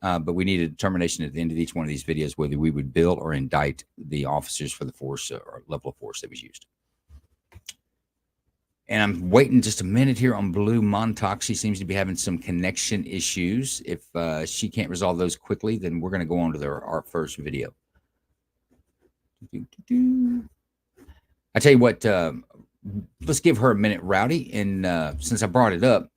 but we need a determination at the end of each one of these videos whether we would bill or indict the officers for the force or level of force that was used. And I'm waiting just a minute here on Blue Montauk. She seems to be having some connection issues. If she can't resolve those quickly, then we're going to go on to our first video. I tell you what, let's give her a minute, Rowdy. And since I brought it up,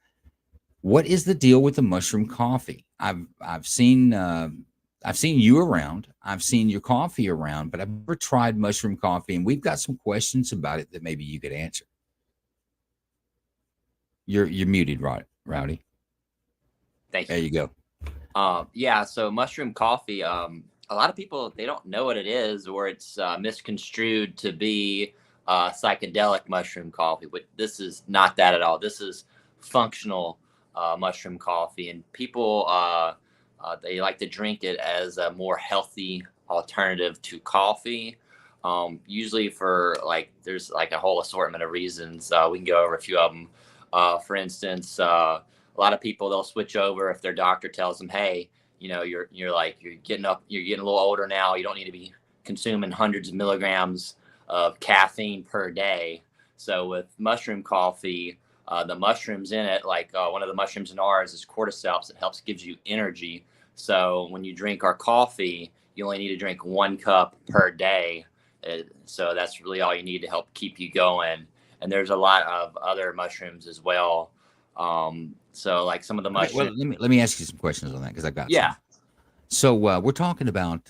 what is the deal with the mushroom coffee? I've seen you around. I've seen your coffee around, but I've never tried mushroom coffee, and we've got some questions about it that maybe you could answer. You're muted, Rowdy. Thank you. There you go. Yeah, so mushroom coffee, a lot of people, they don't know what it is, or it's misconstrued to be psychedelic mushroom coffee, but this is not that at all. This is functional mushroom coffee, and people, they like to drink it as a more healthy alternative to coffee. Usually for there's like a whole assortment of reasons. We can go over a few of them. For instance, a lot of people, they'll switch over if their doctor tells them, hey, you're getting a little older now. You don't need to be consuming hundreds of milligrams of caffeine per day. So with mushroom coffee, the mushrooms in it, one of the mushrooms in ours is cordyceps. It gives you energy. So when you drink our coffee, you only need to drink 1 cup per day. So that's really all you need to help keep you going. And there's a lot of other mushrooms as well. So like some of the mushrooms. Well, let me ask you some questions on that because I've got some. So we're talking about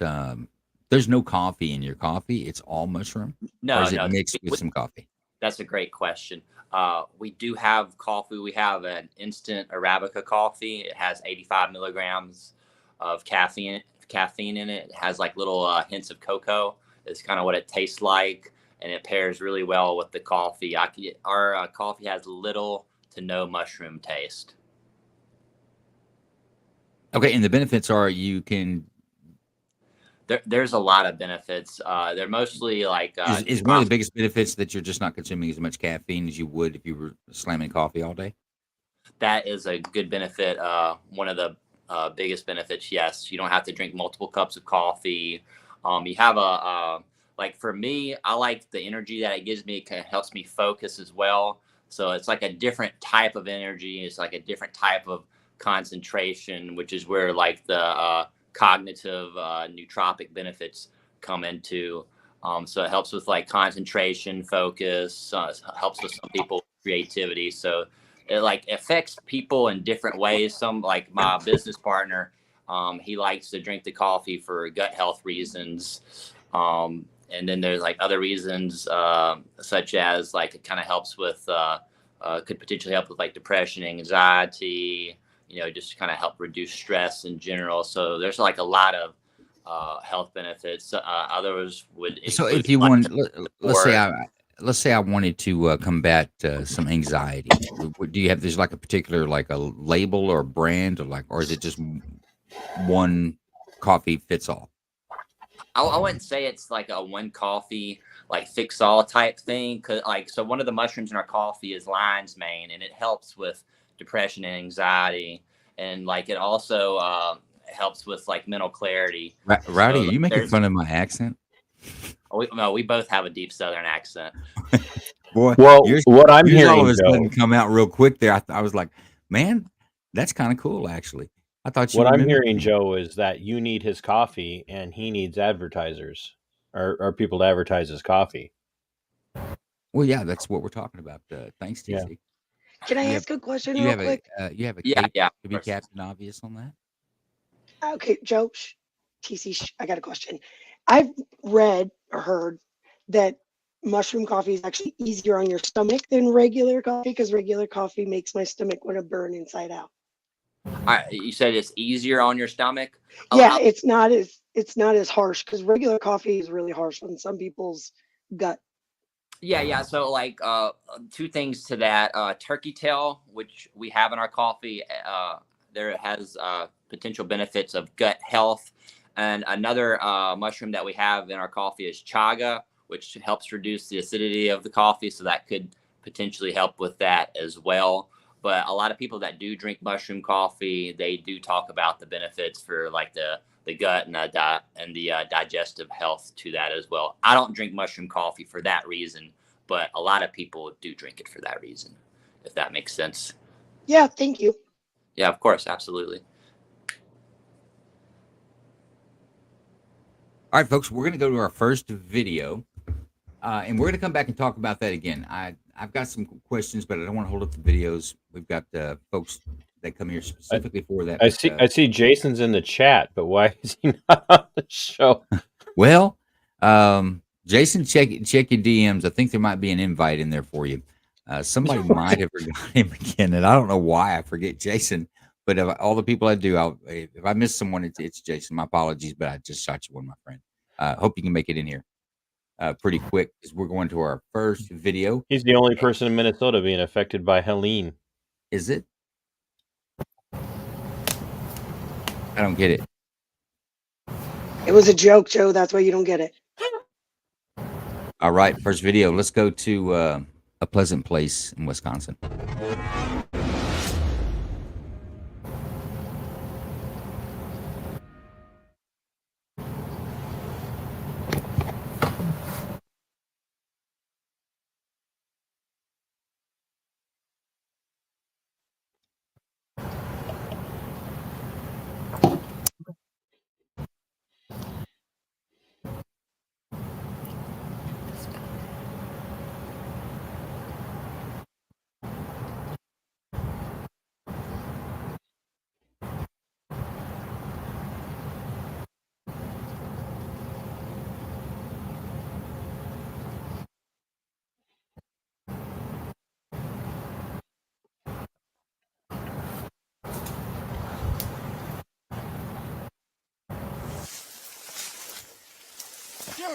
there's no coffee in your coffee. It's all mushroom. No, or is it mixed with some coffee? That's a great question. We do have coffee. We have an instant Arabica coffee. It has 85 milligrams of caffeine in it. It has like little hints of cocoa. It's kind of what it tastes like, and it pairs really well with the coffee. Our coffee has little to no mushroom taste. Okay, and the benefits are you can. There's a lot of benefits. They're mostly like. Is one of the biggest benefits that you're just not consuming as much caffeine as you would if you were slamming coffee all day? That is a good benefit. One of the biggest benefits, yes. You don't have to drink multiple cups of coffee. You have like for me, I like the energy that it gives me. It kind of helps me focus as well. So it's like a different type of energy. It's like a different type of concentration, which is where like the cognitive nootropic benefits come into. So it helps with like concentration, focus, helps with some people creativity. So it like affects people in different ways. Some like my business partner, he likes to drink the coffee for gut health reasons. And then there's like other reasons, such as like it kind of helps with, could potentially help with like depression, anxiety, just kind of help reduce stress in general. So there's like a lot of health benefits. Others would. So if you want, let's say I wanted to combat some anxiety. Do you have there's like a particular like a label or brand or is it just one coffee fits all? I wouldn't say it's like a one coffee like fix all type thing. Cause so one of the mushrooms in our coffee is lion's mane, and it helps with depression and anxiety, and like it also helps with like mental clarity. Rowdy, are you making fun of my accent? No, we both have a deep Southern accent. Boy, well, what I'm hearing all of a sudden come out real quick there. I was like, man, that's kind of cool, actually. I thought what I'm hearing, Joe, is that you need his coffee and he needs advertisers or people to advertise his coffee. Well, yeah, that's what we're talking about. Thanks, TC. Yeah. Can I ask a question real quick? You have a cape to be Captain Obvious on that? Okay, Joe, TC, I got a question. I've read or heard that mushroom coffee is actually easier on your stomach than regular coffee because regular coffee makes my stomach want to burn inside out. You said it's easier on your stomach? Yeah, it's not as harsh because regular coffee is really harsh on some people's gut. Yeah. So like two things to that. Turkey tail, which we have in our coffee, there has potential benefits of gut health. And another mushroom that we have in our coffee is chaga, which helps reduce the acidity of the coffee. So that could potentially help with that as well. But a lot of people that do drink mushroom coffee, they do talk about the benefits for like the gut and the digestive health to that as well. I don't drink mushroom coffee for that reason, but a lot of people do drink it for that reason, if that makes sense. Yeah, thank you. Yeah, of course, absolutely. All right, folks, we're going to go to our first video, and we're going to come back and talk about that again. I've got some questions, but I don't want to hold up the videos. We've got folks that come here specifically for that. I see Jason's in the chat, but why is he not on the show? Well, Jason, check your DMs. I think there might be an invite in there for you. Somebody might have forgotten him again, and I don't know why I forget Jason. But all the people I do, if I miss someone, it's Jason. My apologies, but I just shot you one, my friend. Hope you can make it in here pretty quick because we're going to our first video. He's the only person in Minnesota being affected by Helene. Is it? I don't get it. It was a joke, Joe. That's why you don't get it. All right, first video. Let's go to a pleasant place in Wisconsin.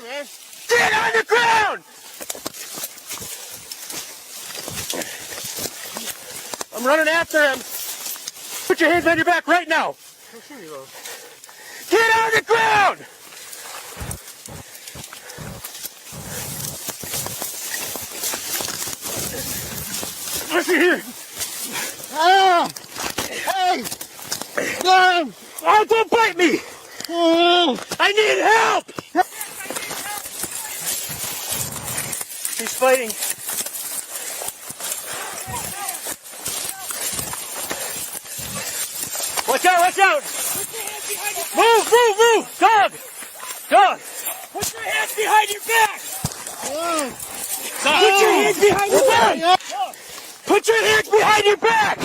Man. Get on the ground! I'm running after him. Put your hands on your back right now. Get on the ground! Listen here. Hey! Oh, don't bite me! I need help! He's fighting. Watch out, watch out! Move, move, move! Dog! Dog! Put your hands behind your back! Put your hands behind your back! Put your hands behind your back!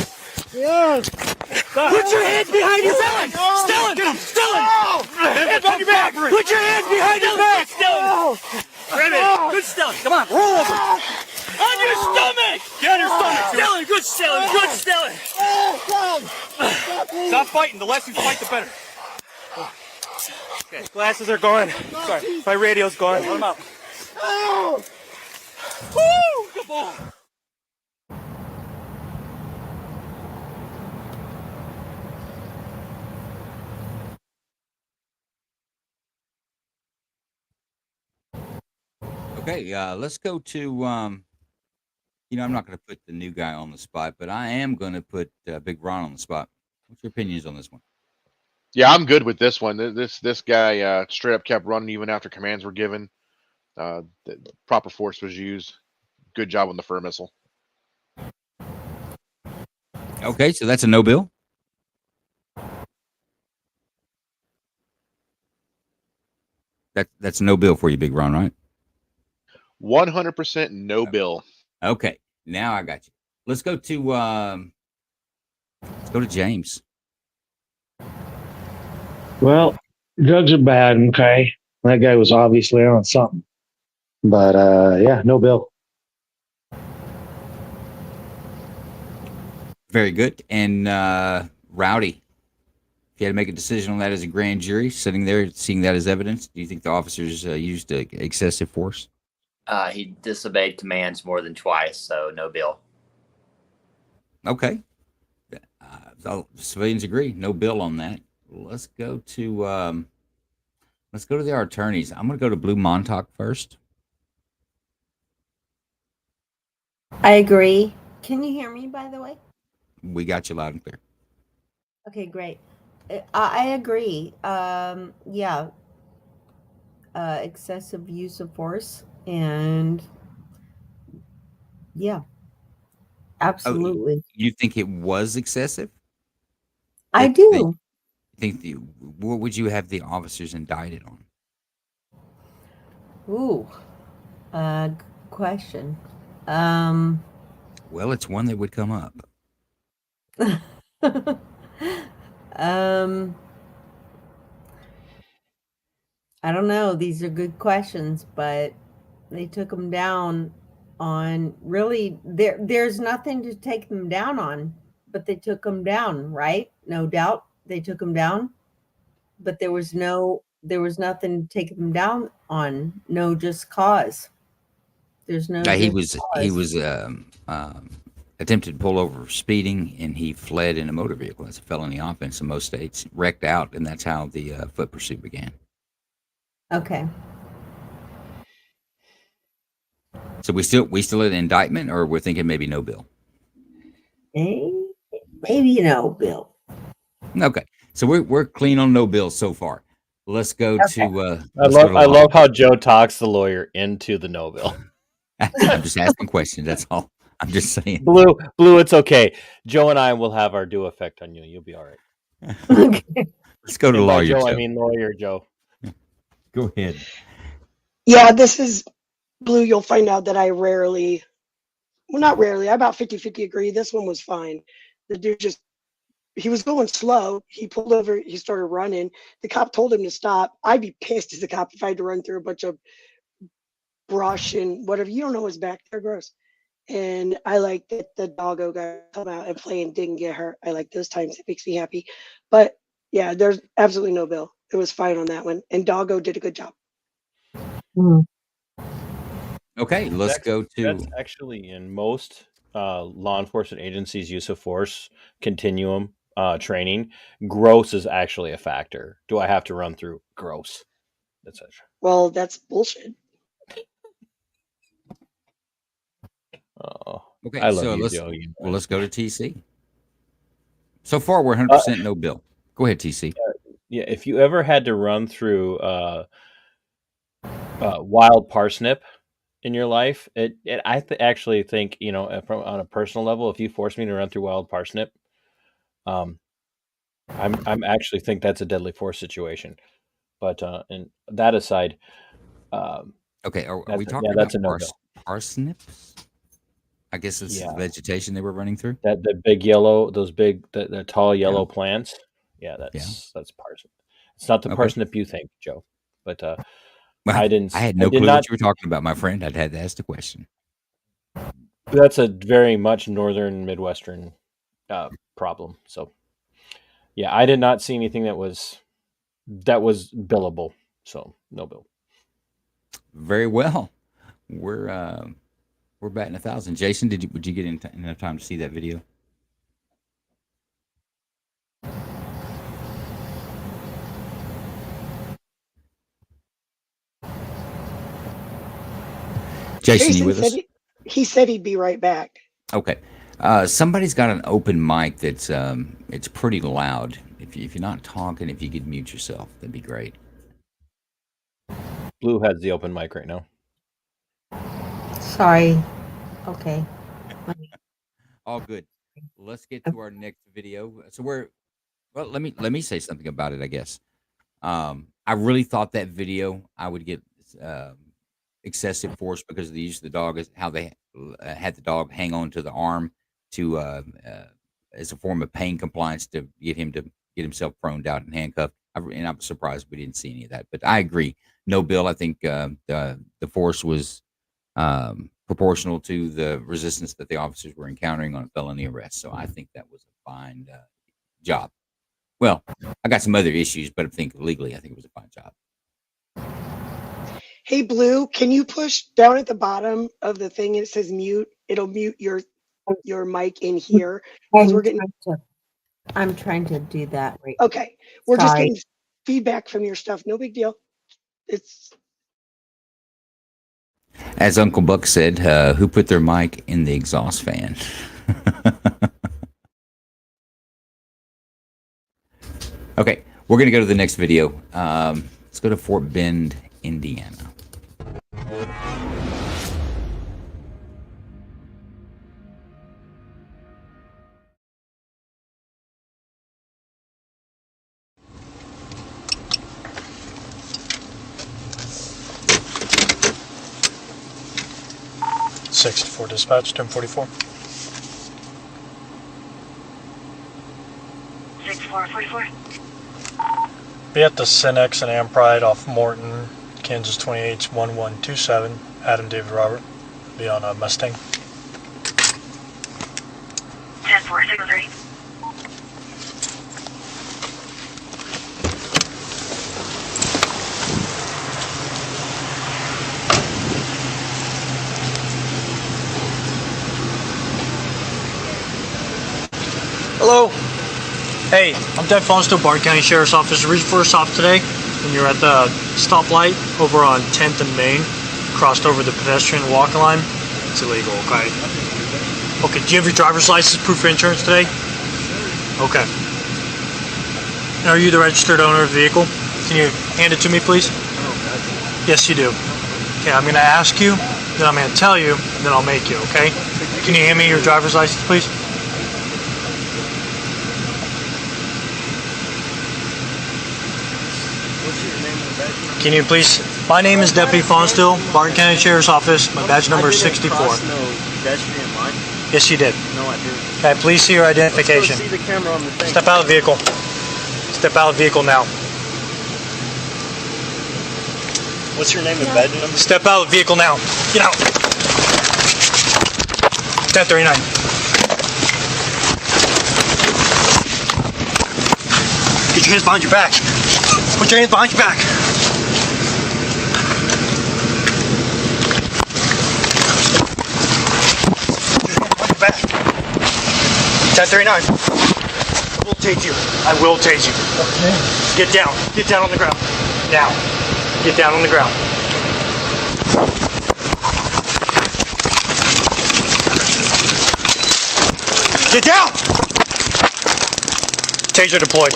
Put your hands behind your back! Still him! Still him! Hands on your back! Put your hands behind your back! Still him! Grab it! Good Stellan! Come on! Roll over! On your stomach! Get on your stomach! Stellan! Good Stellan! Good Stellan! Stop fighting. The less you fight, the better. Okay, glasses are gone. Sorry, my radio's gone. Let them out. Woo! Good ball! Okay, let's go to, I'm not going to put the new guy on the spot, but I am going to put Big Ron on the spot. What's your opinions on this one? Yeah, I'm good with this one. This guy straight up kept running even after commands were given. The proper force was used. Good job on the fur missile. Okay, so that's a no bill. That's a no bill for you, Big Ron, right? 100% no bill. Okay, now I got you. Let's go to James. Well, drugs are bad, okay? That guy was obviously on something. But, yeah, no bill. Very good. And Rowdy, if you had to make a decision on that as a grand jury, sitting there, seeing that as evidence, do you think the officers used excessive force? He disobeyed commands more than twice, so no bill. Okay. Civilians agree. No bill on that. Let's go to our attorneys. I'm going to go to Blue Montauk first. I agree. Can you hear me, by the way? we got you loud and clear. Okay, great. I agree. Yeah, excessive use of force, and yeah, absolutely. You think it was excessive? I That do. what would you have the officers indicted on? Ooh, good question. Um, Well, it's one that would come up. um, I don't know. These are good questions, but they took them down on really there's nothing to take them down on, but they took them down, right? No doubt they took them down, but there was nothing to take them down on. No just cause. There's no He just he cause. was attempted to pull over for speeding, and he fled in a motor vehicle. That's a felony offense in most states. Wrecked out, and that's how the foot pursuit began. Okay. So we still at indictment, or we're thinking maybe no bill. Maybe no, Bill. Okay, so we're clean on no bill so far. Let's go to. I love how Joe talks the lawyer into the no bill. I'm just asking questions. That's all. I'm just saying. Blue, it's okay. Joe and I will have our due effect on you. You'll be all right. Okay. Let's go to And by lawyer Joe, Joe. I mean lawyer Joe. Go ahead. Yeah, this is Blue. You'll find out that I rarely, well, not rarely, I about 50-50 agree. This one was fine. The dude he was going slow. He pulled over, he started running. The cop told him to stop. I'd be pissed as a cop if I had to run through a bunch of brush and whatever. You don't know what's back there, gross. And I like that the doggo guy come out and play and didn't get hurt. I like those times. It makes me happy. But yeah, there's absolutely no bill. It was fine on that one. And doggo did a good job. Okay, let's go to. That's actually in most law enforcement agencies' use of force continuum training. Gross is actually a factor. Do I have to run through gross? That's it. Well, that's bullshit. Oh, Okay, I love so you, Joe. You know well, it. let's go to TC. So far, we're 100% no bill. Go ahead, TC. Yeah, if you ever had to run through wild parsnip in your life, actually think, on a personal level, if you force me to run through wild parsnip, I'm actually think that's a deadly force situation. But and that aside, Okay, are we that's talking that's about a no-bill. parsnips? I guess it's Yeah. the vegetation they were running through. That the big yellow, those big, the tall yellow plants. Yeah, that's parsnip. It's not the Okay. parsnip you think, Joe. But Well, I didn't. I had no did clue not. what you were talking about, my friend. I'd had to ask the question. That's a very much northern Midwestern problem. So, yeah, I did not see anything that was billable. So no bill. Very well. We're batting 1,000. Jason, would you get enough time to see that video? Jason, you with us? He said he'd be right back. Okay. Somebody's got an open mic that's it's pretty loud. If you're not talking, if you could mute yourself, that'd be great. Blue has the open mic right now. Sorry. Okay. All good. Let's get to our next video. So let me say something about it, I guess. I really thought that video I would get excessive force because of the use of the dog, how they had the dog hang on to the arm to as a form of pain compliance to get himself proned out and handcuffed. And I'm surprised we didn't see any of that. But I agree. No bill. I think the force was proportional to the resistance that the officers were encountering on a felony arrest. So I think that was a fine job. Well, I got some other issues, but I think legally, I think it was a fine job. Hey, Blue, can you push down at the bottom of the thing? It says mute. It'll mute your mic in here. Because we're getting. I'm trying to do that right. Okay, we're just Sorry. getting feedback from your stuff. No big deal. It's. As Uncle Buck said, who put their mic in the exhaust fan? Okay, we're gonna go to the next video. Let's go to Fort Bend, Indiana. For dispatch, 1044. 6444. Be at the Cinex and Ampride off Morton, Kansas 28 1127. Adam David Robert. Be on a Mustang. 10463. Hello. Hey, I'm Deb Fonstill, Barton County Sheriff's Office. The reason for a stop today, when you're at the stoplight over on 10th and Main, crossed over the pedestrian walking line, it's illegal, okay? Okay, do you have your driver's license, proof of insurance today? Okay. And are you the registered owner of the vehicle? Can you hand it to me, please? Yes, you do. Okay, I'm gonna ask you, then I'm gonna tell you, and then I'll make you, okay? Can you hand me your driver's license, please? Can you please? My name is Deputy Fonstill, Barton County Sheriff's Office. My badge number is 64. Yes, you did. No, I didn't. Okay, please see your identification. See the camera on the thing. Step out of the vehicle. Step out of the vehicle now. What's your name and badge number? Step out of the vehicle now. Get out. 1039. Get your hands behind your back. Put your hands behind your back. Back. 1039. I will tase you. I will tase you. Okay. Get down. Get down on the ground. Now. Get down on the ground. Get down! Taser deployed.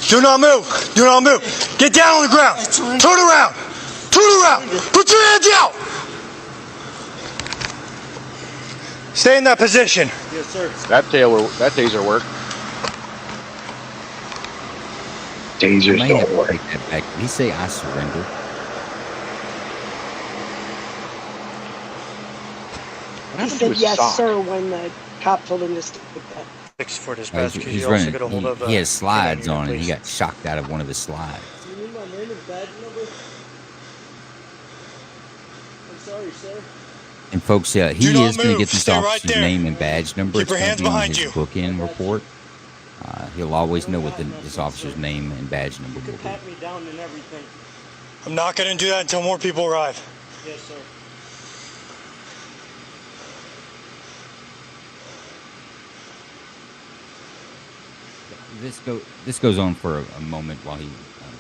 Do not move. Do not move. Get down on the ground. Turn around. Turn around. Put your hands out. Stay in that position. Yes, sir. That taser worked. Tasers May have don't to work. take that back. Did he say I surrender? What He happened to said his yes, sock? sir, when the cop told him to stick with that. 6 for dispatch. Could He's you also running. get a hold of He has slides unit, on, and he please? got shocked out of one of his slides. Do you need my name and badge number? I'm sorry, sir. And folks, he Do not is going to move. get this Stay right officer's there. name and badge number. Keep your It's hands going to be on behind his you. book-in report. He'll always know what this officer's name and badge number You will can be. pat me down and everything. I'm not going to do that until more people arrive. Yes, sir. This goes on for a moment while he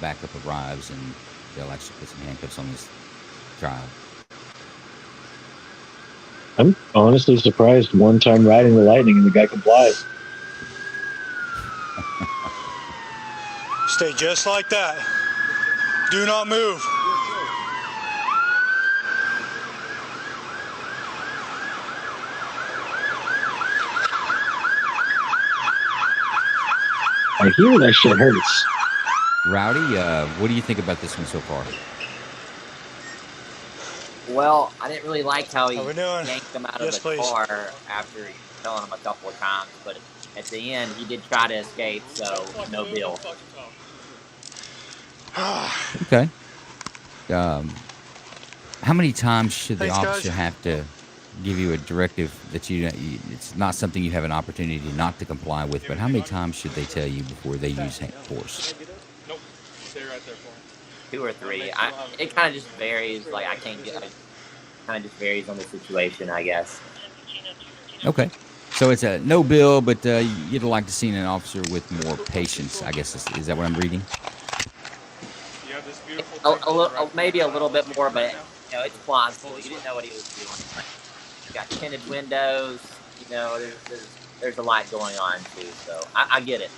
backup arrives, and they'll actually put some handcuffs on this child. I'm honestly surprised one time riding the Lightning and the guy complies. Stay just like that. Do not move. I hear that shit hurts. Rowdy, what do you think about this one so far? Well, I didn't really like how he How we doing? yanked him out Yes, of the please. car after telling him a couple of times, but at the end he did try to escape, so no bill. Okay. How many times should the Thanks, guys. officer have to give you a directive that it's not something you have an opportunity not to comply with, but how many times should they tell you before they use force? Nope. Stay right there for him. 2 or 3. It kind of just varies. Like I can't get. It kind of just varies on the situation, I guess. Okay. So it's a no bill, but you'd like to see an officer with more patience, I guess. Is that what I'm reading? You have this beautiful Maybe a little bit more, but you know it's plausible. You didn't know what he was doing. You got tinted windows. You know, there's a lot going on too. So I get it.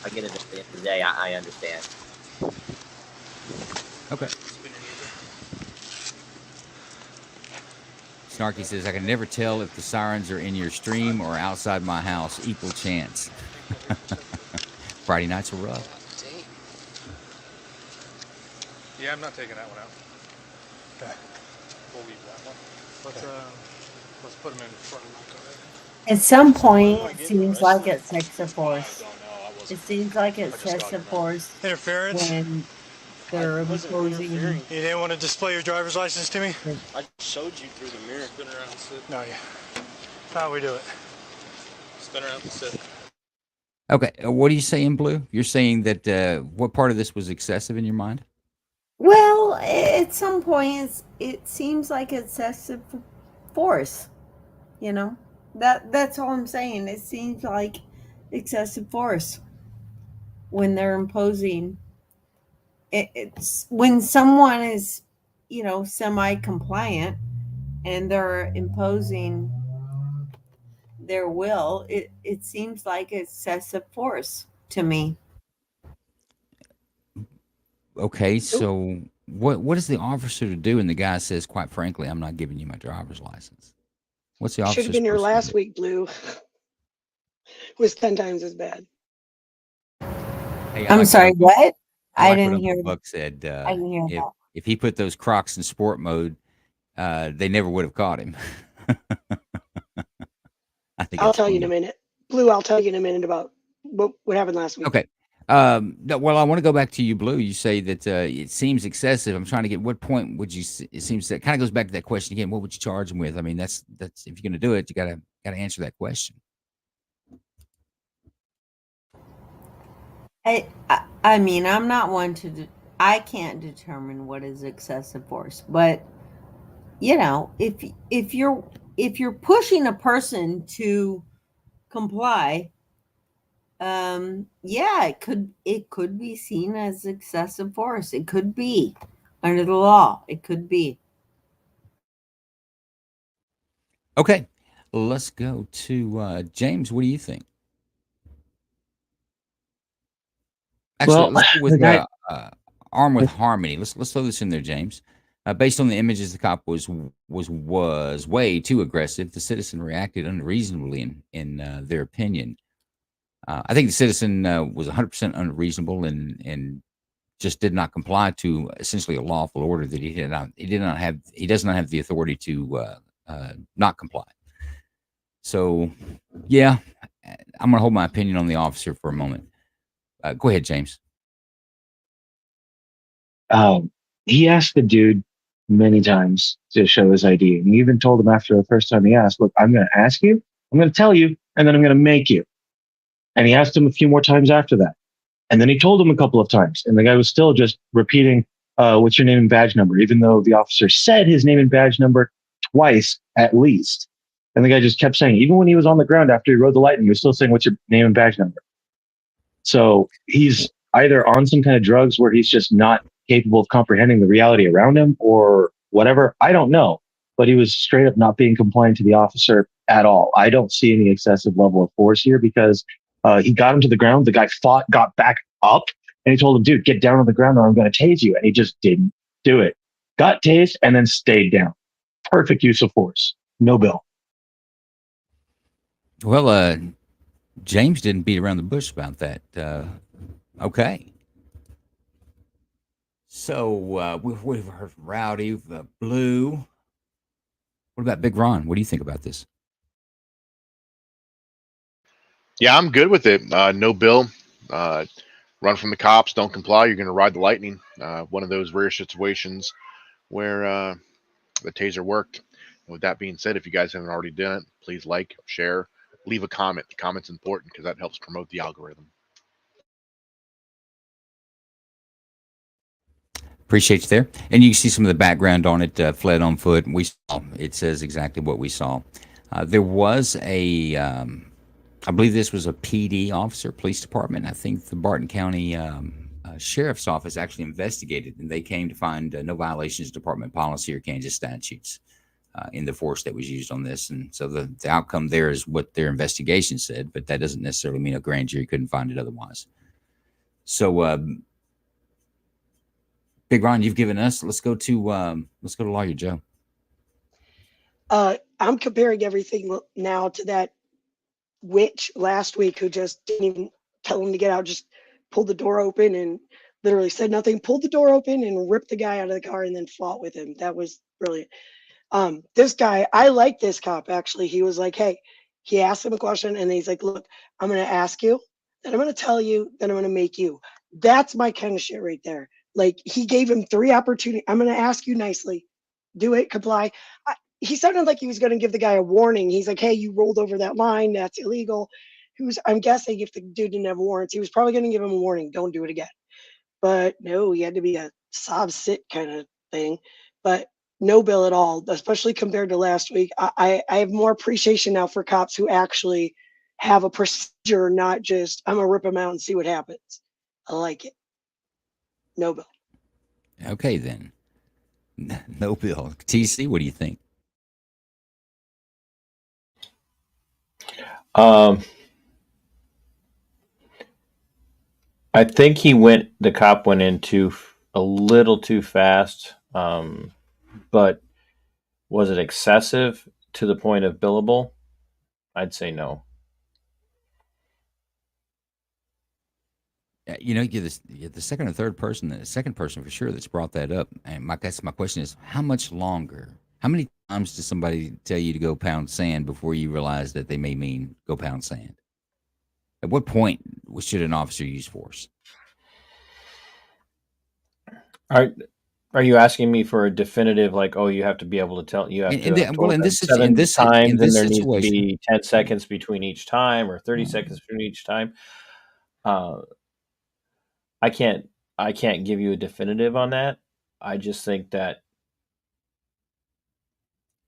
I get it at the end of the day. I understand. Okay. Snarky says, I can never tell if the sirens are in your stream or outside my house. Equal chance. Friday nights are rough. Yeah, I'm not taking that one out. Okay. We'll leave that one. Let's put them in front of my car. At some point, it seems like it's excessive force. It seems like it's excessive force Interference? when they're imposing. You didn't want to display your driver's license to me? I showed you through the mirror. Spin around and sit. No, yeah. How we do it? Spin around and sit. Okay. What are you saying, Blue? You're saying that what part of this was excessive in your mind? Well, at some point, it seems like excessive force. You know, that's all I'm saying. It seems like excessive force when they're imposing. It's when someone is, you know, semi-compliant and they're imposing their will. It seems like excessive force to me. Okay, so what is the officer to do? And the guy says, quite frankly, I'm not giving you my driver's license. What's the officer? Should have been here last week, Blue. Was 10 times as bad. Hey, I'm sorry, what? I didn't Uncle hear. Buck said I didn't hear that. if he put those Crocs in sport mode, they never would have caught him. I think I'll tell you in a minute. Blue, I'll tell you in a minute about what happened last week. Okay. Well, I want to go back to you, Blue. You say that it seems excessive. I'm trying to get what point would you? It seems that kind of goes back to that question again. What would you charge them with? I mean, that's if you're going to do it, you gotta answer that question. I mean, I'm not one to. I can't determine what is excessive force, but you know, if you're pushing a person to comply, yeah, it could be seen as excessive force. It could be under the law. It could be. Okay, let's go to James. What do you think? Actually, let's go with Armed with Harmony. Let's throw this in there, James. Based on the images, the cop was way too aggressive. The citizen reacted unreasonably in their opinion. I think the citizen was 100% unreasonable and just did not comply to essentially a lawful order that he does not have the authority to not comply. So, yeah, I'm going to hold my opinion on the officer for a moment. Go ahead, James. He asked the dude many times to show his ID. And he even told him after the first time he asked, look, I'm going to ask you, I'm going to tell you, and then I'm going to make you. And he asked him a few more times after that. And then he told him a couple of times. And the guy was still just repeating, what's your name and badge number, even though the officer said his name and badge number twice at least. And the guy just kept saying, even when he was on the ground after he rode the lightning, he was still saying, what's your name and badge number? So he's either on some kind of drugs where he's just not capable of comprehending the reality around him or whatever. I don't know. But he was straight up not being compliant to the officer at all. I don't see any excessive level of force here because he got him to the ground. The guy fought, got back up, and he told him, dude, get down on the ground or I'm going to tase you. And he just didn't do it. Got tased and then stayed down. Perfect use of force. No bill. Well, James didn't beat around the bush about that. Okay. So we've heard from Rowdy, Blue. What about Big Ron? What do you think about this? Yeah, I'm good with it. No bill. Run from the cops. Don't comply. You're going to ride the lightning. One of those rare situations where the taser worked. And with that being said, if you guys haven't already done it, please like, share, leave a comment. The comment's important because that helps promote the algorithm. Appreciate you there. And you can see some of the background on it, fled on foot. We saw, it says exactly what we saw. There was a, I believe this was a PD officer, police department. I think the Barton County Sheriff's Office actually investigated, and they came to find no violations of department policy or Kansas statutes in the force that was used on this. And so the outcome there is what their investigation said, but that doesn't necessarily mean a grand jury couldn't find it otherwise. So, Big Ron, you've given us. Let's go to Lawyer Joe. I'm comparing everything now to that witch last week who just didn't even tell him to get out, just pulled the door open and literally said nothing, pulled the door open and ripped the guy out of the car and then fought with him. That was brilliant. This guy, I like this cop actually. He was like, hey, he asked him a question and he's like, look, I'm going to ask you, then I'm going to tell you, then I'm going to make you. That's my kind of shit right there. Like he gave him 3 opportunities. I'm going to ask you nicely, do it, comply. He sounded like he was going to give the guy a warning. He's like, hey, you rolled over that line. That's illegal. I'm guessing if the dude didn't have warrants, he was probably going to give him a warning. Don't do it again. But no, he had to be a sob sit kind of thing. But no bill at all, especially compared to last week. I have more appreciation now for cops who actually have a procedure, not just, I'm going to rip them out and see what happens. I like it. No bill. Okay, then. No bill. TC, what do you think? I think the cop went in a little too fast. But was it excessive to the point of billable? I'd say no. You're the second or third person, the second person for sure that's brought that up. And my question is, how much longer? How many times does somebody tell you to go pound sand before you realize that they may mean go pound sand? At what point should an officer use force? Are you asking me for a definitive, like, oh, you have to be able to tell, you have to in this times, and there situation, needs to be 10 seconds between each time or 30 seconds between each time? I can't give you a definitive on that. I just think that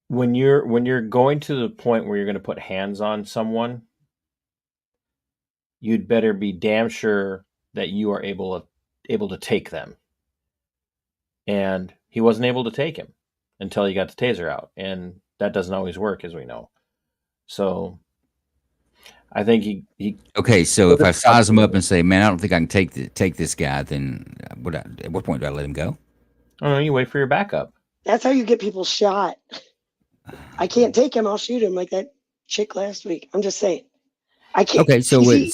when you're going to the point where you're going to put hands on someone, you'd better be damn sure that you are able to take them. And he wasn't able to take him until he got the taser out, and that doesn't always work, as we know. So I think he okay. So if I size him up and say, "Man, I don't think I can take this guy," then at what point do I let him go? Oh no, you wait for your backup. That's how you get people shot. I can't take him. I'll shoot him like that chick last week. I'm just saying. I can't. Okay,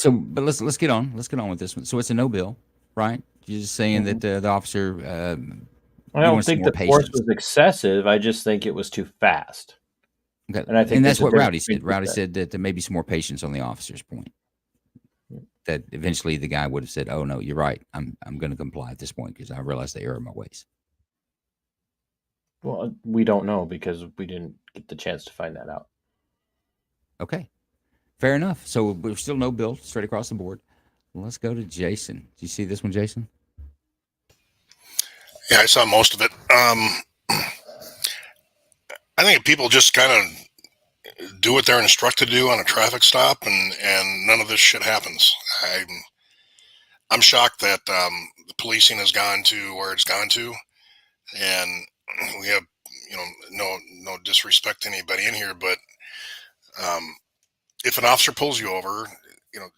but let's get on. Let's get on with this one. So it's a no bill, right? You're just saying that the officer. I don't think the force was excessive. I just think it was too fast. Okay, and I think that's what Rowdy said. Rowdy said that there may be some more patience on the officer's point. That eventually the guy would have said, "Oh no, you're right. I'm going to comply at this point because I realize the error of my ways." Well, we don't know because we didn't get the chance to find that out. Okay, fair enough. So we're still no bill straight across the board. Well, let's go to Jason. Do you see this one, Jason? Yeah, I saw most of it. I think people just kind of do what they're instructed to do on a traffic stop, and none of this shit happens. I'm shocked that the policing has gone to where it's gone to, and we have, no disrespect to anybody in here, but if an officer pulls you over,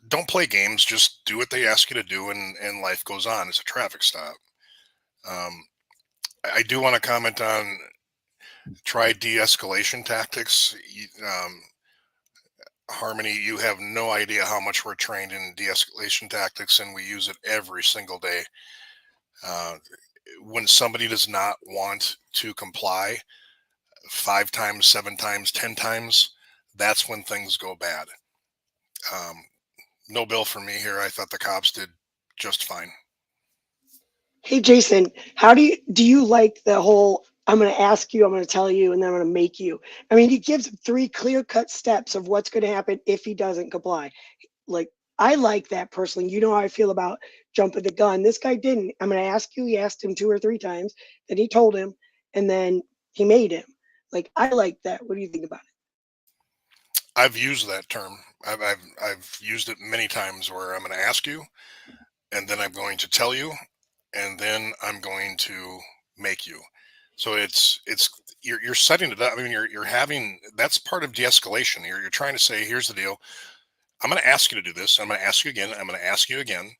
don't play games. Just do what they ask you to do, and life goes on. It's a traffic stop. I do want to comment on try de-escalation tactics. Harmony, you have no idea how much we're trained in de-escalation tactics, and we use it every single day. When somebody does not want to comply 5 times, 7 times, 10 times, that's when things go bad. No bill for me here. I thought the cops did just fine. Hey, Jason, how do you like the whole, I'm going to ask you, I'm going to tell you, and then I'm going to make you? I mean, he gives 3 clear-cut steps of what's going to happen if he doesn't comply. Like, I like that personally. You know how I feel about jumping the gun. This guy didn't. I'm going to ask you. He asked him 2 or 3 times. Then he told him, and then he made him. Like, I like that. What do you think about it? I've used that term. I've used it many times where I'm going to ask you, and then I'm going to tell you, and then I'm going to make you. So you're setting it up. I mean, you're having, that's part of de-escalation. You're trying to say, here's the deal. I'm going to ask you to do this. I'm going to ask you again. I'm going to ask you again.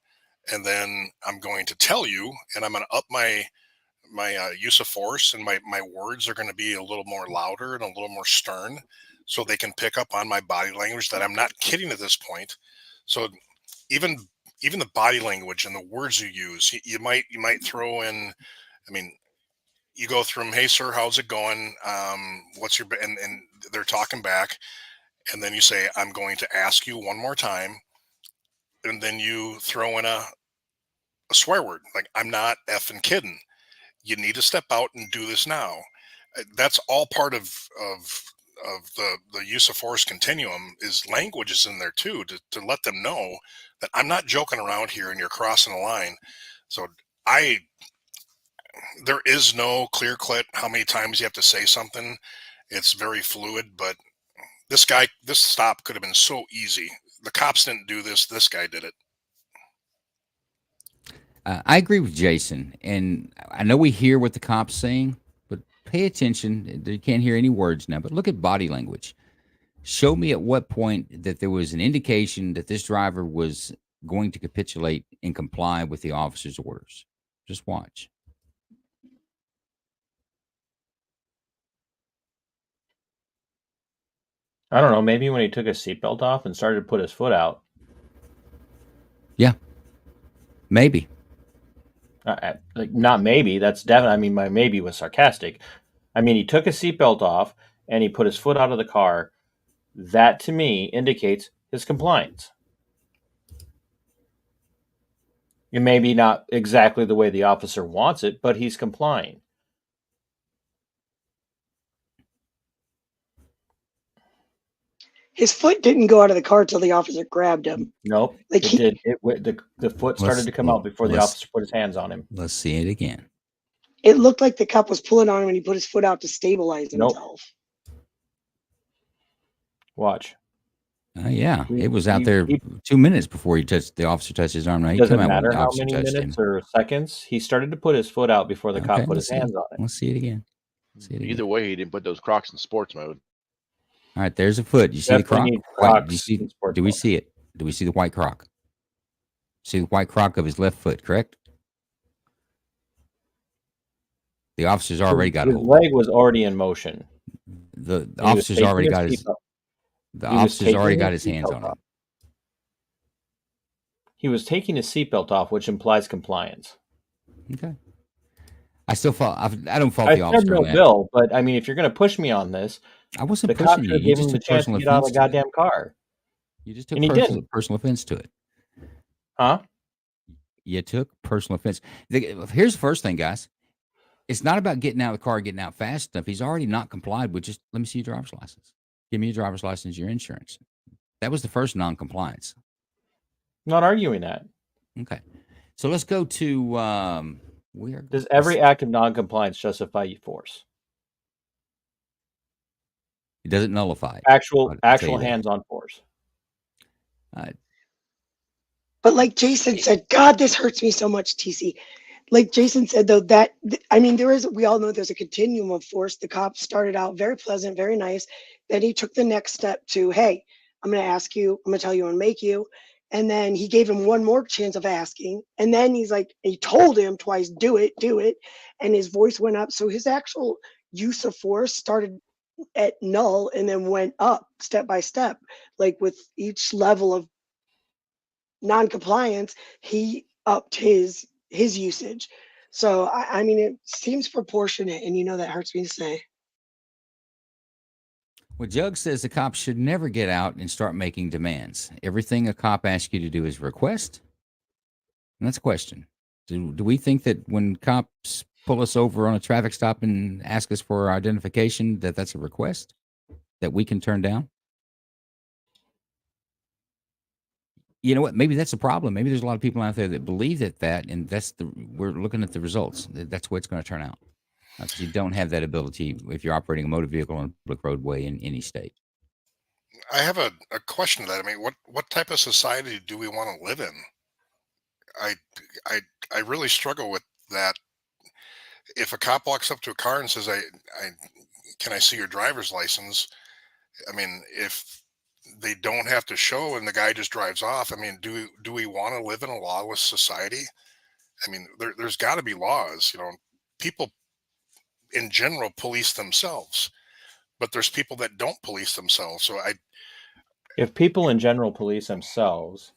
and then I'm going to tell you, and I'm going to up my use of force, and my words are going to be a little more louder and a little more stern, so they can pick up on my body language that I'm not kidding at this point. So even the body language and the words you use, you might throw in. I mean, you go through them. Hey, sir, how's it going? What's your and they're talking back, and then you say, I'm going to ask you one more time, and then you throw in a swear word like, I'm not effing kidding. You need to step out and do this now. That's all part of the use of force continuum. Is language is in there too, to let them know that I'm not joking around here and you're crossing the line. So there is no clear cut how many times you have to say something. It's very fluid, but this stop could have been so easy. The cops didn't do this. This guy did it. I agree with Jason, and I know we hear what the cop's saying, but pay attention. You can't hear any words now, but look at body language. Show me at what point that there was an indication that this driver was going to capitulate and comply with the officer's orders. Just watch. I don't know. Maybe when he took his seatbelt off and started to put his foot out. Yeah, maybe. Like, not maybe. That's definitely. I mean, my maybe was sarcastic. I mean, he took his seatbelt off and he put his foot out of the car. That to me indicates his compliance. It may be not exactly the way the officer wants it, but he's complying. His foot didn't go out of the car till the officer grabbed him. Nope. Like it did. The foot started to come out before the officer put his hands on him. Let's see it again. It looked like the cop was pulling on him and he put his foot out to stabilize himself. Watch. Yeah, it was out there 2 minutes before the officer touched his arm. Now, he Doesn't come out when matter the how officer many touched minutes him. or seconds. He started to put his foot out before the cop put his hands on it. Let's see it again. Either way, he didn't put those Crocs in sports mode. All right, there's a foot. You see the Croc? Definitely need White, Crocs do you see? in sports Do we mode. see it? Do we see the white Croc? See the white Croc of his left foot, correct? The officer's already got his hold. leg was already in motion. The And he was officer's taking already his got his. seatbelt- The he was officer's already taking got his hands seatbelt on him. off. He was taking his seatbelt off, which implies compliance. Okay. I still fall. I don't fault I the said officer no on that. bill, but I mean, if you're going to push me on this, I wasn't the cop pushing should you. have You given just him the took chance to personal get out of offense the to it. goddamn car. You just took And he didn't. personal offense to it. Huh? You took personal offense. Here's the first thing, guys. It's not about getting out of the car, getting out fast enough. He's already not complied with just, let me see your driver's license. Give me your driver's license, your insurance. That was the first non-compliance. Not arguing that. Okay. So let's go to Does every act of non-compliance justify force? It doesn't nullify it. Actual I'll tell you that. hands-on force. But like Jason said, God, this hurts me so much, TC. Like Jason said, though, we all know there's a continuum of force. The cop started out very pleasant, very nice. Then he took the next step to, hey, I'm going to ask you, I'm going to tell you and make you. And then he gave him one more chance of asking. And then he told him twice, do it. And his voice went up. So his actual use of force started at null and then went up step by step. Like with each level of non-compliance, he upped his usage. So I mean, it seems proportionate, and that hurts me to say. Well, Jug says the cops should never get out and start making demands. Everything a cop asks you to do is request. And that's a question. Do we think that when cops pull us over on a traffic stop and ask us for our identification, that's a request that we can turn down? You know what? Maybe that's a problem. Maybe there's a lot of people out there that believe that, and we're looking at the results. That's what it's going to turn out. Because you don't have that ability if you're operating a motor vehicle on a public roadway in any state. I have a question to that. I mean, what type of society do we want to live in? I really struggle with that. If a cop walks up to a car and says, can I see your driver's license? I mean, if they don't have to show and the guy just drives off. I mean, do we want to live in a lawless society? I mean, there's got to be laws. You know, people in general police themselves, but there's people that don't police themselves. So If people in general police themselves,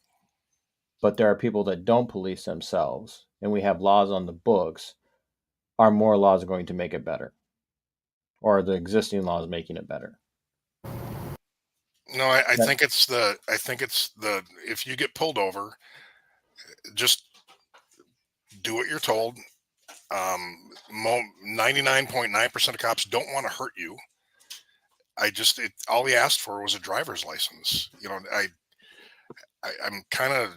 but there are people that don't police themselves, and we have laws on the books, are more laws going to make it better? Or are the existing laws making it better? no, I think it's the if you get pulled over, just do what you're told. 99.9% of cops don't want to hurt you. All he asked for was a driver's license. You know, I'm kind of,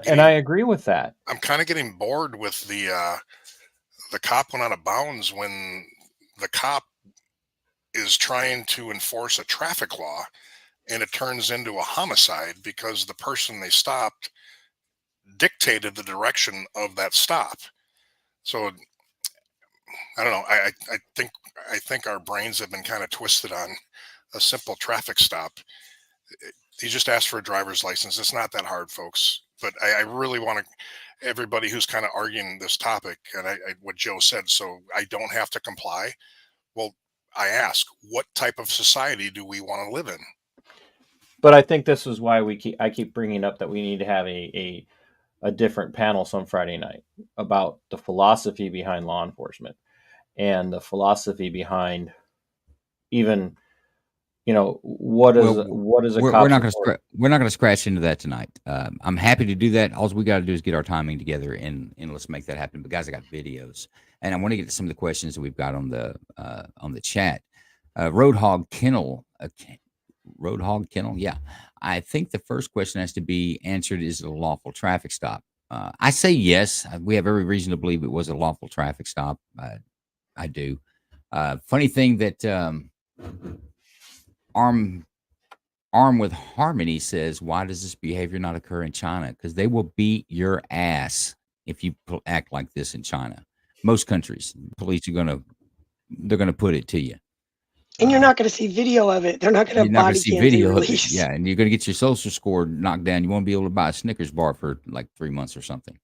and I agree with that. I'm kind of getting bored with the cop went out of bounds when the cop is trying to enforce a traffic law, and it turns into a homicide because the person they stopped dictated the direction of that stop. So I don't know. I think our brains have been kind of twisted on a simple traffic stop. You just ask for a driver's license. It's not that hard, folks. But I really want everybody who's kind of arguing this topic and what Joe said, so I don't have to comply. Well, I ask, what type of society do we want to live in? But I think this is why I keep bringing up that we need to have a different panel some Friday night about the philosophy behind law enforcement and the philosophy behind even, you know, what is a cop? We're not going to scratch into that tonight. I'm happy to do that. All we got to do is get our timing together and let's make that happen. But guys, I got videos, and I want to get to some of the questions that we've got on the chat. Roadhog Kennel. Roadhog Kennel. Yeah. I think the first question has to be answered, is it a lawful traffic stop? I say yes. We have every reason to believe it was a lawful traffic stop. I do. Funny thing that Arm with Harmony says, why does this behavior not occur in China? Because they will beat your ass if you act like this in China. Most countries, police are they're gonna put it to you. And you're not going to see video of it. They're not going to body cam video of it. release. Yeah, and you're going to get your social score knocked down. You won't be able to buy a Snickers bar for like 3 months or something.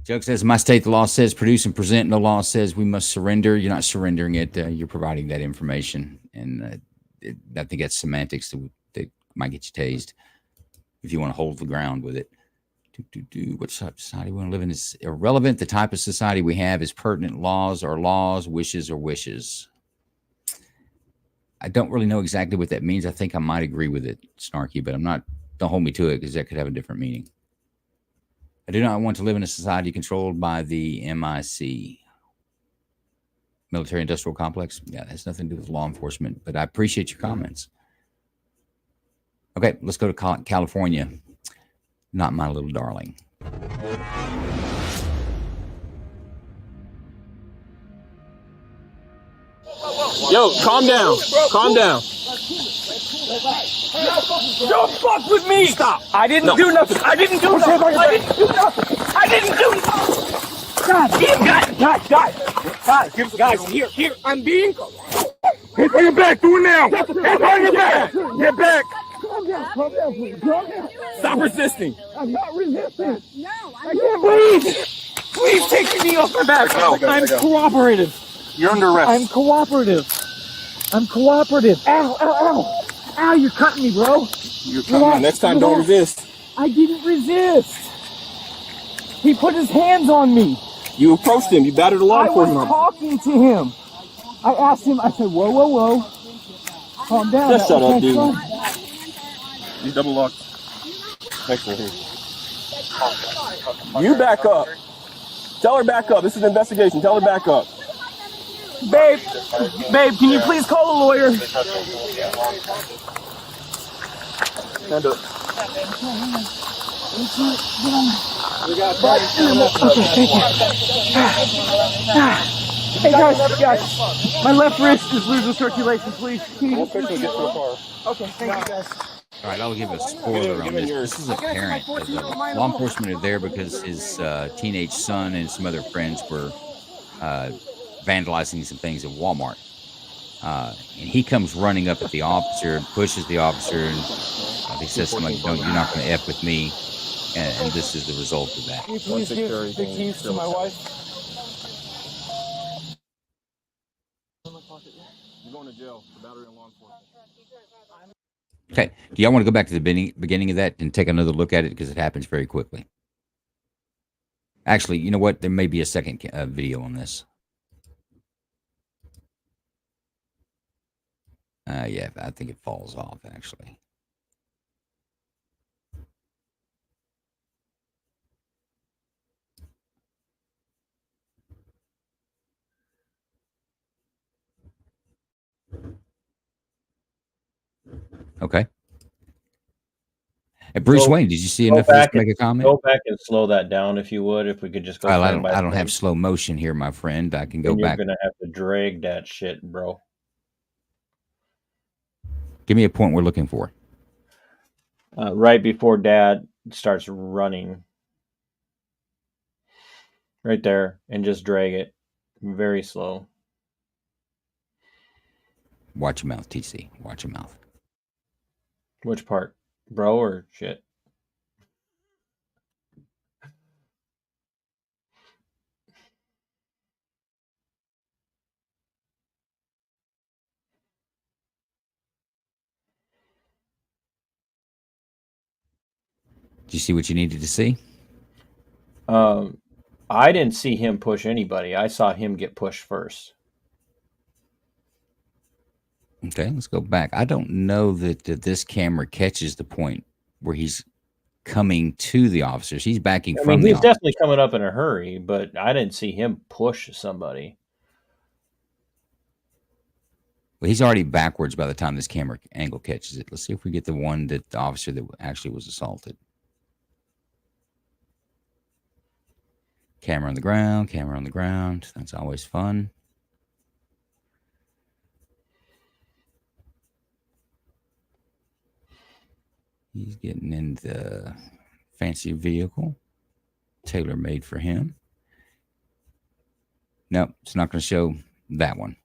Chuck says, in my state, the law says produce and present. No law says we must surrender. You're not surrendering it. You're providing that information. And I think that's semantics that might get you tased if you want to hold the ground with it. What type of society we want to live in is irrelevant. The type of society we have is pertinent. Laws are laws, wishes are wishes. I don't really know exactly what that means. I think I might agree with it, Snarky, but don't hold me to it because that could have a different meaning. I do not want to live in a society controlled by the MIC, military industrial complex. Yeah, that has nothing to do with law enforcement, but I appreciate your comments. Okay, let's go to California. Not my little darling. Yo, calm down. Calm down. Don't fuck with me! Stop! I didn't do nothing! I didn't do nothing! I didn't do nothing! I didn't do nothing! Guys, here, I'm being... Hands on your back, do it now! Hands on your back! Get back! Calm down, please. Calm down. Stop resisting! I'm not resisting! No, I can't. Please take your knee off my back! I'm cooperative! You're under arrest. I'm cooperative. Ow, ow, ow. Ow, you're cutting me, bro. You're cutting me. Next time, don't resist. I didn't resist. He put his hands on me. You approached him. You battered a law enforcement. I was talking to him. I asked him, I said, whoa. Calm down. Just shut up, dude. He's double locked. Next one here. You back up. Tell her back up. This is an investigation. Tell her back up. Babe, can you please call a lawyer? Stand up. Hey guys, my left wrist is losing circulation, please. We'll quickly get to the car. Okay, thank you guys. All right, I'll give a spoiler on this. This is a parent. Law enforcement are there because his teenage son and some other friends were vandalizing some things at Walmart. and he comes running up at the officer and pushes the officer, and he says something like, "No, you're not going to F with me," and this is the result of that. Can you please give the keys to my wife? You're going to jail for battery on law enforcement. Okay, do y'all want to go back to the beginning of that and take another look at it, because it happens very quickly? Actually, you know what? There may be a second video on this. Yeah, I think it falls off, actually. Okay. Hey, Bruce Wayne, did you see enough of this to make a comment? Go back and slow that down, if you would. If we could just go. I don't have slow motion here, my friend. I can go back. You're gonna have to drag that shit, bro. Give me a point we're looking for. Right before Dad starts running. Right there, and just drag it very slow. Watch your mouth, TC. Watch your mouth. Which part? Bro or shit? Did you see what you needed to see? I didn't see him push anybody. I saw him get pushed first. Okay, let's go back. I don't know that this camera catches the point where he's coming to the officers. He's backing from the he's officers. definitely coming up in a hurry, but I didn't see him push somebody. Well, he's already backwards by the time this camera angle catches it. Let's see if we get the one that the officer that actually was assaulted. Camera on the ground, camera on the ground. That's always fun. He's getting in the fancy vehicle, tailor-made for him. No, it's not going to show that one.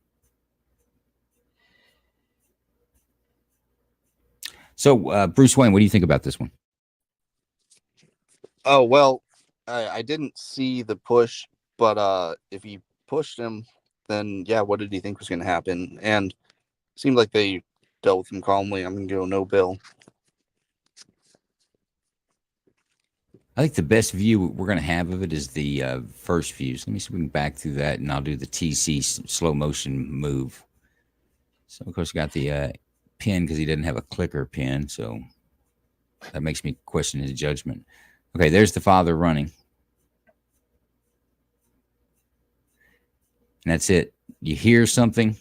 So, Bruce Wayne, what do you think about this one? Oh, well, I didn't see the push, but if he pushed him, then yeah, what did he think was going to happen? And it seemed like they dealt with him calmly. I'm going to go no bill. I think the best view we're going to have of it is the first view. So let me see if we can back through that, and I'll do the TC slow motion move. So, of course, got the pin because he didn't have a clicker pin, so that makes me question his judgment. Okay, there's the father running. And that's it. You hear something,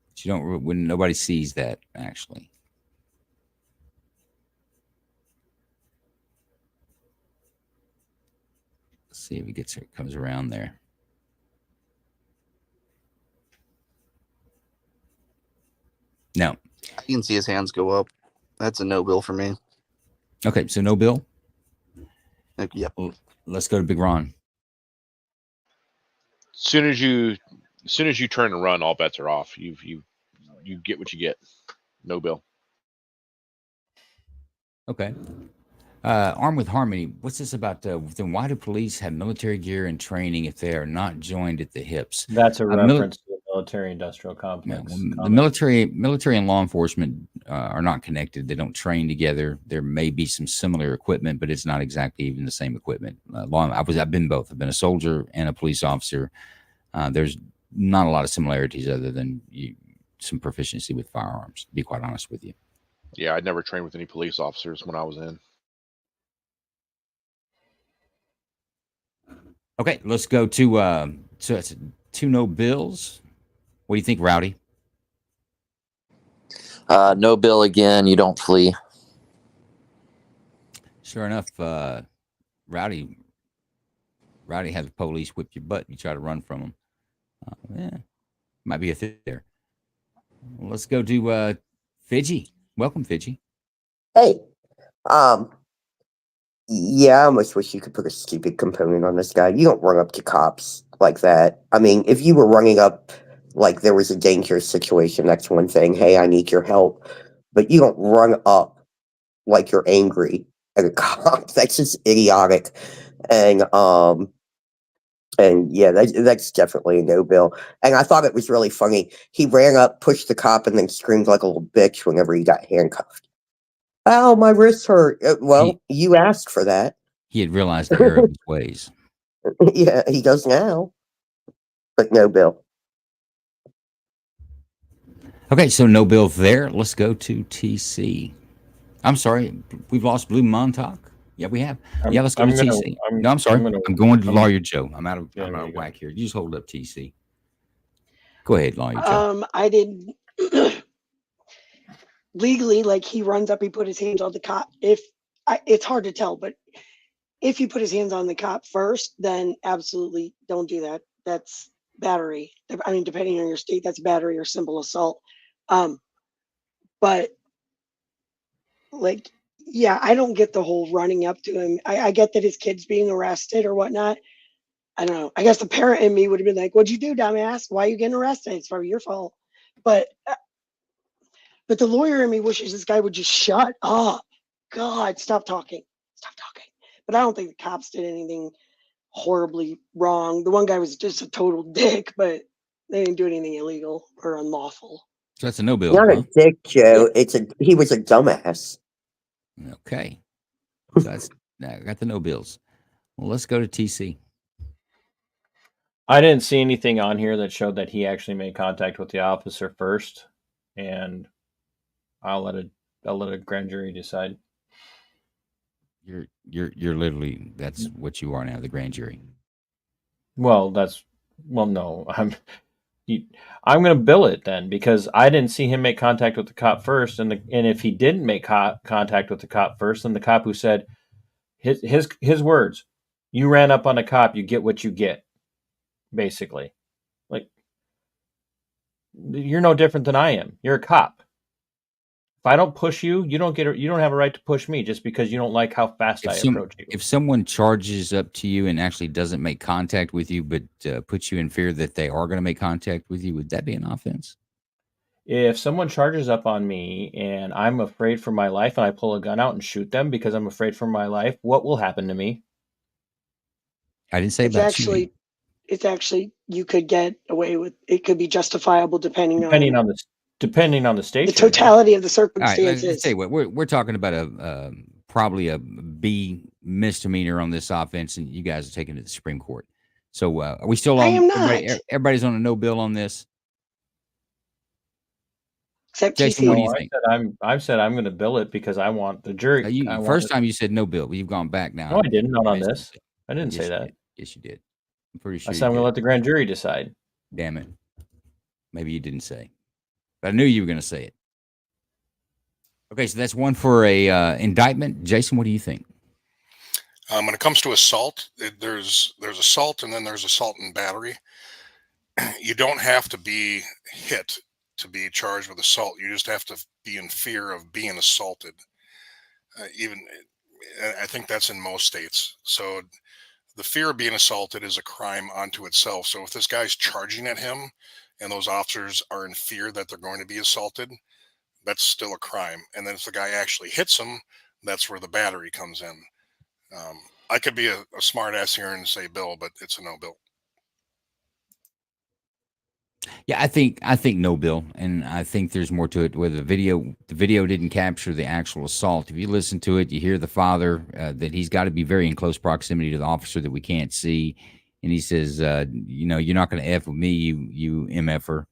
but you don't, when nobody sees that, actually. Let's see if he comes around there. No. I can see his hands go up. That's a no bill for me. Okay, so no bill? Yep. Well, let's go to Big Ron. As soon as you turn and run, all bets are off. You get what you get. No bill. Okay. Armed with Harmony, what's this about? Then why do police have military gear and training if they are not joined at the hips? That's a reference to the military-industrial complex. The military and law enforcement are not connected. They don't train together. There may be some similar equipment, but it's not exactly even the same equipment. I've been both. I've been a soldier and a police officer. There's not a lot of similarities other than some proficiency with firearms, to be quite honest with you. Yeah, I'd never trained with any police officers when I was in. Okay, let's go to it's two no bills. What do you think, Rowdy? No bill again. You don't flee. Sure enough, Rowdy had the police whip your butt. You try to run from them. Yeah, might be a thing there. Well, let's go to Fidgy. Welcome, Fidgy. Hey, yeah, I almost wish you could put a stupid component on this guy. You don't run up to cops like that. I mean, if you were running up Like there was a dangerous situation. That's one thing. Hey, I need your help. But you don't run up like you're angry at a cop. That's just idiotic. And yeah, that's definitely a no, Bill. And I thought it was really funny. He ran up, pushed the cop, and then screamed like a little bitch whenever he got handcuffed. Ow, my wrist hurt. Well, you asked for that. He had realized the error of his ways. Yeah, he does now. But no, Bill. Okay, so no bill there. Let's go to TC. I'm sorry, we've lost Blue Montauk. Yeah, we have. Yeah, let's go to TC. No, I'm sorry. I'm going to Lawyer Joe. I'm out of whack here. You just hold up, TC. Go ahead, Lawyer Joe. I didn't legally, like he runs up, he put his hands on the cop. It's hard to tell, but if you put his hands on the cop first, then absolutely don't do that. That's battery. I mean, depending on your state, that's battery or simple assault. But like, yeah, I don't get the whole running up to him. I get that his kid's being arrested or whatnot. I don't know. I guess the parent in me would have been like, "What'd you do, dumbass? Why are you getting arrested? It's probably your fault." But the lawyer in me wishes this guy would just shut up. God, stop talking. Stop talking. But I don't think the cops did anything horribly wrong. The one guy was just a total dick, but they didn't do anything illegal or unlawful. So that's a no bill. Not a dick, Joe. He was a dumbass. Okay. So I got the no bills. Well, let's go to TC. I didn't see anything on here that showed that he actually made contact with the officer first, and I'll let a grand jury decide. You're literally, that's what you are now, the grand jury. Well, no, I'm going to bill it then, because I didn't see him make contact with the cop first, and if he didn't make contact with the cop first, then the cop who said his words, "You ran up on a cop, you get what you get," basically. Like, you're no different than I am. You're a cop. If I don't push you, you don't have a right to push me just because you don't like how fast I approach you. If someone charges up to you and actually doesn't make contact with you, but puts you in fear that they are going to make contact with you, would that be an offense? If someone charges up on me and I'm afraid for my life and I pull a gun out and shoot them because I'm afraid for my life, what will happen to me? I didn't say about shooting. It's actually, you could get away with, it could be justifiable depending on the station. The totality of the circumstances. All right, let's say what we're talking about probably a B misdemeanor on this offense, and you guys are taking it to the Supreme Court. So are we still on? I am not. Everybody's on a no bill on this. Except Jason, what do you think? I've said I'm going to bill it because I want the jury. First time you said no bill, but you've gone back now. No, I didn't. Not on this. I didn't say that. Yes, you did. I'm pretty sure. I said I'm going to let the grand jury decide. Damn it. Maybe you didn't say. But I knew you were going to say it. Okay, so that's one for a indictment. Jason, what do you think? When it comes to assault, there's assault and then there's assault and battery. You don't have to be hit to be charged with assault. You just have to be in fear of being assaulted. I think that's in most states. So the fear of being assaulted is a crime unto itself. So if this guy's charging at him and those officers are in fear that they're going to be assaulted, that's still a crime. And then if the guy actually hits him, that's where the battery comes in. I could be a smart ass here and say bill, but it's a no bill. Yeah, I think no bill, and I think there's more to it. Where the video didn't capture the actual assault. If you listen to it, you hear the father that he's got to be very in close proximity to the officer that we can't see, and he says, you're not going to F with me, you MFer.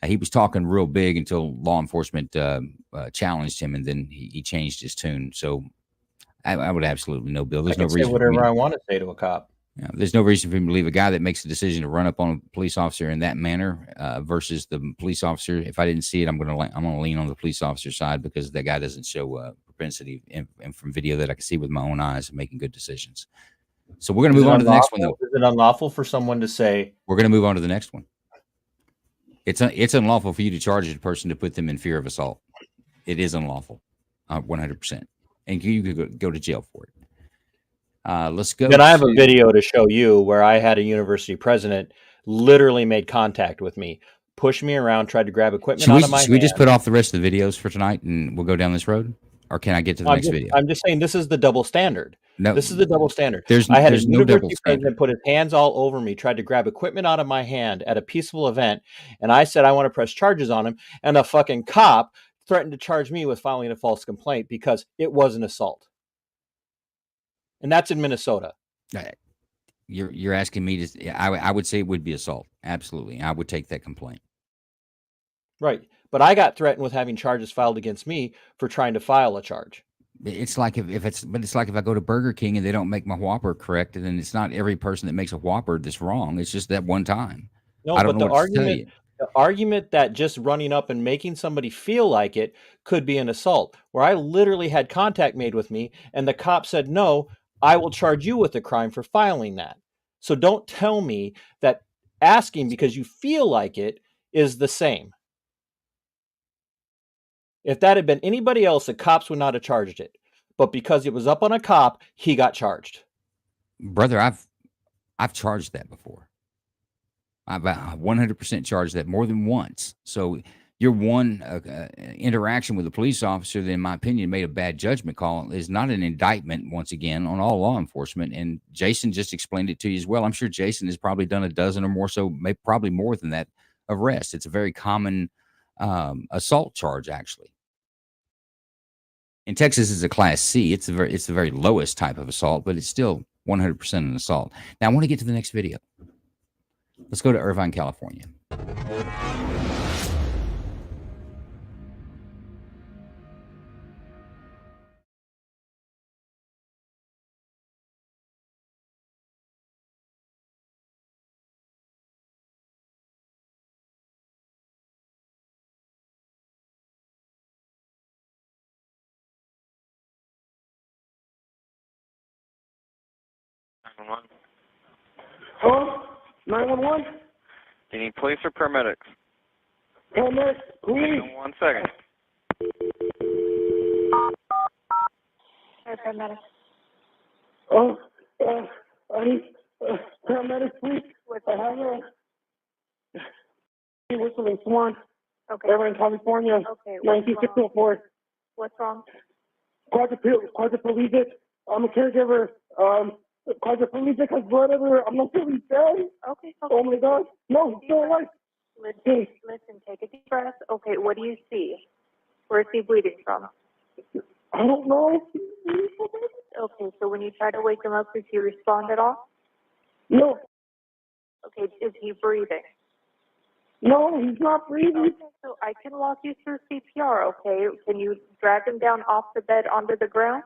He was talking real big until law enforcement challenged him, and then he changed his tune. So I would absolutely no bill. There's no reason. Say whatever I want to say to a cop. Yeah, there's no reason for him to believe a guy that makes a decision to run up on a police officer in that manner versus the police officer. If I didn't see it, I'm going to lean on the police officer side because that guy doesn't show propensity and from video that I can see with my own eyes of making good decisions. So we're going to move on to the next one, though. Is it unlawful for someone to say? We're going to move on to the next one. It's unlawful for you to charge a person to put them in fear of assault. It is unlawful, 100%, and you could go to jail for it. Let's go. Then I have a video to show you where I had a university president literally made contact with me, pushed me around, tried to grab equipment Should we, out of my should we just hand. put off the rest of the videos for tonight and we'll go down this road? Or can I get to the next video? I'm just saying this is the double standard. No, This is the double standard. there's I had a there's no double university standard. president put his hands all over me, tried to grab equipment out of my hand at a peaceful event, and I said I want to press charges on him, and a fucking cop threatened to charge me with filing a false complaint because it was an assault. And that's in Minnesota. You're asking me to? I would say it would be assault. Absolutely, I would take that complaint. Right. But I got threatened with having charges filed against me for trying to file a charge. It's like it's like if I go to Burger King and they don't make my Whopper correct, and then it's not every person that makes a Whopper that's wrong. It's just that one time. No, I don't but know the what to tell you. argument that just running up and making somebody feel like it could be an assault, where I literally had contact made with me and the cop said, no, I will charge you with a crime for filing that. So don't tell me that asking because you feel like it is the same. If that had been anybody else, the cops would not have charged it. But because it was up on a cop, he got charged. Brother, I've charged that before. I've 100% charged that more than once. So your one interaction with a police officer that, in my opinion, made a bad judgment call is not an indictment, once again, on all law enforcement. And Jason just explained it to you as well. I'm sure Jason has probably done a dozen or more, so maybe probably more than that, arrests. It's a very common assault charge, actually. In Texas, it's a Class C. It's the very lowest type of assault, but it's still 100% an assault. Now, I want to get to the next video. Let's go to Irvine, California. Hello? 911? Do you need police or paramedics? Paramedics, please. 1 second. Paramedics. Oh, I need paramedics, please. I have a whistle in Swan. Okay. Irvine, California. Okay. 92604. What's wrong? Quadriplegic. I'm a caregiver. Quadriplegic has blood everywhere. I'm not feeling bad. Okay. Oh my God. No, still alive. Listen, take a deep breath. Okay, what do you see? Where's he bleeding from? I don't know. Okay, so when you try to wake him up, does he respond at all? No. Okay, is he breathing? No, he's not breathing. Okay, so I can walk you through CPR, okay? Can you drag him down off the bed onto the ground?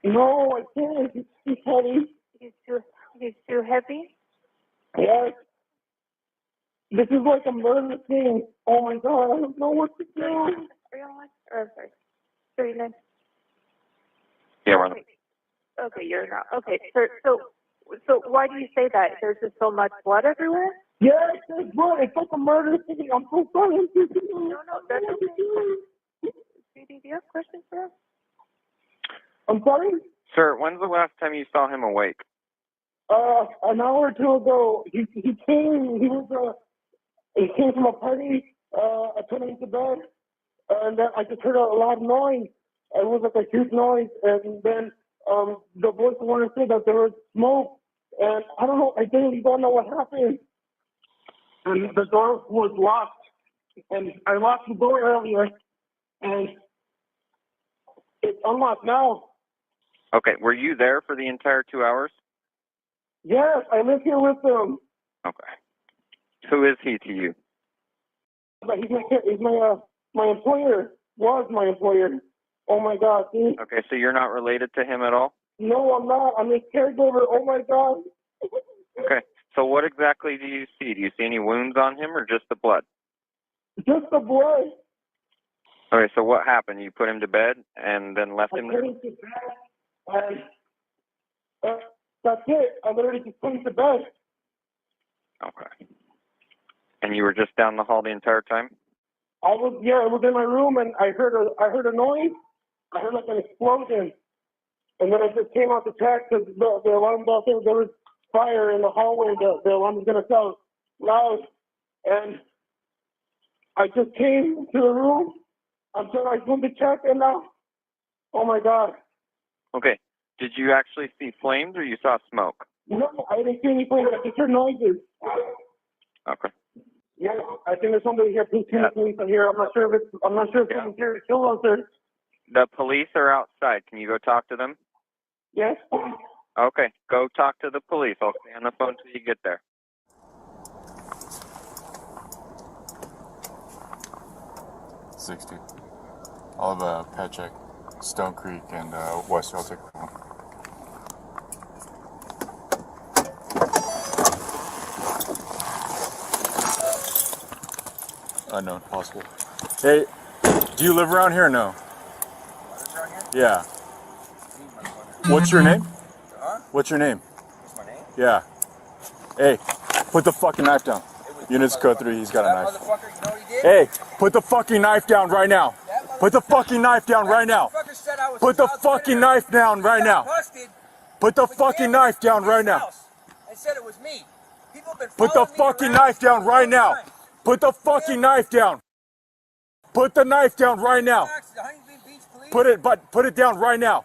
No, I can't. He's heavy. He's too heavy? Yes. This is like a murder scene. Oh my God, I don't know what to do. Are you on line? Or, sorry. 39. Yeah, we're on. Okay, you're not. Okay, so why do you say that? There's just so much blood everywhere? Yes, there's blood. It's like a murder scene. I'm so sorry. No, that's okay. Judy, do you have questions for us? I'm sorry? Sir, when's the last time you saw him awake? An hour or two ago. He came. He came from a party. I put him to bed, and then I just heard a loud noise. It was like a huge noise, and then the voice wanted to say that there was smoke, and I don't know. I really don't know what happened. And the door was locked, and I locked the door earlier, and it's unlocked now. Okay, were you there for the entire 2 hours? Yes, I live here with him. Okay. Who is he to you? But he's my employer. Was my employer. Oh my God. See? Okay, so you're not related to him at all? No, I'm not. I'm his caregiver. Oh my God. Okay, so what exactly do you see? Do you see any wounds on him or just the blood? Just the blood. Okay, so what happened? You put him to bed and then left him I there? put him to bed, and that's it. I literally just put him to bed. Okay. And you were just down the hall the entire time? I was in my room, and I heard a noise. I heard like an explosion, and then I just came out to check because the alarm bell said there was fire in the hallway. The alarm was gonna sound loud, and I just came to the room. I'm saying I went to check and now, oh my God. Okay. Did you actually see flames or you saw smoke? No, I didn't see any flames. I just heard noises. Okay. Yeah, I think there's somebody here. Please send the police in here. I'm not sure if someone's here to kill us. The police are outside. Can you go talk to them? Yes. Okay. Go talk to the police. I'll stay on the phone till you get there. All of Petchek, Stone Creek, and West Celtic. Unknown, possible. Hey, do you live around here or no? Yeah. What's your name? What's your name? What's my name? Yeah. Hey, put the fucking knife down. Units code 3, he's got a knife. Motherfucker, you know what he did? Hey, put the fucking knife down right now. Put the fucking knife down right now. Put the fucking knife down right now. Put the fucking knife down right now. And said it was me. People have been Put the fucking knife down right now. Put the fucking knife down. Put the knife down right now. Put it down right now.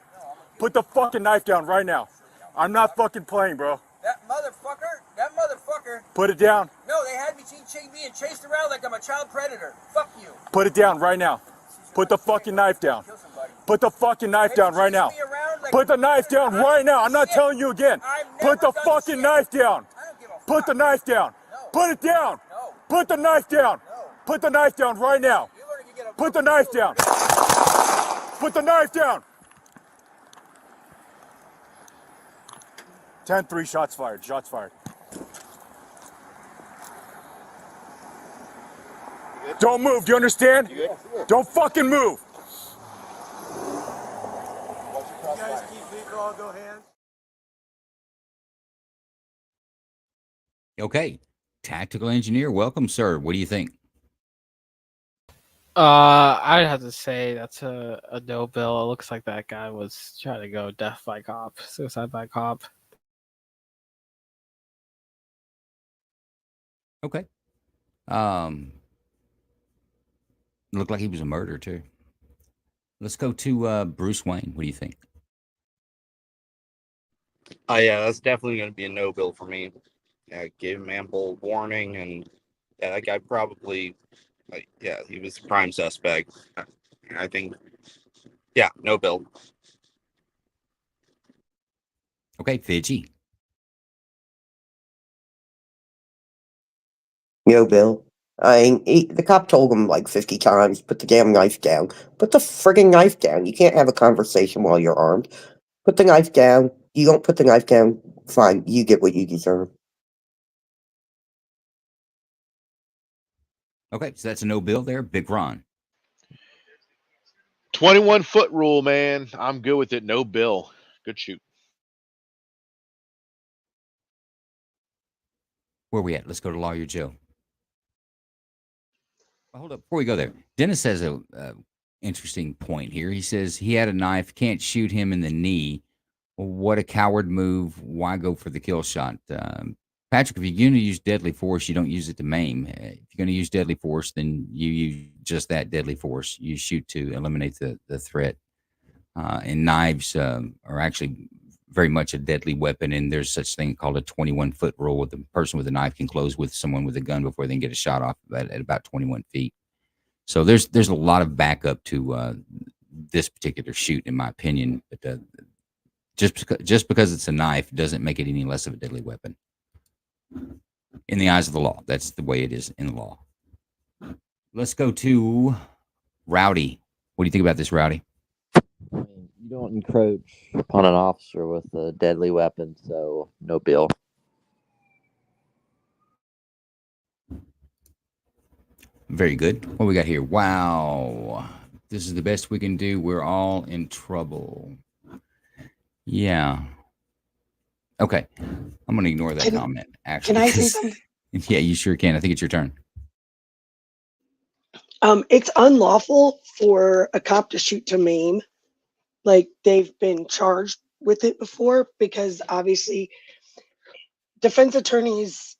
Put the fucking knife down right now. I'm not fucking playing, bro. That motherfucker. Put it down. No, they had me being chased around like I'm a child predator. Fuck you. Put it down right now. Put the fucking knife down. Put the fucking knife down right now. Put the knife down right now. I'm not telling you again. Put the fucking knife down. Put the knife down. Put it down. Put the knife down. Put the knife down right now. Put the knife down. Put the knife down. 10-3, shots fired. Shots fired. Don't move. Do you understand? Don't fucking move. You guys keep vehicle, I'll go hands. Okay. Tactical engineer, welcome, sir. What do you think? I'd have to say that's a no bill. It looks like that guy was trying to go death by cop, suicide by cop. Okay. Looked like he was a murderer too. Let's go to Bruce Wayne. What do you think? Yeah, that's definitely going to be a no bill for me. Yeah, gave him ample warning, and yeah, that guy probably, he was the prime suspect. I think, yeah, no bill. Okay, Fidgy. No, Bill. The cop told him like 50 times, put the damn knife down. Put the friggin' knife down. You can't have a conversation while you're armed. Put the knife down. You don't put the knife down, fine. You get what you deserve. Okay, so that's a no bill there. Big Ron. 21-foot rule, man. I'm good with it. No bill. Good shoot. Where are we at? Let's go to Lawyer Joe. Well, hold up. Before we go there, Dennis has a interesting point here. He says he had a knife, can't shoot him in the knee. Well, what a coward move. Why go for the kill shot? Patrick, if you're going to use deadly force, you don't use it to maim. If you're going to use deadly force, then you use just that deadly force. You shoot to eliminate the threat. And knives are actually very much a deadly weapon, and there's such thing called a 21-foot rule. The person with a knife can close with someone with a gun before they can get a shot off at about 21 feet. So there's a lot of backup to this particular shoot, in my opinion. But just because it's a knife doesn't make it any less of a deadly weapon. In the eyes of the law, that's the way it is in the law. Let's go to Rowdy. What do you think about this, Rowdy? You don't encroach upon an officer with a deadly weapon, so no bill. Very good. What we got here? Wow. This is the best we can do. We're all in trouble. Yeah. Okay. I'm going to ignore that comment, actually. Can I say something? Yeah, you sure can. I think it's your turn. It's unlawful for a cop to shoot to maim. Like, they've been charged with it before, because obviously defense attorneys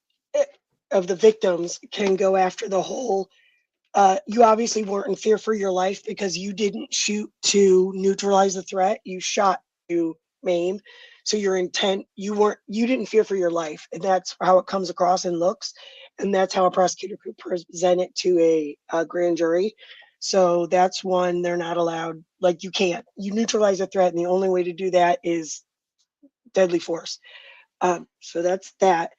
of the victims can go after the whole You obviously weren't in fear for your life because you didn't shoot to neutralize the threat. You shot to maim. So your intent, you didn't fear for your life. And that's how it comes across and looks. And that's how a prosecutor could present it to a grand jury. So that's one they're not allowed. Like, you can't. You neutralize a threat, and the only way to do that is deadly force. So that's that.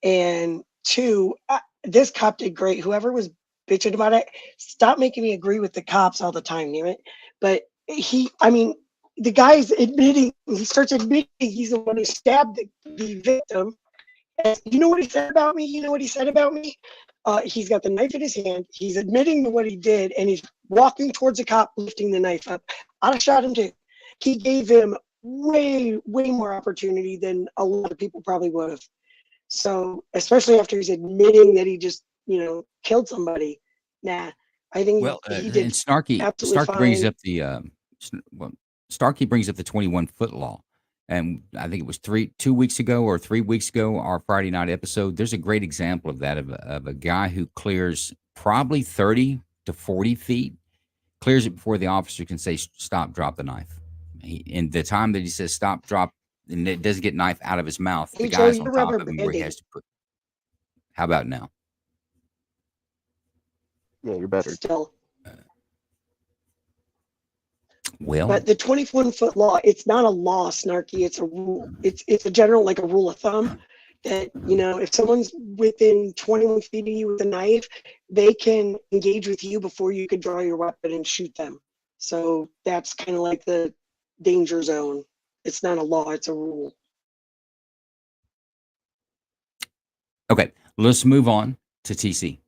And two, this cop did great. Whoever was bitching about it, stop making me agree with the cops all the time, damn it. But the guy's admitting, he starts admitting he's the one who stabbed the victim. And you know what he said about me? He's got the knife in his hand. He's admitting to what he did, and he's walking towards the cop, lifting the knife up. I'd have shot him too. He gave him way more opportunity than a lot of people probably would have. So, especially after he's admitting that he just, killed somebody. Nah, I think he did and Starkey absolutely brings fine. up Starkey brings up the 21-foot law. And I think it was 2 weeks ago or 3 weeks ago, our Friday night episode. There's a great example of that, of a guy who clears probably 30 to 40 feet, clears it before the officer can say, stop, drop the knife. In the time that he says stop, drop, and it doesn't get knife out of his mouth, the guy's on top of him where he has to put. How about now? Yeah, you're better. Still. Well, But the 21-foot law, it's not a law, Snarky. It's a rule. It's a general, like a rule of thumb that, if someone's within 21 feet of you with a knife, they can engage with you before you could draw your weapon and shoot them. So that's kind of like the danger zone. It's not a law, it's a rule. okay, let's move on to TC.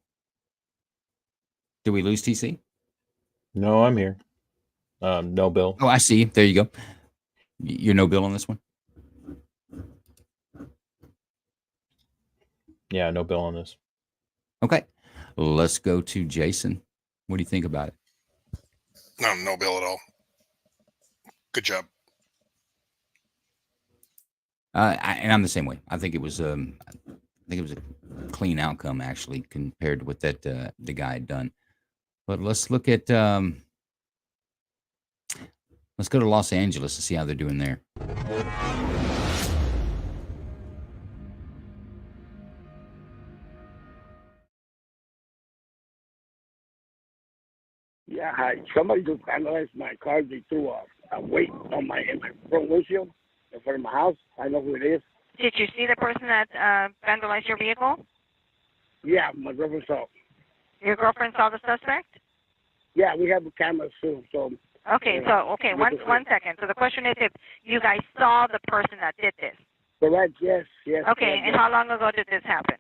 Did we lose TC? No, I'm here. No, Bill. Oh, I see. There you go. You're no Bill on this one? Yeah, no Bill on this. Okay. Let's go to Jason. What do you think about it? No bill at all. Good job. And I'm the same way. I think it was a clean outcome, actually, compared to what that the guy had done. But let's look at let's go to Los Angeles to see how they're doing there. Yeah, hi. Somebody just vandalized my car. They threw a weight on in my front windshield in front of my house. I know who it is. Did you see the person that vandalized your vehicle? Yeah, my girlfriend saw. Your girlfriend saw the suspect? Yeah, we have the cameras too. So. Okay, one second. So the question is if you guys saw the person that did this. Correct. Yes. Okay, and how long ago did this happen?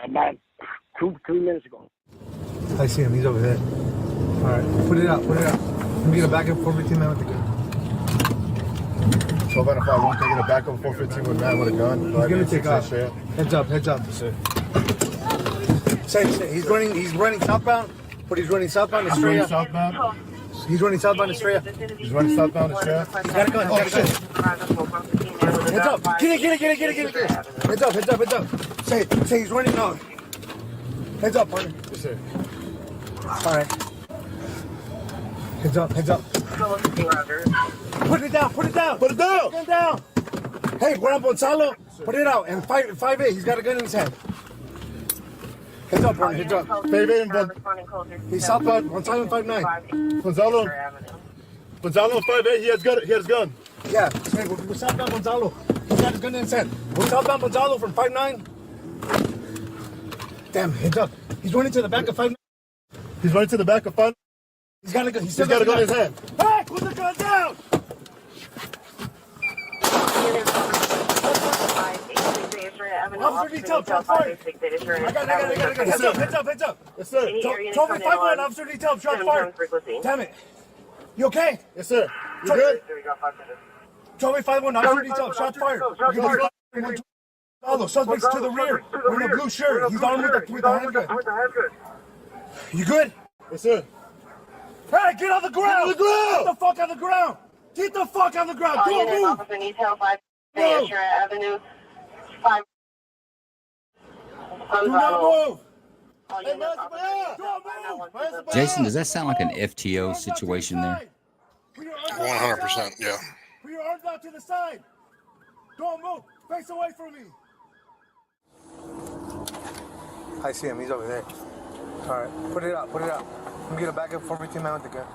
About 2-3 minutes ago. I see him. He's over there. All right, put it out. Let me get a back and 415 man with the gun. 12 out of 5. Can I get a back up 415 with man with a gun? He's gonna take off. Heads up. Say, he's running southbound. But he's running southbound Estrella. He's running southbound Estrella. He's running southbound Estrella. He's got a gun. Heads up. Get it. Heads up. Say he's running now. Heads up, partner. Yes, sir. All right. Heads up. Put it down. Hey, what up, Gonzalo? Put it out. And 5'8", he's got a gun in his hand. Heads up, partner. Heads up. 5'8", He's southbound. Gonzalo 5'9". Gonzalo 5'8", he has gun. Yeah. Hey, we're southbound Gonzalo. He's got his gun in his hand. We're southbound Gonzalo from 5'9". Damn, heads up. He's running to the back of 5'9". He's running to the back of 5'9". He's got a gun. He's got a gun in his hand. Hey, put the gun down! Officer detail, shot fired. I got it. Heads up. Yes, sir. Trophy 5'1", officer detail, shot fired. Damn it. You okay? Yes, sir. You good? Trophy 5'1", officer detail, shot fired. All the suspects to the rear. Wearing a blue shirt. He's armed with the handgun. You good? Yes, sir. Hey, get on the ground! Get on the ground! Get the fuck on the ground! Get the fuck on the ground! Don't move! Officer Detail 5 Avenue 5. Do not move! Jason, does that sound like an FTO situation there? 100%. Yeah. Put your arms out to the side. Don't move. Face away from me. I see him. He's over there. All right. Put it out. Put it out. I'm going to get a backup 415 man with the gun.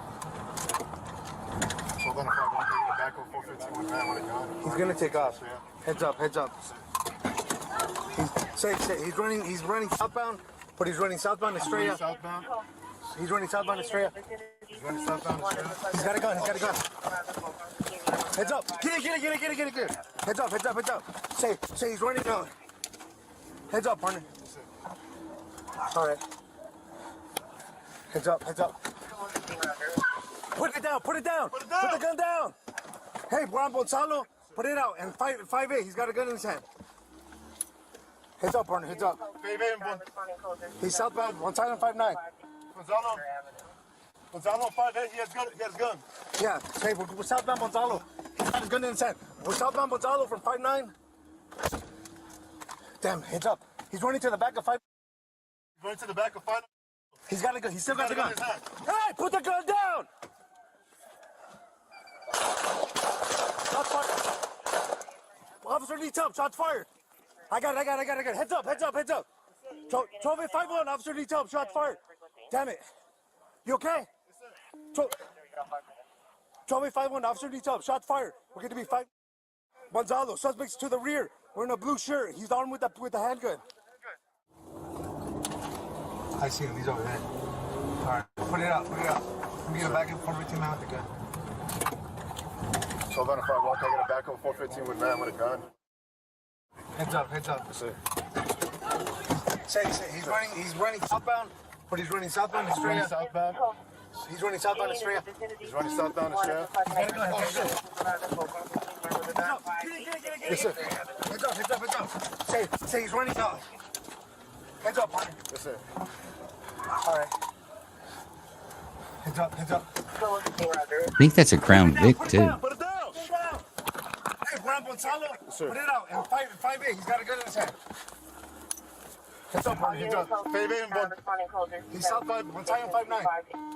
He's going to take off. Heads up. Heads up. He's running southbound, but he's running southbound Estrella. He's running southbound Estrella. He's got a gun. He's got a gun. Heads up. Get it. Heads up. Say he's running down. Heads up, partner. All right. Heads up. Put it down. Put the gun down. Hey, Juan Gonzalo, put it out. And 5'8", he's got a gun in his hand. Heads up, partner. Heads up. He's southbound. One side on 5'9". Gonzalo 5'8", he has gun. Yeah, hey, we're southbound Gonzalo. He's got his gun in his hand. We're southbound Gonzalo from 5'9". Damn, heads up. He's running to the back of 5. He's running to the back of 5. He's got a gun. He's still got the gun. Hey, put the gun down! Shots fired. Officer needs help. Shots fired. I got it. Heads up. 12-8-5-1. Officer needs help. Shots fired. Damn it. You okay? 12-8-5-1. Officer needs help. Shots fired. We're going to be 5. Gonzalo, suspects to the rear. We're in a blue shirt. He's armed with the handgun. I see him. He's over there. All right. Put it out. I'm going to get a backup 415 man with the gun. 12 out of 5 walk. I got a backup 415 with man with a gun. Heads up. Say, he's running southbound, but he's running southbound Estrella. He's running southbound Estrella. He's running southbound Estrella. Yes, sir. Heads up. Say he's running out. Heads up, partner. Yes, sir. All right. Heads up. I think that's a Crown Vic too. Put it down. Hey, Juan Gonzalo, put it out. And 5'8", he's got a gun in his hand. Heads up, partner. Heads up. 5'8" and 1. He's southbound, one side on 5'9".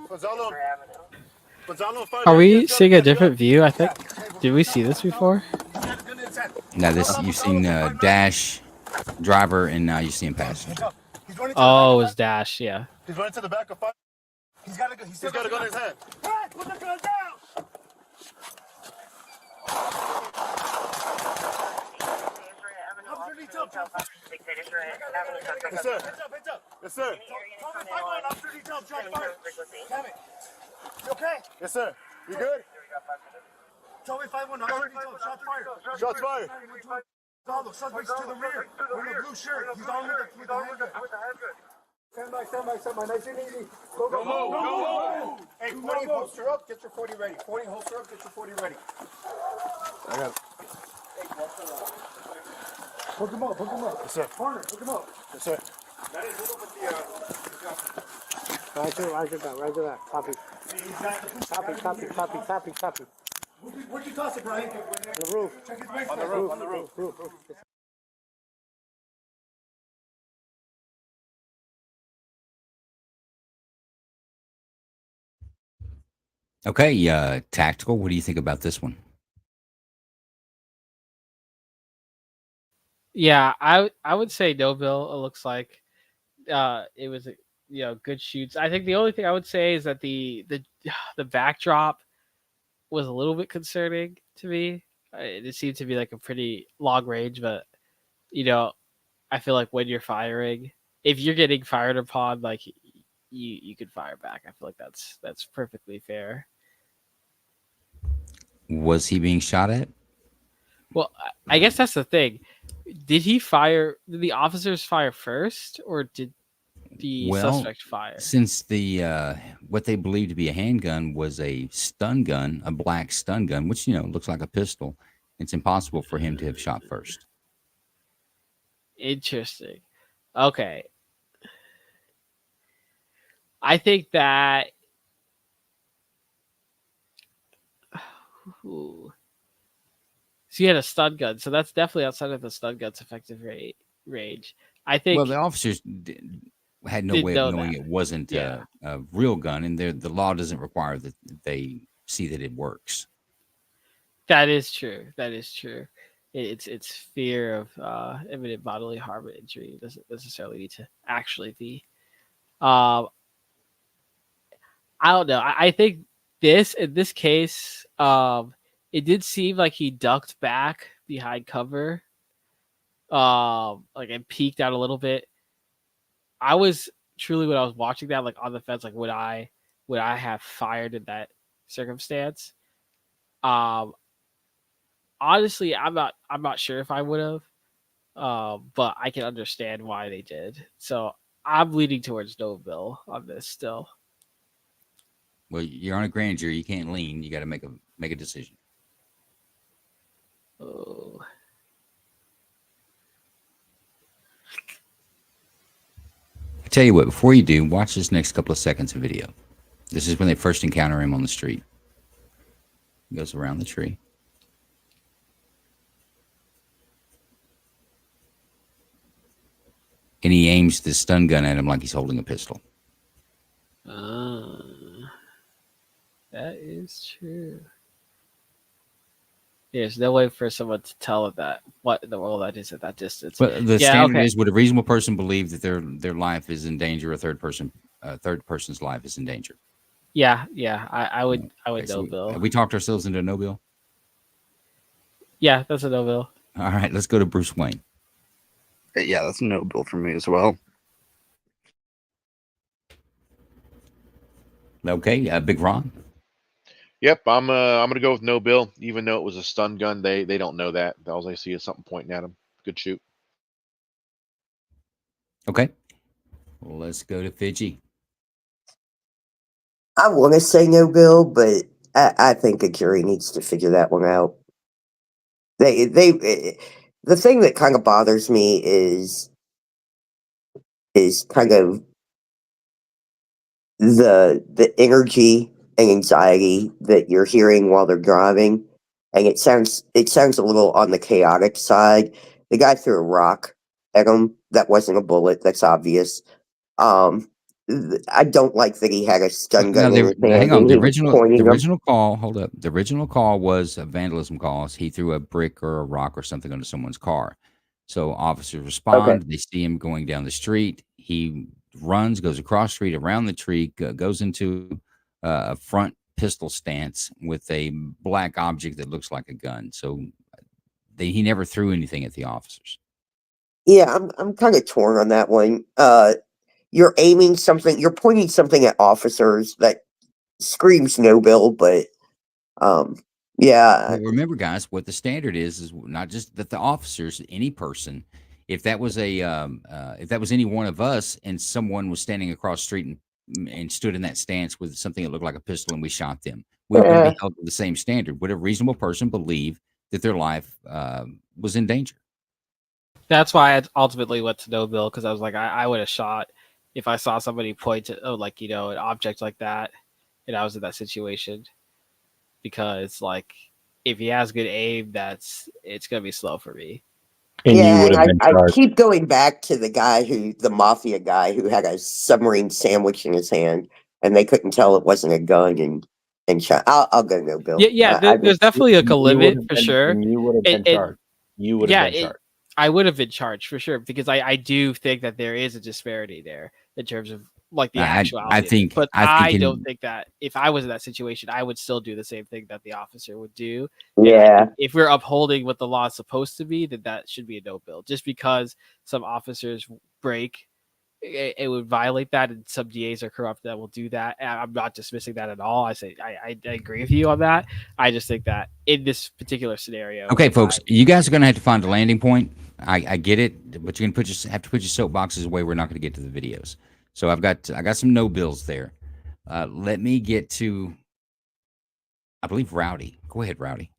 Gonzalo 5'8". Are we seeing a different view? I think. Did we see this before? Now you've seen Dash, driver, and now you see him passenger. Oh, it was Dash. Yeah. He's running to the back of 5. He's got a gun. He's got a gun in his hand. Hey, put the gun down. Yes, sir. Yes, sir. Damn it. You okay? Yes, sir. You good? 12-8-5-1. Shots fired. Shots fired. Gonzalo, suspects to the rear. We're in a blue shirt. He's armed with the handgun. Stand by. Nice and easy. Go. Hey, 40, holster up. Get your 40 ready. 40, holster up. Get your 40 ready. I got it. Hook him up. Yes, sir. Corner, hook him up. Yes, sir. Right to that. Copy. Where'd you toss it, Brian? On the roof. Check his brakes. On the roof. Okay, Tactical, what do you think about this one? Yeah, I would say no, Bill. It looks like it was good shoots. I think the only thing I would say is that the backdrop was a little bit concerning to me. It seemed to be like a pretty long range, but I feel like when you're firing, if you're getting fired upon, like you could fire back. I feel like that's perfectly fair. Was he being shot at? Well, I guess that's the thing. Did the officers fire first, or did the suspect fire? Since the what they believed to be a handgun was a stun gun, a black stun gun, which looks like a pistol, it's impossible for him to have shot first. Interesting. Okay. I think that so you had a stun gun, so that's definitely outside of the stun gun's effective range. I think. Well, the officers had no Didn't way know of knowing that. it wasn't Yeah. a real gun, and the law doesn't require that they see that it works. That is true. That is true. It's fear of imminent bodily harm or injury. It doesn't necessarily need to actually be. Um, I don't know. I think in this case, it did seem like he ducked back behind cover, like and peeked out a little bit. I was truly when I was watching that, like on the fence, like would I have fired in that circumstance? Honestly, I'm not sure if I would have, but I can understand why they did. So I'm leaning towards no bill on this still. Well, you're on a grand jury. You can't lean. You got to make a decision. Oh. I tell you what, before you do, watch this next couple of seconds of video. This is when they first encounter him on the street. He goes around the tree. And he aims the stun gun at him like he's holding a pistol. That is true. There's no way for someone to tell that what in the world that is at that distance. But the Yeah, standard okay. is: would a reasonable person believe that their life is in danger? A third person's life is in danger. Yeah, I would Okay, no so bill. have we talked ourselves into a no bill? Yeah, that's a no bill. All right, let's go to Bruce Wayne. Yeah, that's a no bill for me as well. Okay, Big Ron. Yep, I'm gonna go with no bill, even though it was a stun gun. They don't know that. All they see is something pointing at them. Good shoot. Okay, let's go to Fidgy. I want to say no bill, but I think a jury needs to figure that one out. The thing that kind of bothers me is kind of the energy and anxiety that you're hearing while they're driving, and it sounds a little on the chaotic side. The guy threw a rock at him. That wasn't a bullet. That's obvious. I don't like that he had a stun gun in his hand. Hang on. and The he was pointing them. original call. Hold up. The original call was a vandalism call. He threw a brick or a rock or something onto someone's car. So officers respond. Okay. They see him going down the street. He runs, goes across the street, around the tree, goes into a front pistol stance with a black object that looks like a gun. So he never threw anything at the officers. Yeah, I'm kind of torn on that one. You're aiming something. You're pointing something at officers that screams no bill, but yeah. Well, remember, guys, what the standard is not just that the officers, any person, if that was any one of us and someone was standing across the street and stood in that stance with something that looked like a pistol and we shot them, we would be held to the same standard. Would a reasonable person believe that their life was in danger? That's why I ultimately went to no bill, because I was like, I would have shot if I saw somebody point at an object like that and I was in that situation. Because like if he has good aim, it's gonna be slow for me. And you would have been I charged. keep going back to the mafia guy who had a submarine sandwich in his hand, and they couldn't tell it wasn't a gun, and shot. I'll go no bill. Yeah. There's definitely a limit for sure. And you would have been charged. You would have been charged. I would have been charged for sure, because I do think that there is a disparity there in terms of like the actuality. I don't think that if I was in that situation, I would still do the same thing that the officer would do. Yeah. And if we're upholding what the law is supposed to be, then that should be a no bill. Just because some officers break, it would violate that, and some DAs are corrupt that will do that. And I'm not dismissing that at all. I agree with you on that. I just think that in this particular scenario. Okay, folks, you guys are going to have to find a landing point. I get it, but you're going to have to put your soapboxes away. We're not going to get to the videos. So I got some no bills there. Let me get to, I believe, Rowdy. Go ahead, Rowdy.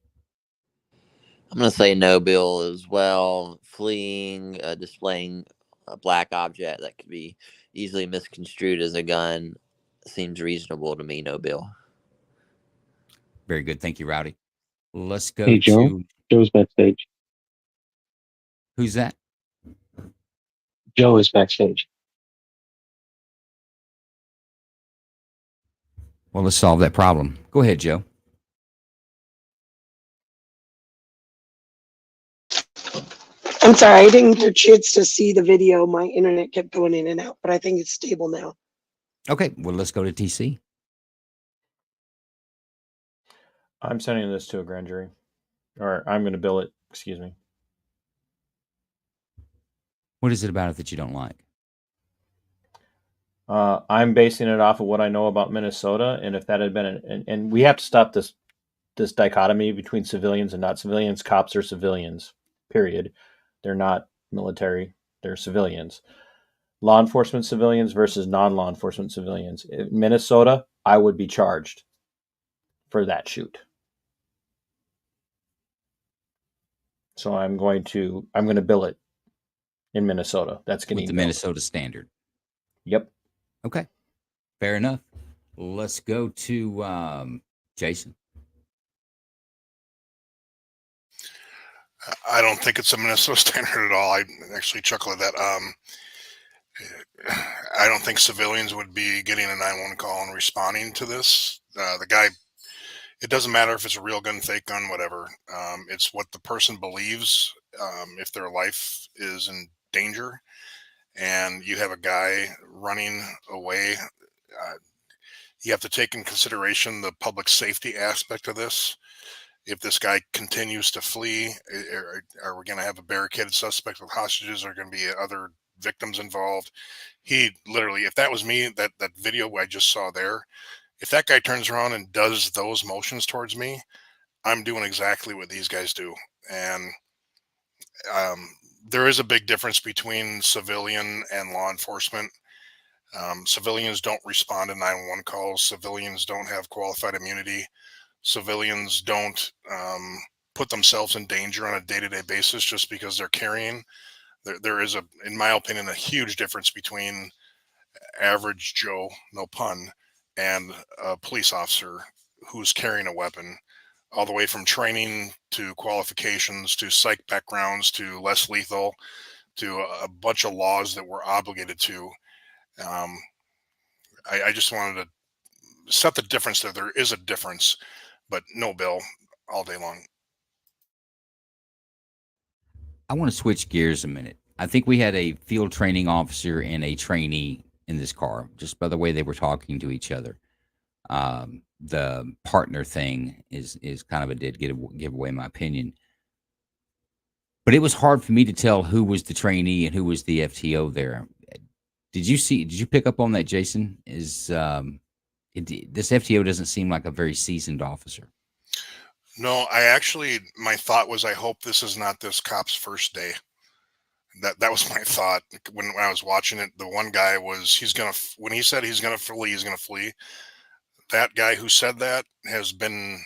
I'm going to say no bill as well. Fleeing, displaying a black object that could be easily misconstrued as a gun seems reasonable to me. No bill. Very good. Thank you, Rowdy. Let's go Hey, Joe. to, Joe's backstage. who's that? Joe is backstage. Well, let's solve that problem. Go ahead, Joe. I'm sorry, I didn't get a chance to see the video. My internet kept going in and out, but I think it's stable now. Okay, well, let's go to TC. I'm sending this to a grand jury, or I'm going to bill it. Excuse me. What is it about it that you don't like? I'm basing it off of what I know about Minnesota, and if that had been, and we have to stop this dichotomy between civilians and not civilians. Cops are civilians, period. They're not military. They're civilians. Law enforcement civilians versus non-law enforcement civilians. In Minnesota, I would be charged for that shoot. So I'm going to bill it in Minnesota. That's getting with the billed. Minnesota standard. Yep. Okay. Fair enough. Let's go to Jason. I don't think it's a Minnesota standard at all. I actually chuckle at that. I don't think civilians would be getting a 911 call and responding to this. The guy, it doesn't matter if it's a real gun, fake gun, whatever. It's what the person believes. If their life is in danger and you have a guy running away, you have to take in consideration the public safety aspect of this. If this guy continues to flee, are we going to have a barricaded suspect with hostages? Are going to be other victims involved? He literally, if that was me, that video I just saw there, if that guy turns around and does those motions towards me, I'm doing exactly what these guys do. And there is a big difference between civilian and law enforcement. Civilians don't respond to 911 calls. Civilians don't have qualified immunity. Civilians don't put themselves in danger on a day-to-day basis just because they're carrying. There is, in my opinion, a huge difference between average Joe, no pun, and a police officer who's carrying a weapon, all the way from training to qualifications to psych backgrounds to less lethal to a bunch of laws that we're obligated to. I just wanted to set the difference there. There is a difference, but no bill all day long. I want to switch gears a minute. I think we had a field training officer and a trainee in this car, just by the way they were talking to each other. The partner thing is kind of a dead giveaway, in my opinion. But it was hard for me to tell who was the trainee and who was the FTO there. Did you pick up on that, Jason? This FTO doesn't seem like a very seasoned officer. No, my thought was, I hope this is not this cop's first day. That was my thought when I was watching it. The one guy was, when he said he's gonna flee, he's gonna flee. That guy who said that has been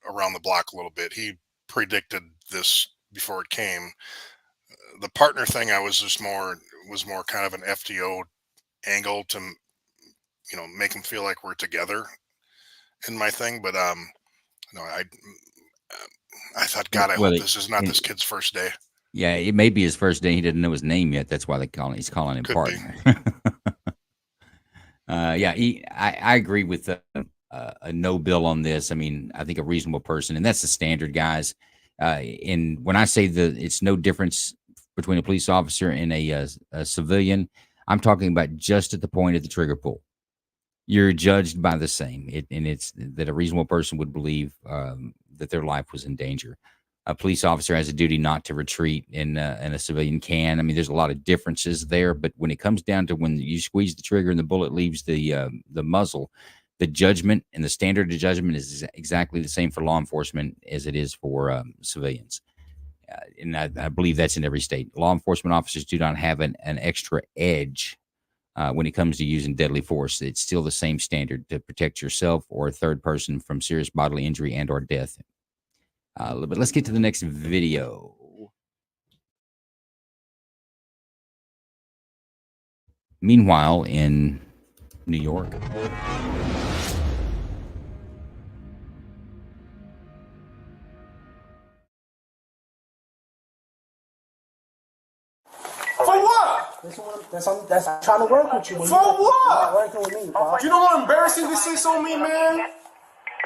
around the block a little bit. He predicted this before it came. The partner thing, was more kind of an FTO angle to, make them feel like we're together in my thing. But no, I thought, God, I hope this is not this kid's first day. Yeah, it may be his first day. He didn't know his name yet. That's why he's calling him Could partner. Yeah, I agree with a no bill on this. I mean, I think a reasonable person, and that's the standard, guys. And when I say it's no difference between a police officer and a civilian, I'm talking about just at the point of the trigger pull. You're judged by the same, and it's that a reasonable person would believe that their life was in danger. A police officer has a duty not to retreat, and a civilian can. I mean, there's a lot of differences there, but when it comes down to when you squeeze the trigger and the bullet leaves the muzzle, the judgment and the standard of judgment is exactly the same for law enforcement as it is for civilians. And I believe that's in every state. Law enforcement officers do not have an extra edge when it comes to using deadly force. It's still the same standard to protect yourself or a third person from serious bodily injury and or death. But let's get to the next video. Meanwhile, in New York. For what? I'm trying to work with you. For what? You're not working with me, Paul. You know how embarrassing this is on me, man?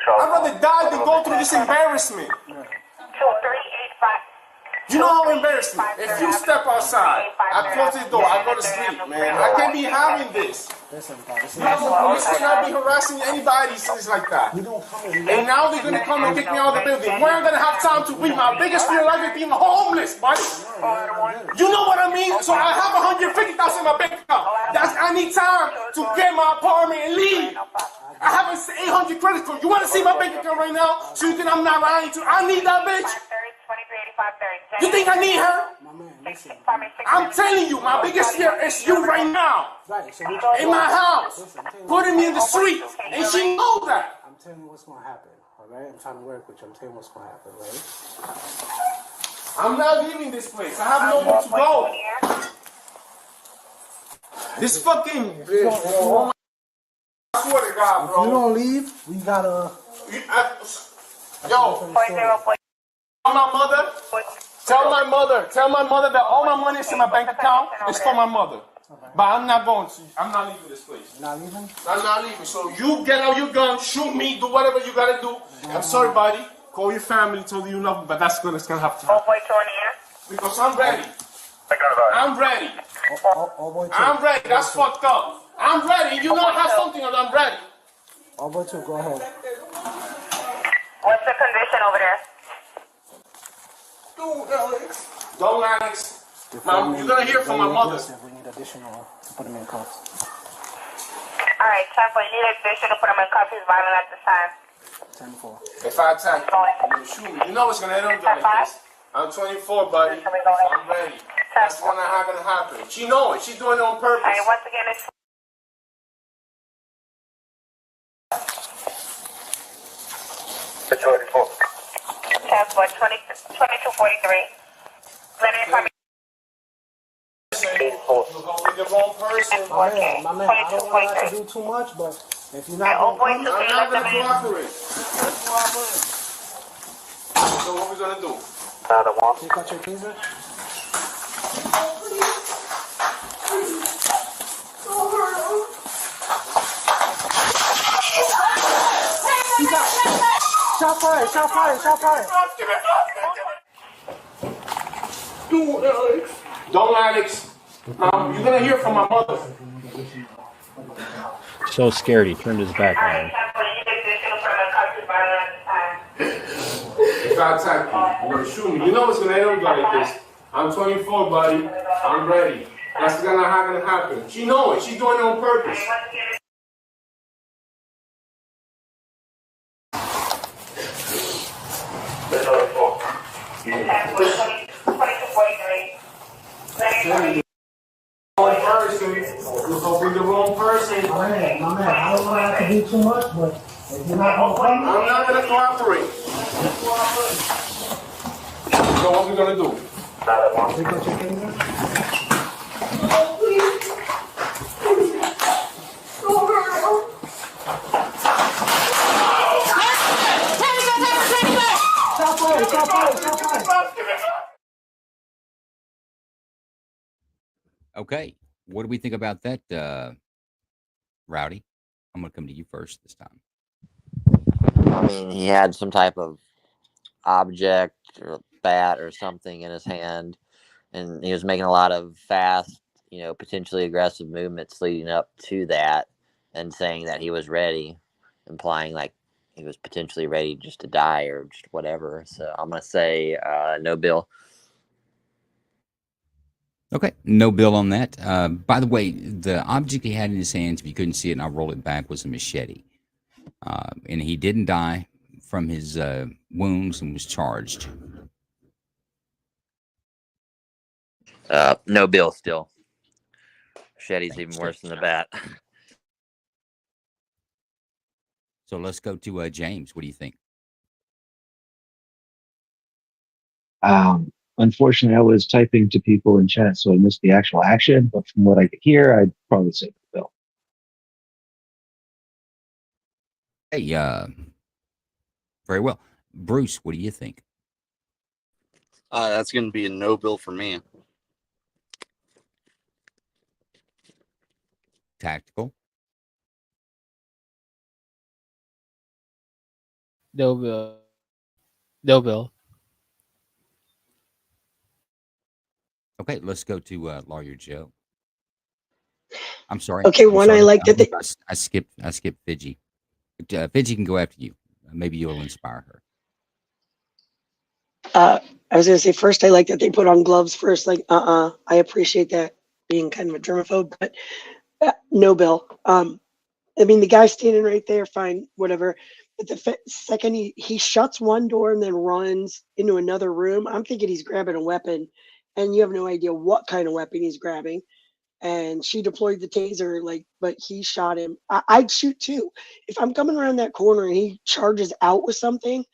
I'd rather die than go through this embarrassment. 2385. You know how embarrassing. If you step outside, I close the door, I go to sleep, man. I can't be having this. Listen, Paul. Police cannot be harassing anybody things like that. And now they're gonna come and kick me out of the building. We're gonna have time to breathe. My biggest fear in life is being homeless, buddy. You know what I mean? So I have 150,000 in my bank account. I need time to get my apartment and leave. I have an 800 credit card. You want to see my bank account right now? So you think I'm not lying to you? I need that bitch. You think I need her? I'm telling you, my biggest fear is you right now. In my house. Putting me in the street. And she knows that. I'm telling you what's going to happen, all right? I'm trying to work with you. I'm telling you what's going to happen, right? I'm not leaving this place. I have nowhere to go. This fucking... I swear to God, bro. If you don't leave, we got to... Yo. Tell my mother that all my money is in my bank account. It's for my mother. But I'm not leaving this place. You're not leaving? I'm not leaving. So you get out your gun, shoot me, do whatever you gotta do. I'm sorry, buddy. Call your family, tell you love me, but it's gonna have to happen. Because I'm ready. I'm ready. I'm ready. That's fucked up. I'm ready. You know I have something and I'm ready. All boy 2, go ahead. What's the condition over there? Don't, Alex. Now, you're gonna hear from my mother. We need additional to put him in cuffs. All right, Chapo, you need additional to put him in cuffs. He's violent at this time. 10-4. If I attack you, you're gonna shoot me. You know what's gonna end up like this. I'm 24, buddy. I'm ready. That's not gonna happen. She know it. She's doing it on purpose. All right, once again, it's... Chapo, 2243. You're with the wrong person. My man, I don't want to do too much, but if you're not going to come, I'm not gonna cooperate. So what we gonna do? Take out your taser. Shot fire! Shot fire! Shot fire! Don't, Alex. You're gonna hear from my mother. So scared he turned his back on her. If I attack you, you're gonna shoot me. You know what's gonna end up like this. I'm 24, buddy. I'm ready. That's not gonna happen. She know it. She's doing it on purpose. You're the wrong person. My man, I don't want to do too much, but if you're not going to come, I'm not gonna cooperate. So what we gonna do? take out your taser. Shot fire! Shot fire! Shot fire! Okay. What do we think about that, Rowdy? I'm going to come to you first this time. I mean, he had some type of object or bat or something in his hand, and he was making a lot of fast, potentially aggressive movements leading up to that, and saying that he was ready, implying like he was potentially ready just to die or just whatever. So I'm going to say no bill. Okay, no bill on that. By the way, the object he had in his hands, if you couldn't see it and I'll roll it back, was a machete. And he didn't die from his wounds and was charged. No bill still. Machete's even worse than the bat. So let's go to James. What do you think? Unfortunately, I was typing to people in chat, so I missed the actual action. But from what I could hear, I'd probably say Bill. Hey, very well. Bruce, what do you think? That's going to be a no bill for me. Tactical. No bill. No bill. Okay, let's go to Lawyer Joe. I'm sorry. Okay, I'm one I sorry. like that they I skipped Fidgy. But, Fidgy can go after you. Maybe you'll inspire her. I was gonna say first I like that they put on gloves first. Like, I appreciate that being kind of a germaphobe, but no bill. I mean the guy standing right there, fine, whatever. But the second he shuts one door and then runs into another room, I'm thinking he's grabbing a weapon, and you have no idea what kind of weapon he's grabbing. And she deployed the taser, like, but he shot him. I'd shoot too. If I'm coming around that corner and he charges out with something,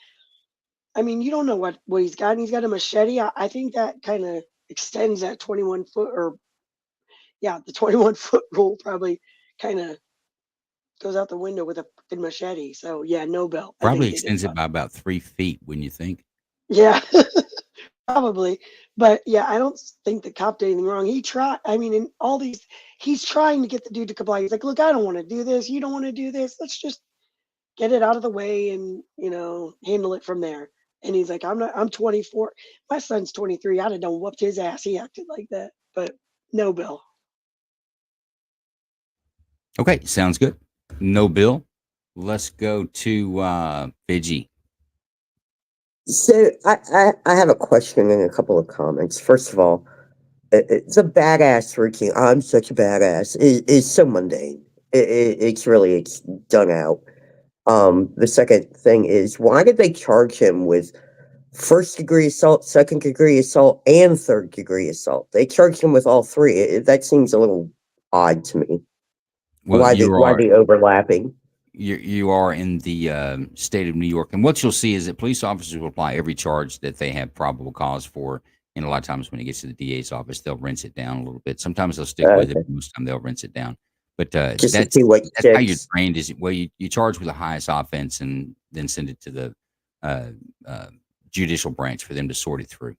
I mean, you don't know what he's got. And he's got a machete. I think that kind of extends that 21 foot, or yeah, the 21 foot rule probably kind of goes out the window with a fucking machete. So yeah, no bill. I Probably think they did extends it fine. by about 3 feet, wouldn't you think? Yeah, probably. But yeah, I don't think the cop did anything wrong. He tried. I mean, in all these, he's trying to get the dude to comply. He's like, "Look, I don't want to do this. You don't want to do this. Let's just get it out of the way and handle it from there." And he's like, "I'm not. I'm 24. My son's 23. I'd have done whooped his ass. He acted like that." But no bill. Okay, sounds good. No bill. Let's go to Fidgy. So I have a question and a couple of comments. First of all, it's a badass routine. I'm such a badass. It's so mundane. It's done out. The second thing is, why did they charge him with first degree assault, second degree assault, and third degree assault? They charged him with all three. That seems a little odd to me. Well, Why the overlapping? You are in the state of New York, and what you'll see is that police officers will apply every charge that they have probable cause for. And a lot of times, when it gets to the DA's office, they'll rinse it down a little bit. Sometimes they'll stick with it. But most of the time, they'll rinse it down. But Just to that's see what how you're sticks. trained. Is you charge with the highest offense and then send it to the judicial branch for them to sort it through.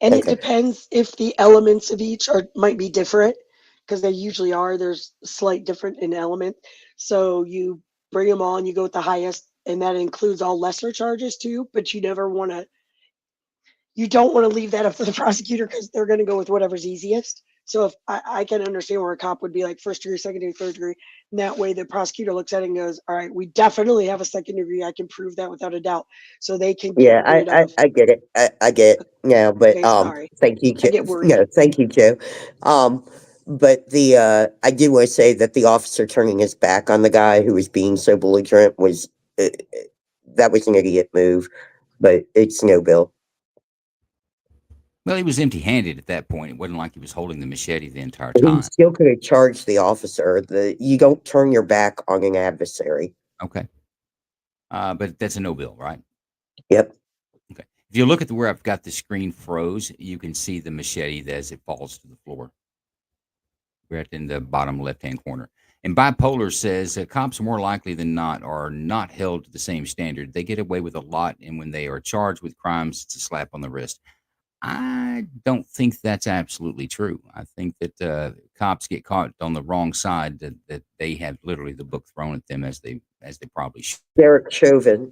And it depends if the elements of each might be different, because they usually are. There's slight different in element. So you bring them all and you go with the highest, and that includes all lesser charges too. But you don't want to leave that up to the prosecutor, because they're going to go with whatever's easiest. So if I can understand where a cop would be like first degree, second degree, third degree, and that way the prosecutor looks at it and goes, "All right, we definitely have a second degree. I can prove that without a doubt." So they can Yeah, get rid of. I get it. I get it now, but Okay, sorry. thank you, I Joe. get worried. No, thank you, Joe. But I do want to say that the officer turning his back on the guy who was being so belligerent was that was an idiot move, but it's no bill. Well, he was empty-handed at that point. It wasn't like he was holding the machete the entire He time. still could have charged the officer. You don't turn your back on an adversary. Okay. But that's a no bill, right? Yep. Okay. If you look at where I've got the screen froze, you can see the machete as it falls to the floor. Right in the bottom left-hand corner. And Bipolar says that cops more likely than not are not held to the same standard. They get away with a lot, and when they are charged with crimes, it's a slap on the wrist. I don't think that's absolutely true. I think that cops get caught on the wrong side, that they have literally the book thrown at them as they probably should. Derek Chauvin,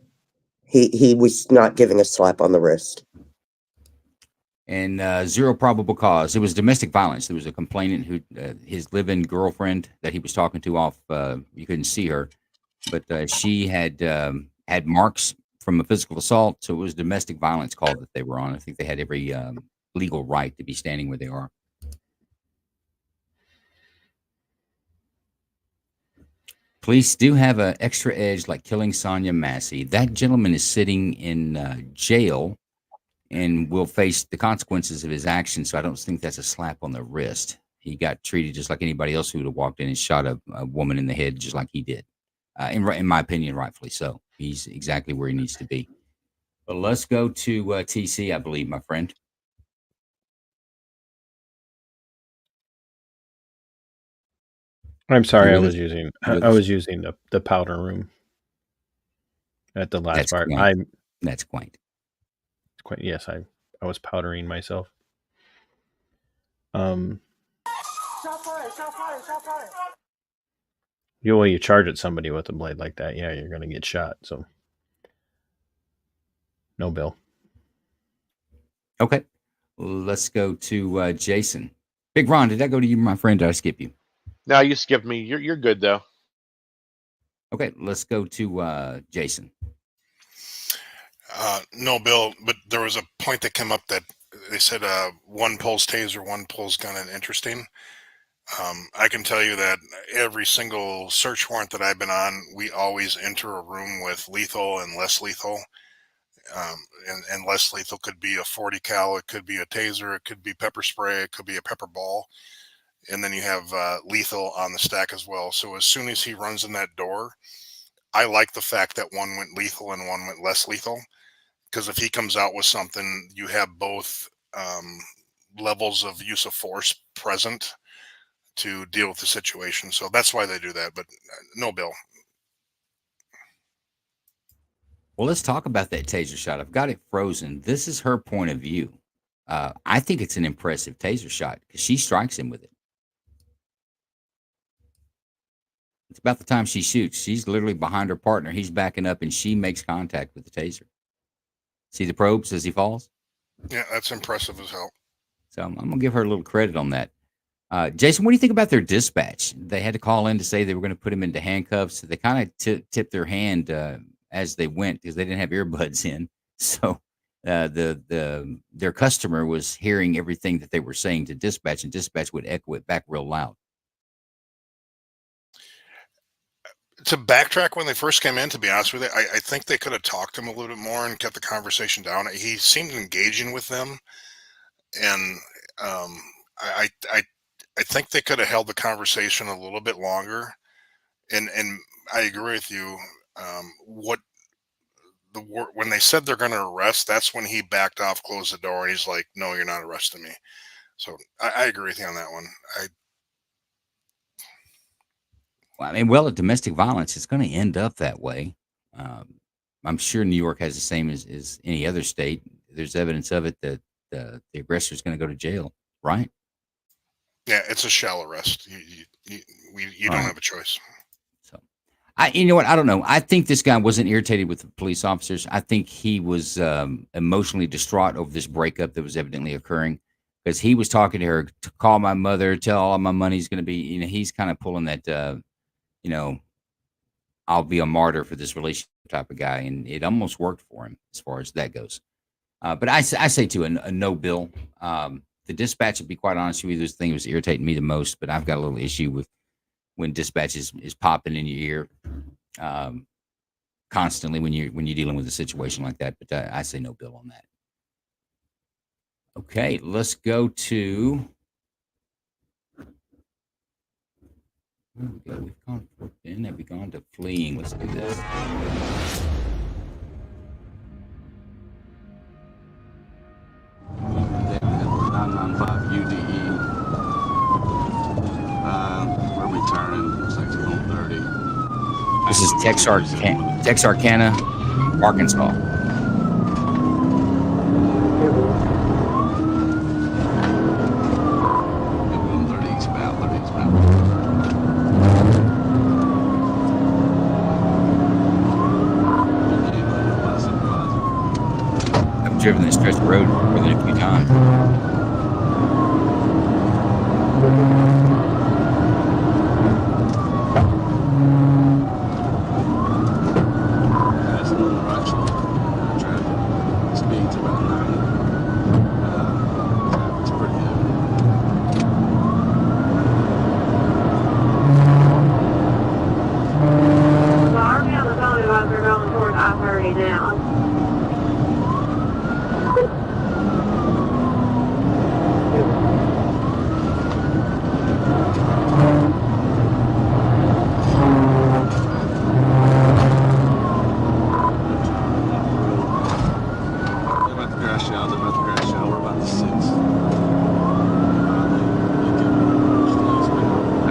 he was not giving a slap on the wrist. And zero probable cause. It was domestic violence. There was a complainant who his live-in girlfriend that he was talking to off. You couldn't see her, but she had had marks from a physical assault. So it was domestic violence call that they were on. I think they had every legal right to be standing where they are. Police do have an extra edge, like killing Sonia Massey. That gentleman is sitting in jail and will face the consequences of his actions. So I don't think that's a slap on the wrist. He got treated just like anybody else who would have walked in and shot a woman in the head, just like he did. In my opinion, rightfully so. He's exactly where he needs to be. But let's go to TC, I believe, my friend. I'm sorry, You I with was us? using You with I us? was using the powder room at the last That's part. quaint. That's quaint. Yes, I was powdering myself. Shot fire, shot fire, shot fire. You charge at somebody with a blade like that, yeah, you're gonna get shot. So, no bill. Okay. Let's go to Jason. Big Ron, did that go to you, my friend? Did I skip you? No, you skipped me. You're good though. Okay, let's go to Jason. No, Bill, but there was a point that came up that they said one pulls taser, one pulls gun, and interesting. I can tell you that every single search warrant that I've been on, we always enter a room with lethal and less lethal. And less lethal could be a 40 cal, it could be a taser, it could be pepper spray, it could be a pepper ball. And then you have lethal on the stack as well. So as soon as he runs in that door, I like the fact that one went lethal and one went less lethal. Because if he comes out with something, you have both levels of use of force present to deal with the situation. So that's why they do that. But no, Bill. Well, let's talk about that taser shot. I've got it frozen. This is her point of view. I think it's an impressive taser shot because she strikes him with it. It's about the time she shoots. She's literally behind her partner. He's backing up, and she makes contact with the taser. See the probes as he falls? Yeah, that's impressive as hell. So I'm going to give her a little credit on that. Jason, what do you think about their dispatch? They had to call in to say they were going to put him into handcuffs. They kind of tipped their hand as they went because they didn't have earbuds in. So their customer was hearing everything that they were saying to dispatch, and dispatch would echo it back real loud. To backtrack when they first came in, to be honest with you, I think they could have talked to him a little bit more and kept the conversation down. He seemed engaging with them, and I think they could have held the conversation a little bit longer. And I agree with you. When they said they're going to arrest, that's when he backed off, closed the door, and he's like, "No, you're not arresting me." So I agree with you on that one. Well, I mean, at domestic violence, it's going to end up that way. I'm sure New York has the same as any other state. There's evidence of it that the aggressor is going to go to jail, right? Yeah, it's a shall arrest. You don't have a choice. So, you know what? I don't know. I think this guy wasn't irritated with the police officers. I think he was emotionally distraught over this breakup that was evidently occurring because he was talking to her to call my mother, tell all my money's going to be. You know, he's kind of pulling that. I'll be a martyr for this relationship type of guy, and it almost worked for him as far as that goes. But I say too, a no bill. The dispatch, to be quite honest with you, this thing was irritating me the most. But I've got a little issue with when dispatch is popping in your ear constantly when you're dealing with a situation like that. But I say no bill on that. Okay, let's go to. We've gone in. Have we gone to fleeing? Let's do this. 995 UDE. Where are we turning? Looks like we're on 30. This is Texarkana, Arkansas. I've driven this stretch of road more than a few times.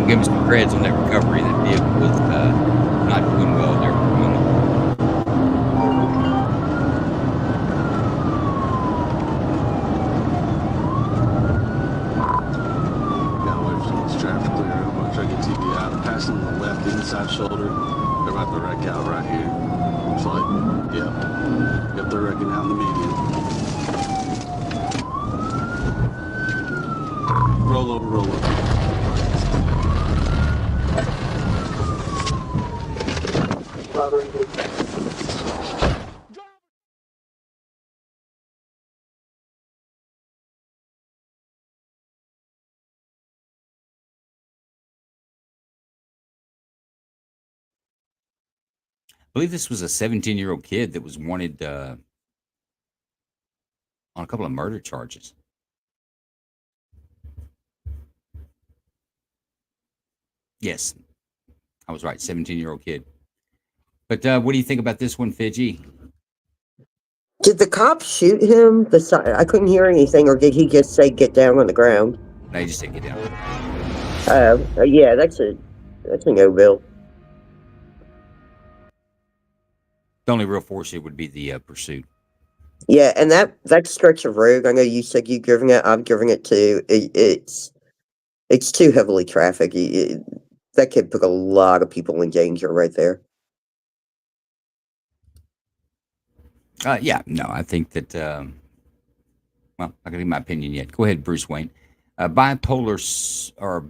Give him some creds on that recovery. That vehicle was not doing well there for a moment. Gotta wait for this traffic clear. I'm gonna try to get TBI. passing on the left inside shoulder. They're about to wreck out right here. Looks like, yep. Yep, they're wrecking out in the median. Roll over, roll over. I believe this was a 17-year-old kid that was wanted on a couple of murder charges. Yes, I was right. 17-year-old kid. But what do you think about this one, Fidji? Did the cops shoot him? I couldn't hear anything, or did he just say get down on the ground? No, he just said get down. Yeah, that's a no, Bill. The only real force here would be the pursuit. Yeah, and that stretch of road, I know you said you've driven it, I've driven it too. It's too heavily trafficked. That could put a lot of people in danger right there. Yeah, no, I think that, well, I'm not going to give my opinion yet. Go ahead, Bruce Wayne. Bipolar, or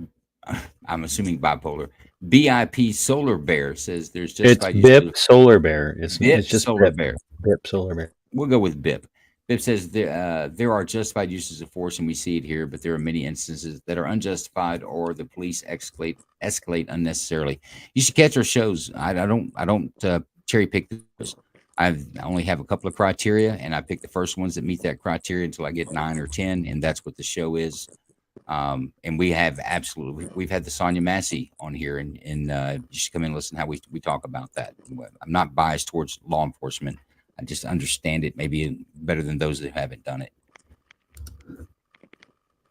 I'm assuming bipolar, BIP Solar Bear says there's just... It's BIP Solar Bear. It's just Solar BIP. Bear. BIP Solar Bear. We'll go with BIP. BIP says there are justified uses of force, and we see it here, but there are many instances that are unjustified or the police escalate unnecessarily. You should catch our shows. I don't cherry pick those. I only have a couple of criteria, and I pick the first ones that meet that criteria until I get 9 or 10, and that's what the show is. And we have we've had the Sonia Massey on here, and you should come in and listen to how we talk about that. I'm not biased towards law enforcement. I just understand it maybe better than those that haven't done it.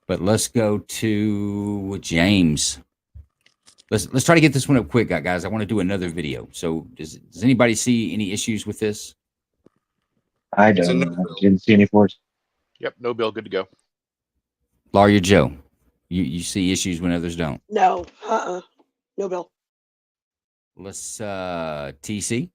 But let's go to James. Let's try to get this one up quick, guys. I want to do another video. So does anybody see any issues with this? I don't. I didn't see any force. Yep, no bill, good to go. Lawyer Joe, you see issues when others don't. No, no, Bill. Let's TC.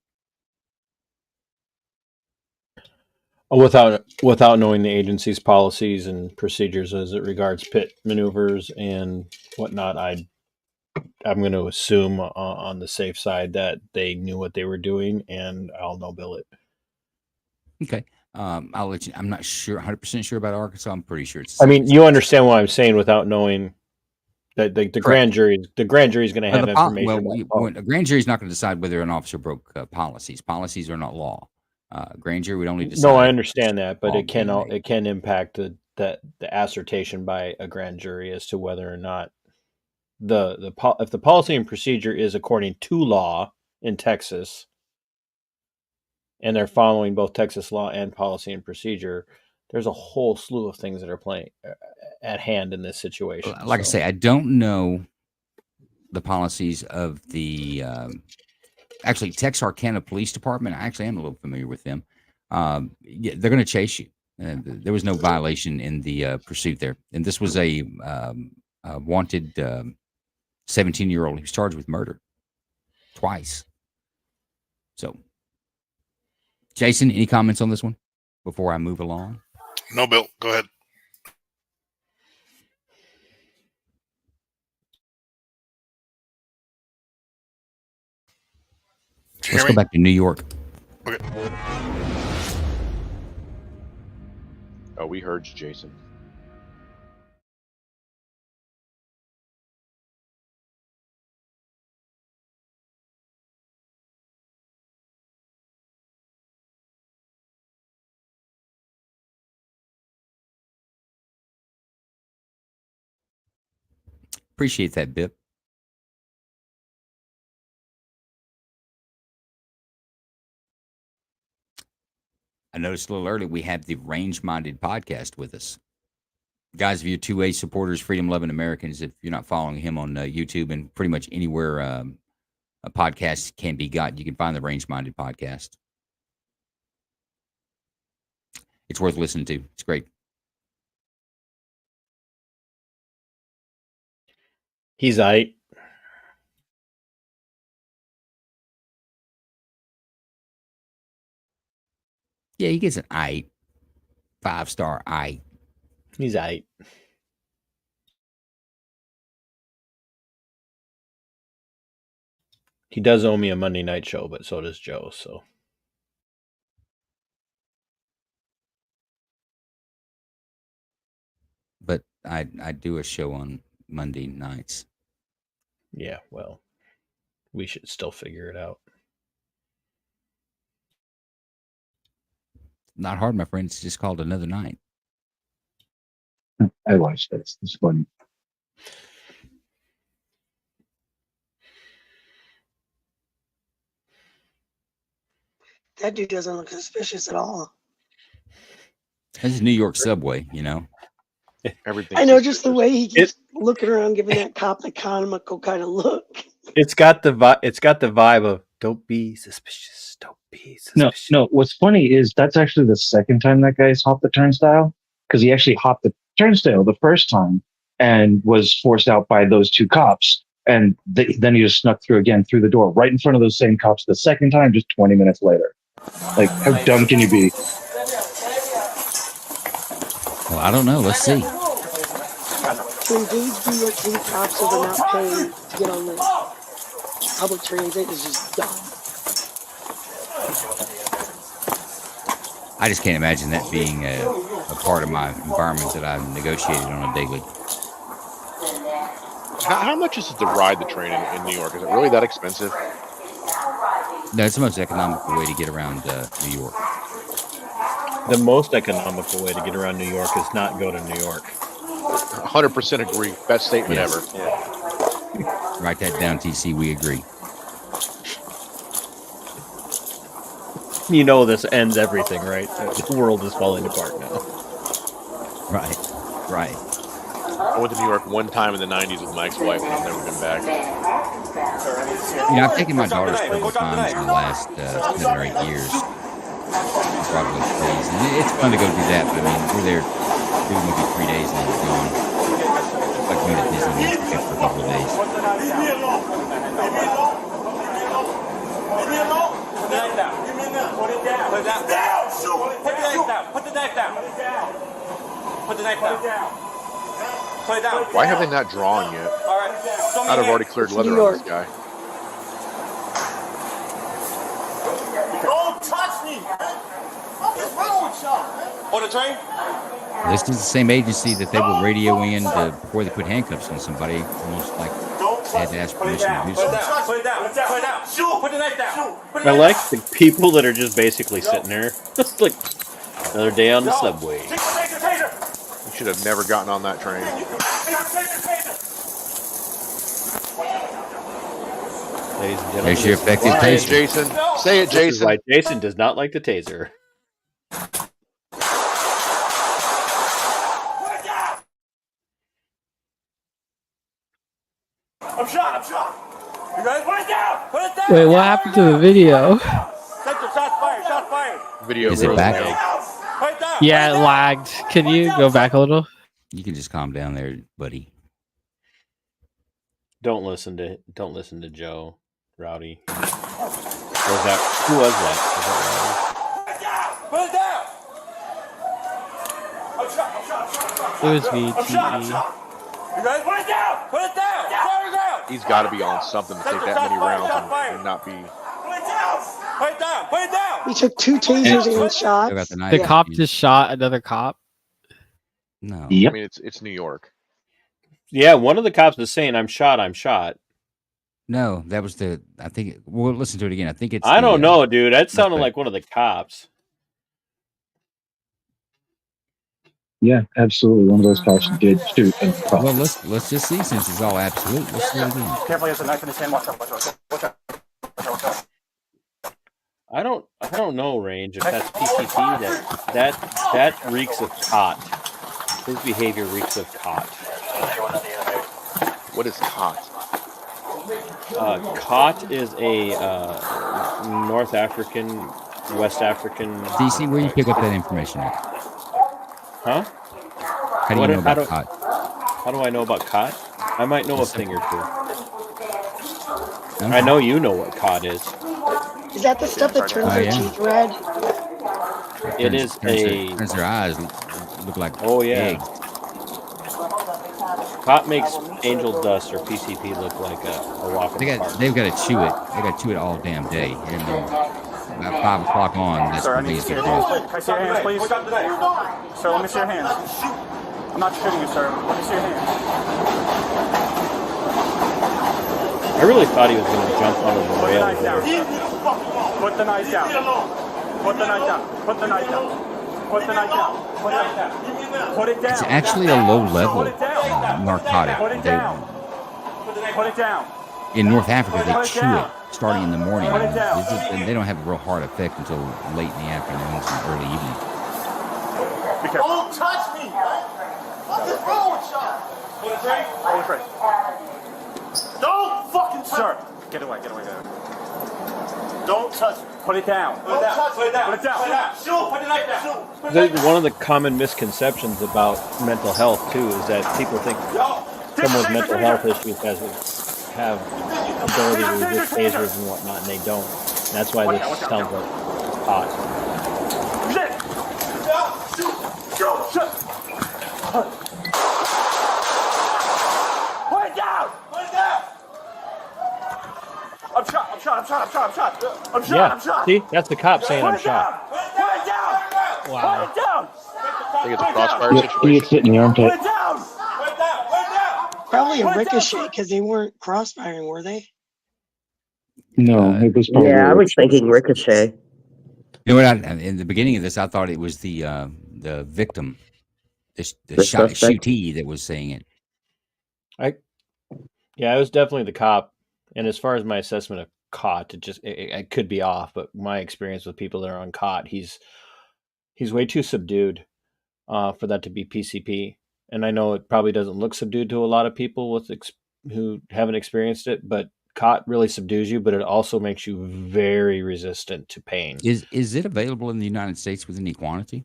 Without knowing the agency's policies and procedures as it regards pit maneuvers and whatnot, I'm going to assume on the safe side that they knew what they were doing, and I'll no bill it. Okay. I'll let you. I'm not sure, 100% sure about Arkansas. I'm pretty sure it's. I mean, you understand what I'm saying without knowing that the grand jury is going to have information. A grand jury is not going to decide whether an officer broke policies. Policies are not law. Grand jury would only decide. No, I understand that, but it can impact the assertion by a grand jury as to whether or not if the policy and procedure is according to law in Texas, and they're following both Texas law and policy and procedure, there's a whole slew of things that are playing at hand in this situation. Like I say, I don't know the policies of the actually Texarkana Police Department. I actually am a little familiar with them. Yeah, they're going to chase you. There was no violation in the pursuit there, and this was a wanted 17-year-old who's charged with murder twice. So, Jason, any comments on this one before I move along? No, Bill. Go ahead. Let's go back to New York. Okay. Oh, we heard you, Jason. Appreciate that, Bip. I noticed a little early we have the Range Minded podcast with us. Guys, if you're 2A supporters, freedom loving Americans, if you're not following him on YouTube and pretty much anywhere a podcast can be got, you can find the Range Minded podcast. It's worth listening to. It's great. He's aight. Yeah, he gets an 8, 5-star 8. He's 8. He does owe me a Monday night show, but so does Joe. So But I do a show on Monday nights. yeah, well, we should still figure it out. Not hard, my friend. It's just called Another Night. I watched this. It's funny. That dude doesn't look suspicious at all. This is New York subway, you know. Everything. I know, just the way he keeps looking around, giving that cop the comical kind of look. It's got the vibe of don't be suspicious. Don't be suspicious. No. What's funny is that's actually the second time that guy's hopped the turnstile, because he actually hopped the turnstile the first time and was forced out by those two cops. And then he just snuck through again through the door right in front of those same cops the second time, just 20 minutes later. Like, how dumb can you be? Well, I don't know. Let's see. To engage DOT cops over not paying to get on the public transit is just dumb. I just can't imagine that being a part of my environment that I've negotiated on a daily. How much is it to ride the train in New York? Is it really that expensive? No, it's the most economical way to get around New York. The most economical way to get around New York is not go to New York. 100% agree. Best statement Yes. ever. Yeah. Write that down, TC. We agree. You know this ends everything, right? The world is falling apart now. Right. Right. I went to New York one time in the 90s with my ex-wife, and I've never been back. You know, I've taken my daughters several times in the last 7 or 8 years. Probably days. And it's fun to go do that, but I mean, we're there doing maybe 3 days and then we're gone. It's like going to Disneyland for a couple of days. Why have they not drawn yet? I'd have already cleared leather on this guy. Don't touch me, man. What is wrong with y'all, man? On the train? This is the same agency that they were radioing before they put handcuffs on somebody, almost like they had to ask permission to do something. Put it down. Put it down. Shoot. Put the knife down. I like the people that are just basically sitting there. Like another day on the subway. You should have never gotten on that train. Ladies and gentlemen, There's your effective Say it, taser. Jason. Say it, This is Jason. why Jason does not like the taser. I'm shot. You guys put it down. Put it down. Wait, what happened to the video? Central, shots fired. Video Is it really back? big. Put it down. Yeah, it lagged. Can you go back a little? You can just calm down there, buddy. Don't listen to Joe, Rowdy. Was that? Who was that? Put it down. I'm shot. It was me, I'm shot. TE. You guys put it down. Put it down. Put it down. He's got to be on something to take that many rounds and not be. Put it down. Put it down. Put it down. He took 2 tasers and Still got shots. the knife. The Yeah. cop just shot another cop. No. I mean, it's New York. Yeah, one of the cops was saying, "I'm shot." No, that was the. I think. We'll listen to it again. I think it's. I the, don't know, dude. That sounded suspect. like one of the cops. Yeah, absolutely. One of those cops did shoot a cop. Well, let's just see since it's all absolute. Let's see it again. Careful, there's a knife in his hand. Watch out. I don't know, Range. If that's PCP, that reeks of cot. His behavior reeks of cot. What is cot? Cot is a North African, West African. DC, where you pick up that information at? Huh? How do you know about cot? How do I know about cot? I might know a thing or two. Okay. I know you know what cot is. Is that the stuff that turns Oh, their yeah. teeth red? it is turns their eyes look like Oh yeah. eggs. Pot makes angel dust or PCP look like a walk in the park. They've got to chew it. They got to chew it all damn day. And then about 5 o'clock on, that's Sir, I when need they to see get your hands. off. Can I see your hands, please? Sir, let me see your hands. I'm not shooting you, sir. Let me see your hands. I really thought he was going to jump under the Put the rail. knife down. Put the knife down. Put the knife down. Put the knife down. Put the knife down. Put it down. Put it down. It's actually a low-level narcotic. Put it down. Put it down. In North Africa, they Put it chew down. it starting in the morning. Put it down. And they don't have a real hard effect until late in the afternoon and early evening. Don't touch me! What is wrong with y'all? Hold it straight. Don't fucking touch Sir, me! get away, get away, get away. Don't touch me! Put it down. Don't touch me! Put it down. Put it down! Shoot! Put the knife down! Shoot! One of the common misconceptions about mental health too is that people think someone with mental health issues have ability to resist tasers and whatnot, and they don't. And that's why this sounds like pot. Put it down! Put it down! I'm shot, I'm shot, I'm shot, I'm shot, I'm shot. I'm shot, Yeah, I'm shot. see, that's the cop saying Put I'm it shot. down! Put it down! Wow. Put it down! I think it's a crossfire He situation. gets hit in the armpit. Put it down! Put it down! Put it down! Probably a Put it down, ricochet sir. because they weren't crossfiring, were they? No, it was probably. Yeah, I was thinking Ricochet. You know what? In the beginning of this, I thought it was the victim, the The shot suspect? shootee that was saying it. Yeah, it was definitely the cop. And as far as my assessment of caught, it could be off, but my experience with people that are on caught, he's way too subdued for that to be PCP. And I know it probably doesn't look subdued to a lot of people who haven't experienced it, but caught really subdues you, but it also makes you very resistant to pain. Is it available in the United States with any quantity?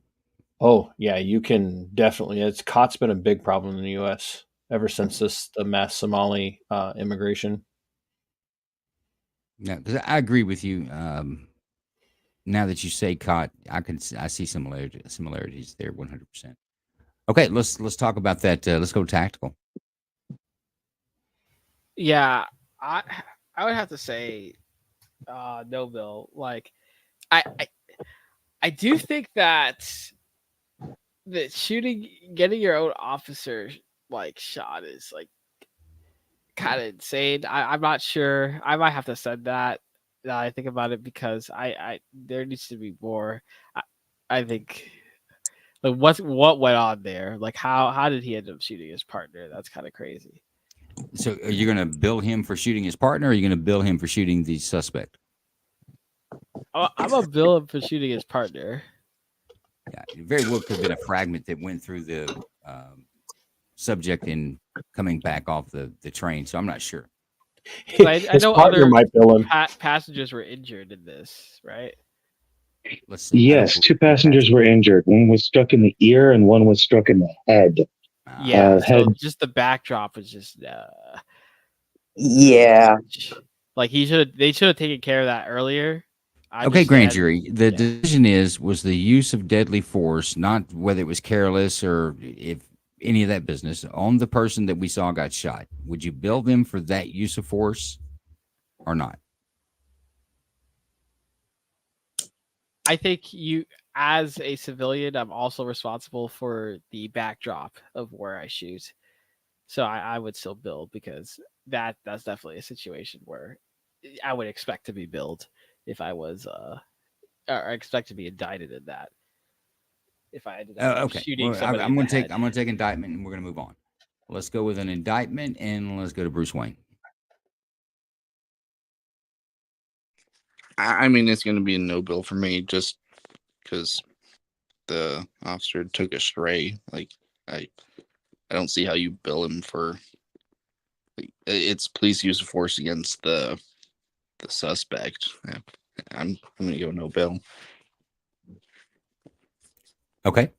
Oh yeah, you can definitely. Caught's been a big problem in the U.S. ever since the mass Somali immigration. No, because I agree with you. Now that you say caught, I see similarities there 100%. Okay, let's talk about that. Let's go tactical. Yeah, I would have to say no, Bill. Like I do think that getting your own officer like shot is like kind of insane. I'm not sure. I might have to send that. Now I think about it because I there needs to be more. I think like what went on there? Like how did he end up shooting his partner? That's kind of crazy. So are you going to bill him for shooting his partner, or are you going to bill him for shooting the suspect? I'm gonna bill him for shooting his partner. Yeah, it very well could have been a fragment that went through the subject in coming back off the train. So I'm not sure. I know other passengers were injured in this, right? Let's see. Yes, 2 passengers were injured. One was struck in the ear and one was struck in the head. Yeah, so head. just the backdrop was just Yeah. like they should have taken care of that earlier. Okay, grand jury. The decision was the use of deadly force, not whether it was careless or if any of that business, on the person that we saw got shot. Would you bill them for that use of force or not? I think you, as a civilian, I'm also responsible for the backdrop of where I shoot. So I would still bill because that's definitely a situation where I would expect to be billed if I was or expect to be indicted in that. If I ended up shooting somebody I'm going in the head. to take indictment and we're going to move on. Let's go with an indictment and let's go to Bruce Wayne. I mean, it's going to be a no bill for me just because the officer took a stray. Like, I don't see how you bill him for. Like, it's police use of force against the suspect. Yeah, I'm going to go no bill. Okay,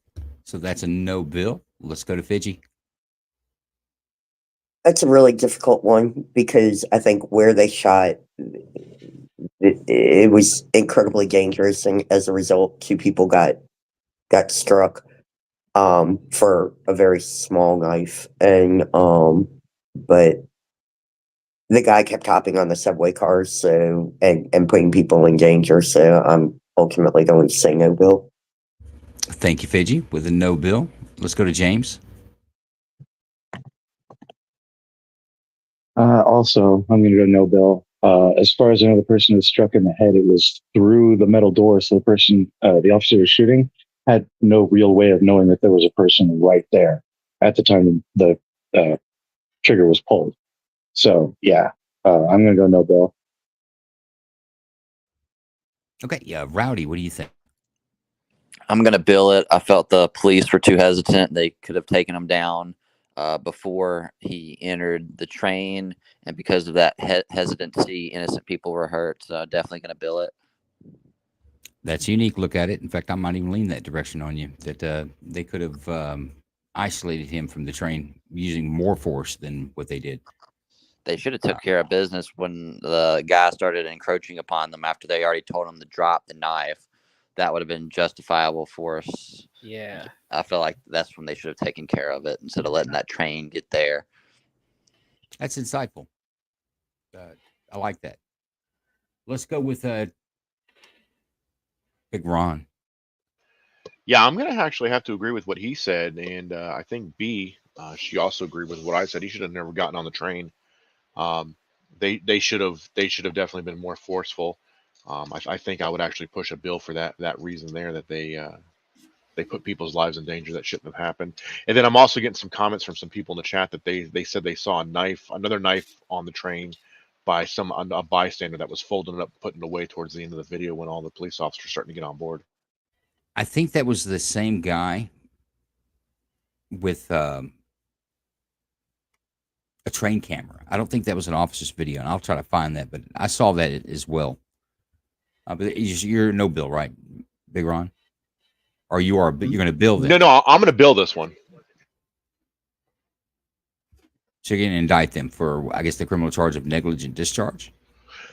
so that's a no bill. Let's go to Fidji. That's a really difficult one because I think where they shot, it was incredibly dangerous, and as a result, 2 people got got struck for a very small knife, and but the guy kept hopping on the subway cars, so and putting people in danger. So I'm ultimately going to say no, Bill. Thank you, Fiji, with a no bill. Let's go to James. Also, I'm going to go no bill. As far as another person who was struck in the head, it was through the metal door. So the officer was shooting, had no real way of knowing that there was a person right there at the time the trigger was pulled. So yeah, I'm going to go no bill. Okay, yeah, Rowdy, what do you think? I'm going to bill it. I felt the police were too hesitant. They could have taken him down before he entered the train. And because of that hesitancy, innocent people were hurt. So definitely going to bill it. That's a unique look at it. In fact, I might even lean that direction on you, that they could have isolated him from the train using more force than what they did. They should have took care of business when the guy started encroaching upon them after they already told him to drop the knife. That would have been justifiable force. Yeah. I feel like that's when they should have taken care of it instead of letting that train get there. That's insightful. I like that. Let's go with Big Ron. Yeah, I'm gonna actually have to agree with what he said, and I think B, she also agreed with what I said. He should have never gotten on the train. Um, they should have definitely been more forceful. I think I would actually push a bill for that reason there, that they put people's lives in danger that shouldn't have happened. And then I'm also getting some comments from some people in the chat that they said they saw another knife on the train by a bystander that was folding it up, putting it away towards the end of the video when all the police officers starting to get on board. I think that was the same guy with a train camera. I don't think that was an officer's video, and I'll try to find that, but I saw that as well. But you're no bill, right, Big Ron? Or you're going to bill this? No, I'm going to bill this one. So you're going to indict them for, I guess, the criminal charge of negligent discharge?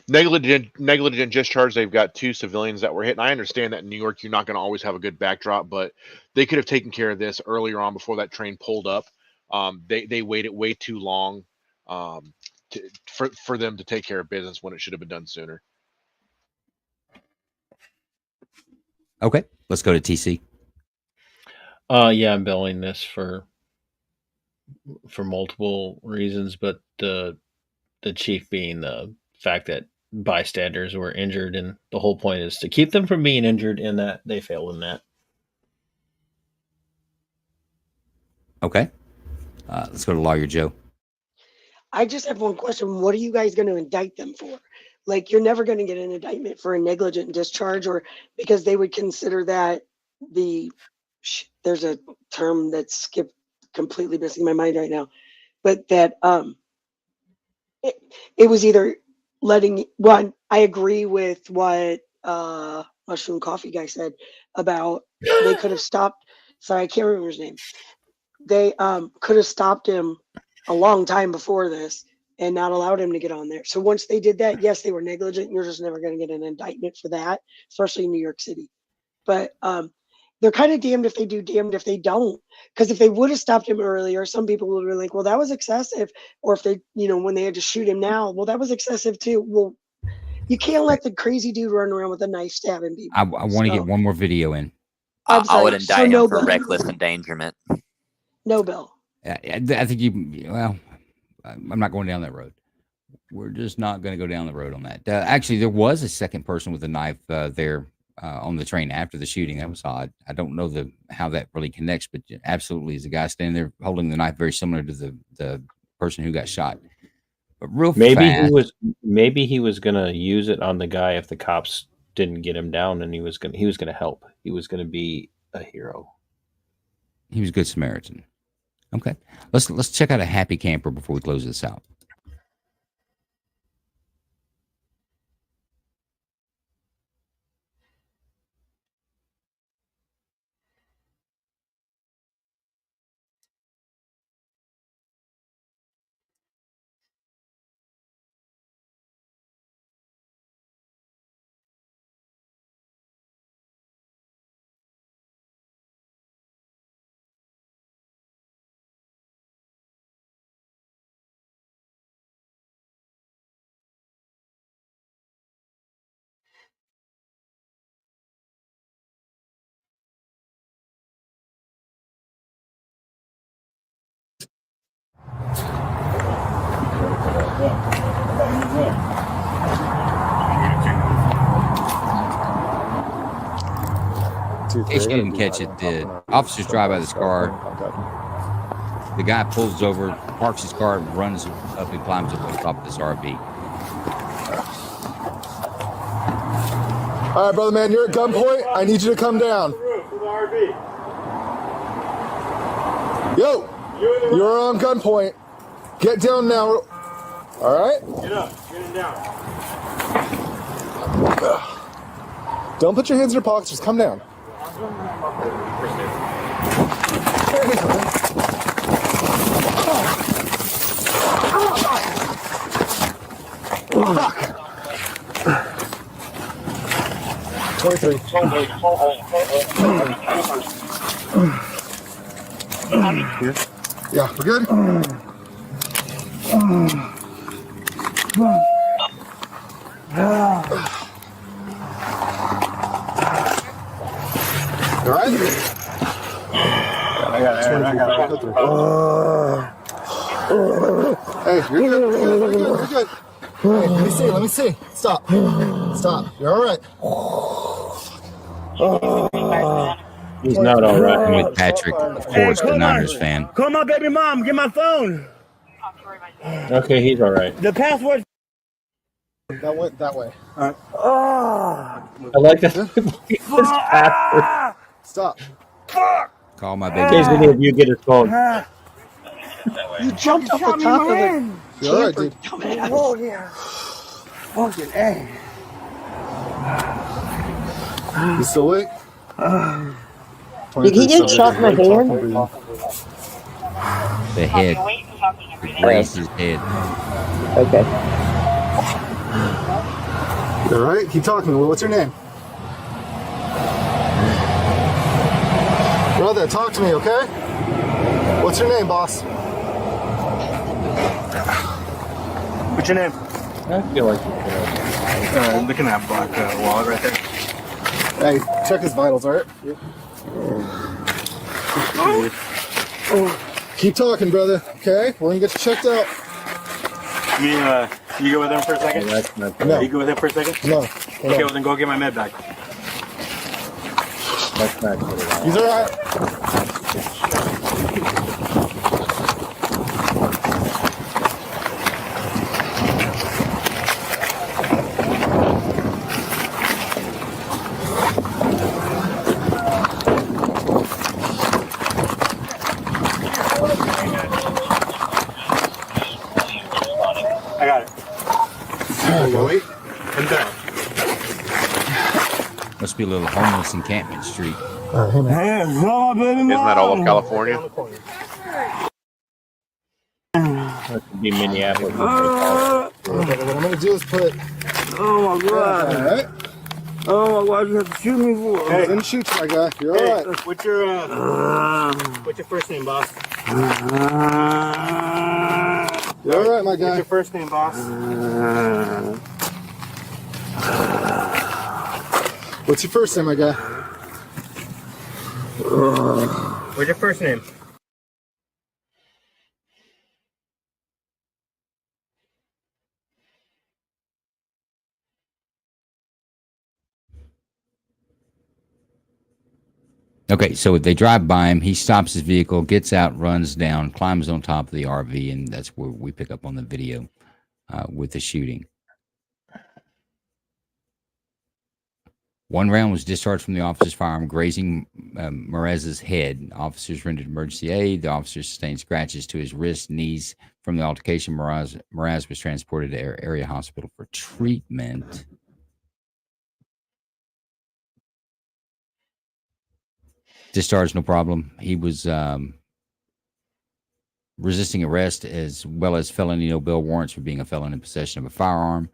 Negligent discharge. They've got 2 civilians that were hit. And I understand that in New York, you're not going to always have a good backdrop, but they could have taken care of this earlier on before that train pulled up. They waited way too long for them to take care of business when it should have been done sooner. Okay, let's go to TC. Yeah, I'm billing this for multiple reasons, but the chief being the fact that bystanders were injured, and the whole point is to keep them from being injured, and that they failed in that. Okay, let's go to Lawyer Joe. I just have one question. What are you guys going to indict them for? Like, you're never going to get an indictment for a negligent discharge, or because they would consider that there's a term that's skipped, completely missing my mind right now, but that it was either letting one. I agree with what Mushroom Coffee guy said about they could have stopped. Sorry, I can't remember his name. They could have stopped him a long time before this and not allowed him to get on there. So once they did that, yes, they were negligent. You're just never going to get an indictment for that, especially in New York City. But they're kind of damned if they do, damned if they don't. Because if they would have stopped him earlier, some people would be like, well, that was excessive. Or if they, when they had to shoot him now, well, that was excessive too. Well, you can't let the crazy dude run around with a knife stabbing people. I want to get one more video in. I would indict him for reckless endangerment. No bill. I think I'm not going down that road. We're just not going to go down the road on that. Actually, there was a second person with a knife there on the train after the shooting. That was odd. I don't know how that really connects, but absolutely, is a guy standing there holding the knife very similar to the person who got shot. But maybe he was going to use it on the guy if the cops didn't get him down, and he was going to help. He was going to be a hero. He was a good Samaritan. Okay, let's check out a happy camper before we close this out. In case you didn't catch it, the officers drive by this car. The guy pulls over, parks his car, runs up and climbs up on top of this RV. All right, brother man, you're at gunpoint. I need you to come down. Yo, you're on gunpoint. Get down now. All right? Get up. Get down. Don't put your hands in your pockets. Just come down. Fuck. 23. Yeah, we're good? All right? I got it. Hey, you're good. You're good. Hey, let me see. Stop. You're all right. He's not all right. I'm with Patrick, of course, the Niners fan. Call my baby mom. Get my phone. Okay, he's all right. The password. That went that way. All right. I like that. Stop. Call my In baby. case any of you get his phone. You jumped off the top of it. You're all right, dude. Oh, yeah. Fucking A. You still awake? Did he get shot in the hand? The head. Raised his head. Okay. You all right? Keep talking. What's your name? Brother, talk to me, okay? What's your name, boss? What's your name? I feel like Looking at that black wallet right there. Hey, check his vitals, all right? Keep talking, brother, okay? We're gonna get you checked out. You go with him for a second? No. You go with him for a second? No. Okay, well then go get my med bag. that's not good at all. He's all right. I got it. Wait. I'm done. Must be a little homeless encampment street. Hey, man. Isn't that all of California? That could be Minneapolis. What I'm gonna do is put. Oh my god. All right. Oh my god, you have to shoot me for. I didn't shoot you, my guy. You're all right. What's your first name, boss? You're all right, my What's guy. your first name, boss? What's your first name, my guy? What's your first name? Okay, so they drive by him. He stops his vehicle, gets out, runs down, climbs on top of the RV, and that's where we pick up on the video with the shooting. One round was discharged from the officer's firearm, grazing Mraz's head. Officers rendered emergency aid. The officer sustained scratches to his wrists, knees from the altercation. Mraz was transported to area hospital for treatment. Discharged, no problem. He was resisting arrest as well as felony no bail warrants for being a felon in possession of a firearm.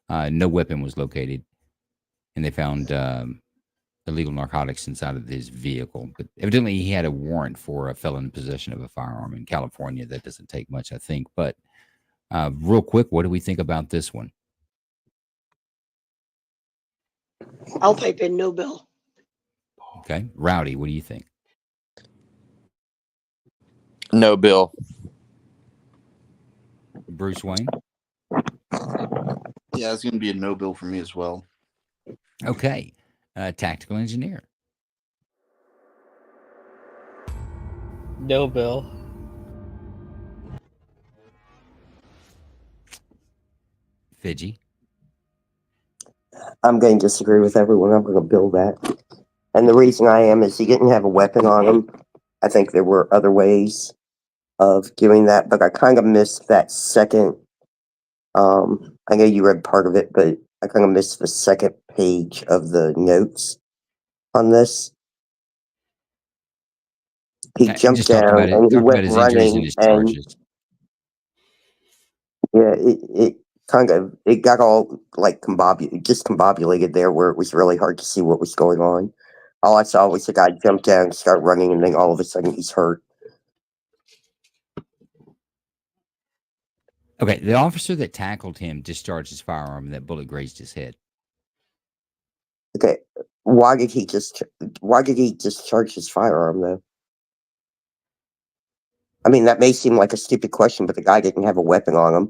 No weapon was located, and they found illegal narcotics inside of his vehicle. But evidently, he had a warrant for a felon in possession of a firearm in California. That doesn't take much, I think. But real quick, what do we think about this one? I'll type in no bill. Okay, Rowdy, what do you think? No bill. Bruce Wayne? Yeah, it's going to be a no bill for me as well. Okay. Tactical engineer. No bill. Fidgy. I'm going to disagree with everyone. I'm going to bill that. And the reason I am is he didn't have a weapon on him. I think there were other ways of doing that, but I kind of missed that second. I know you read part of it, but I kind of missed the second page of the notes on this. He jumped Just talked down about it. and he Talked about went his injuries and running, his and charges. yeah, it got all like discombobulated there, where it was really hard to see what was going on. All I saw was the guy jump down, start running, and then all of a sudden he's hurt. Okay, the officer that tackled him discharged his firearm and that bullet grazed his head. Okay, why did he discharge his firearm though? I mean, that may seem like a stupid question, but the guy didn't have a weapon on him.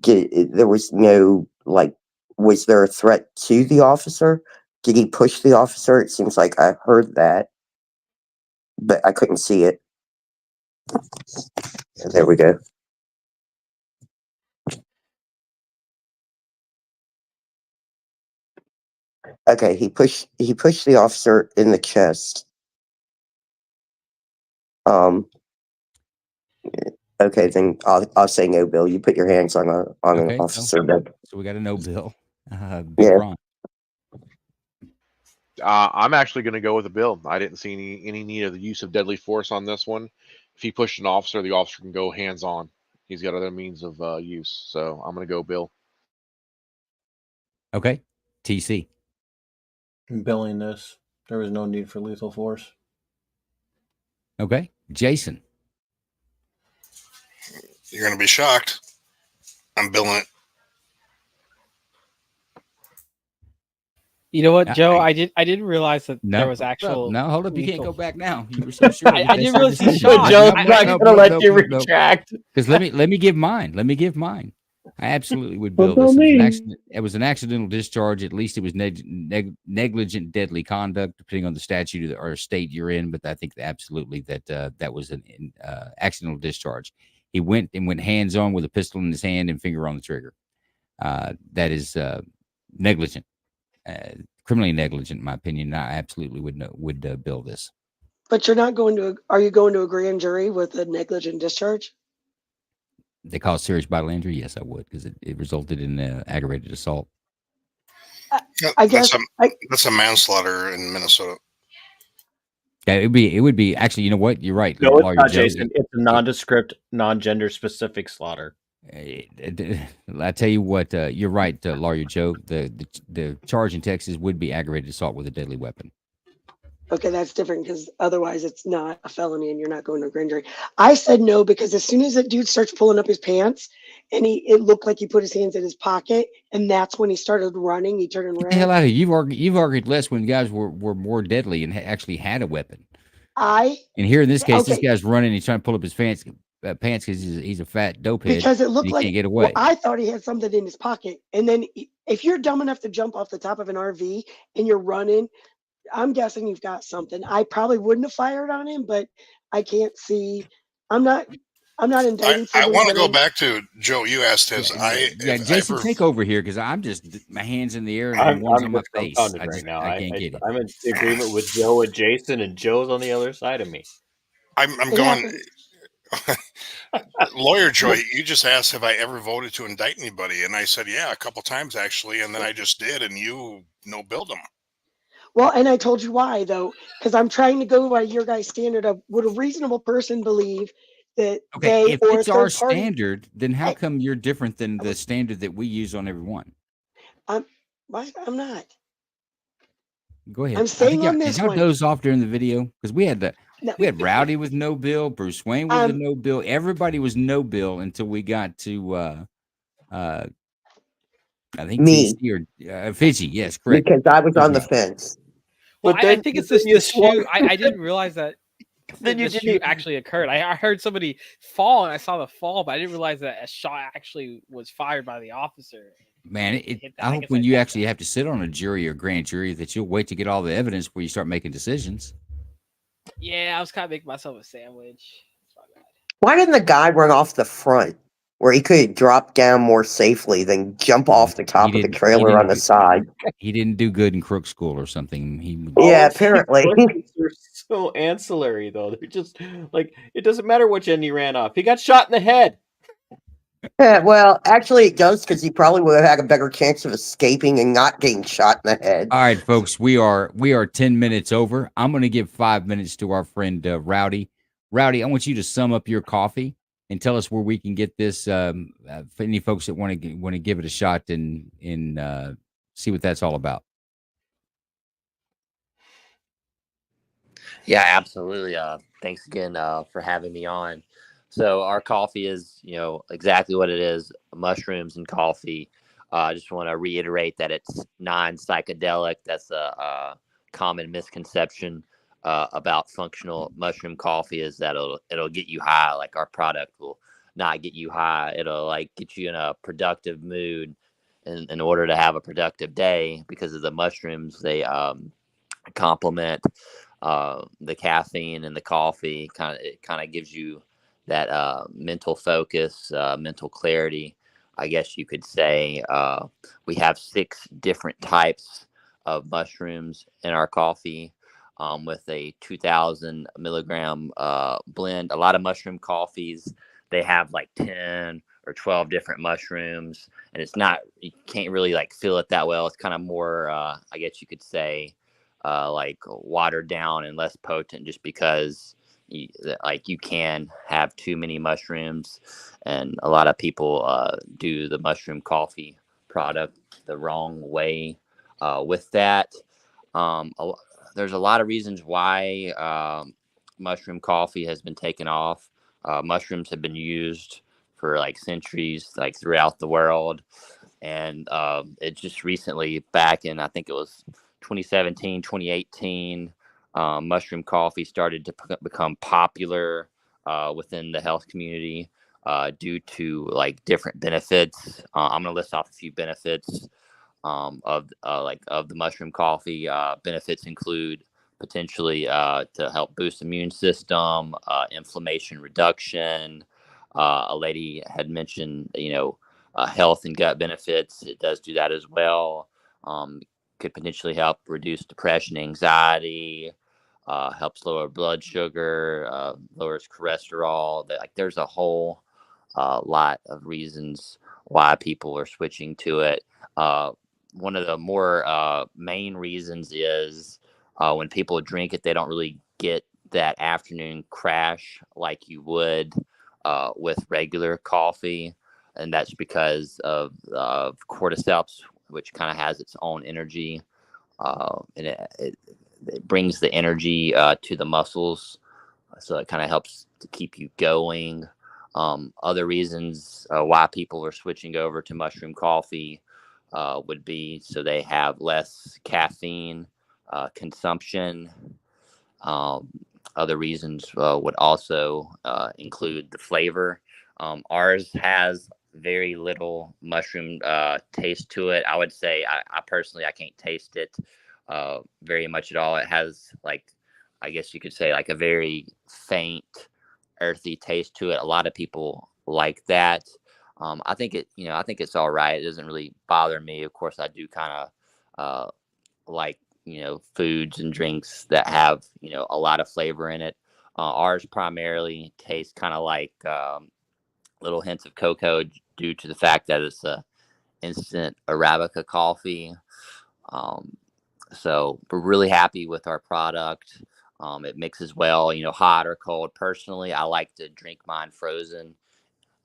There was no, like, was there a threat to the officer? Did he push the officer? It seems like I heard that, but I couldn't see it. There we go. Okay, he pushed the officer in the chest. Okay, then I'll say no, Bill. You put your hands on an officer. So we got a no bill. Big Yeah. Ron. I'm actually going to go with a bill. I didn't see any need of the use of deadly force on this one. If he pushed an officer, the officer can go hands on. He's got other means of use. So I'm going to go bill. Okay. TC. Billing this. There was no need for lethal force. Okay. Jason. You're going to be shocked. I'm billing it. You know what, Joe? I didn't realize that there was actual. No, hold up. You can't go back now. You were so sure. I didn't realize he shot. shot. Joe's not going to let you retract. Because let me give mine. I absolutely would bill this. It was an accidental discharge. At least it was negligent deadly conduct, depending on the statute or state you're in. But I think absolutely that was an accidental discharge. He went hands on with a pistol in his hand and finger on the trigger. That is negligent. Criminally negligent, in my opinion. I absolutely would bill this. But you're not going to. Are you going to a grand jury with a negligent discharge? They cause serious bodily injury. Yes, I would, because it resulted in aggravated assault. I guess that's a manslaughter in Minnesota. Yeah, it would be actually. You know what? You're right. No, it's not, Jason. It's a nondescript, non-gender specific slaughter. I tell you what, you're right, Lawyer Joe. The charge in Texas would be aggravated assault with a deadly weapon. Okay, that's different because otherwise it's not a felony and you're not going to a grand jury. I said no because as soon as that dude starts pulling up his pants and it looked like he put his hands in his pocket, and that's when he started running. He turned Get around. the hell out of here! You've argued less when guys were more deadly and actually had a weapon. And here in this case, this guy's running. He's trying to pull up his pants because he's a fat dopehead. Because it looked he like can't get away. Well, I thought he had something in his pocket, and then if you're dumb enough to jump off the top of an RV and you're running, I'm guessing you've got something. I probably wouldn't have fired on him, but I can't see. I'm not indicting. I want to go back to Joe. You asked his. Jason, take over here because I'm just my hands in the air and I'm one's on my face. right now. I can't get it. I'm in agreement with Joe and Jason, and Joe's on the other side of me. I'm going. Lawyer Joy, you just asked, have I ever voted to indict anybody? And I said, yeah, a couple times actually. And then I just did, and you no-billed them. Well, and I told you why, though, because I'm trying to go by your guys' standard of would a reasonable person believe that if it's our standard, then how come you're different than the standard that we use on everyone? I'm not. Go ahead. I'm saying on this one. one. Doze off during the video because we had Rowdy with no bill, Bruce Wayne with a no bill. Everybody was no bill until we got to I think Me or Fidgy. Yes, correct. Because I was on the fence. Well, I think it's the shoot. I didn't realize that the shoot actually occurred. I heard somebody fall and I saw the fall, but I didn't realize that a shot actually was fired by the officer. Man, hit that I like hope it's when a you touchdown. actually have to sit on a jury or grand jury that you'll wait to get all the evidence before you start making decisions. Yeah, I was kind of making myself a sandwich. Why didn't the guy run off the front where he could drop down more safely than jump off the top of the trailer on the side? He didn't do good in crook school or something. Yeah, All of these apparently. questions are so ancillary, though. They're just like it doesn't matter which end he ran off. He got shot in the head. Yeah, well, actually, it does because he probably would have had a better chance of escaping and not getting shot in the head. All right, folks, we are 10 minutes over. I'm going to give 5 minutes to our friend Rowdy. Rowdy, I want you to sum up your coffee and tell us where we can get this. For any folks that want to give it a shot and see what that's all about. Yeah, absolutely. Thanks again for having me on. So our coffee is, exactly what it is: mushrooms and coffee. I just want to reiterate that it's non-psychedelic. That's a common misconception about functional mushroom coffee, is that it'll get you high. Like, our product will not get you high. It'll like get you in a productive mood in order to have a productive day, because of the mushrooms. They complement the caffeine and the coffee. It kind of gives you that mental focus, mental clarity, I guess you could say. We have 6 different types of mushrooms in our coffee, with a 2,000 milligram blend. A lot of mushroom coffees, they have like 10 or 12 different mushrooms, and you can't really like feel it that well. It's kind of more, I guess you could say, like watered down and less potent, just because you can have too many mushrooms, and a lot of people do the mushroom coffee product the wrong way with that. There's a lot of reasons why mushroom coffee has been taken off. Mushrooms have been used for like centuries, like throughout the world, and it just recently, back in, I think it was 2017, 2018, mushroom coffee started to become popular within the health community due to like different benefits. I'm going to list off a few benefits of the mushroom coffee. Benefits include potentially to help boost immune system, inflammation reduction. A lady had mentioned, health and gut benefits. It does do that as well. Could potentially help reduce depression, anxiety, helps lower blood sugar, lowers cholesterol. There's a whole lot of reasons why people are switching to it. One of the more main reasons is when people drink it, they don't really get that afternoon crash like you would with regular coffee. And that's because of cordyceps, which kind of has its own energy. And it brings the energy to the muscles. So it kind of helps to keep you going. Other reasons why people are switching over to mushroom coffee would be so they have less caffeine consumption. Other reasons would also include the flavor. Ours has very little mushroom taste to it. I would say, I personally, I can't taste it very much at all. It has, like, I guess you could say, like a very faint, earthy taste to it. A lot of people like that. I think it's all right. It doesn't really bother me. Of course, I do kind of like, foods and drinks that have, a lot of flavor in it. Ours primarily tastes kind of like little hints of cocoa, due to the fact that it's a instant Arabica coffee. So we're really happy with our product. It mixes well, hot or cold. Personally, I like to drink mine frozen.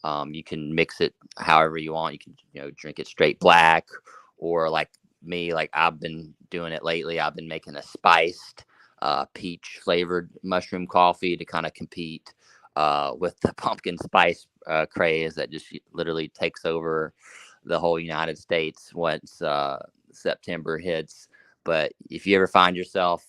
You can mix it however you want. You can, drink it straight black, or like me, like I've been doing it lately. I've been making a spiced peach flavored mushroom coffee to kind of compete with the pumpkin spice craze that just literally takes over the whole United States once September hits. But if you ever find yourself,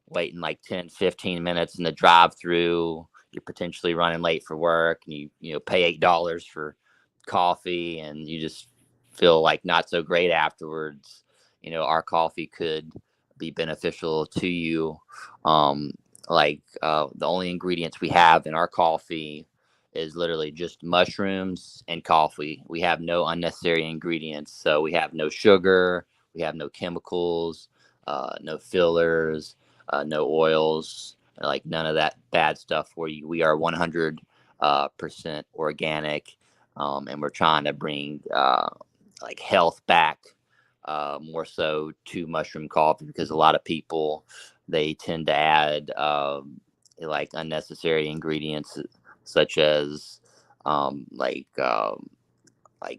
waiting like 10, 15 minutes in the drive-through, you're potentially running late for work, and you pay $8 for coffee, and you just feel like not so great afterwards, our coffee could be beneficial to you. The only ingredients we have in our coffee is literally just mushrooms and coffee. We have no unnecessary ingredients. So we have no sugar, we have no chemicals, no fillers, no oils, like none of that bad stuff for you. We are 100% organic, and we're trying to bring like health back more so to mushroom coffee, because a lot of people, they tend to add like unnecessary ingredients such as like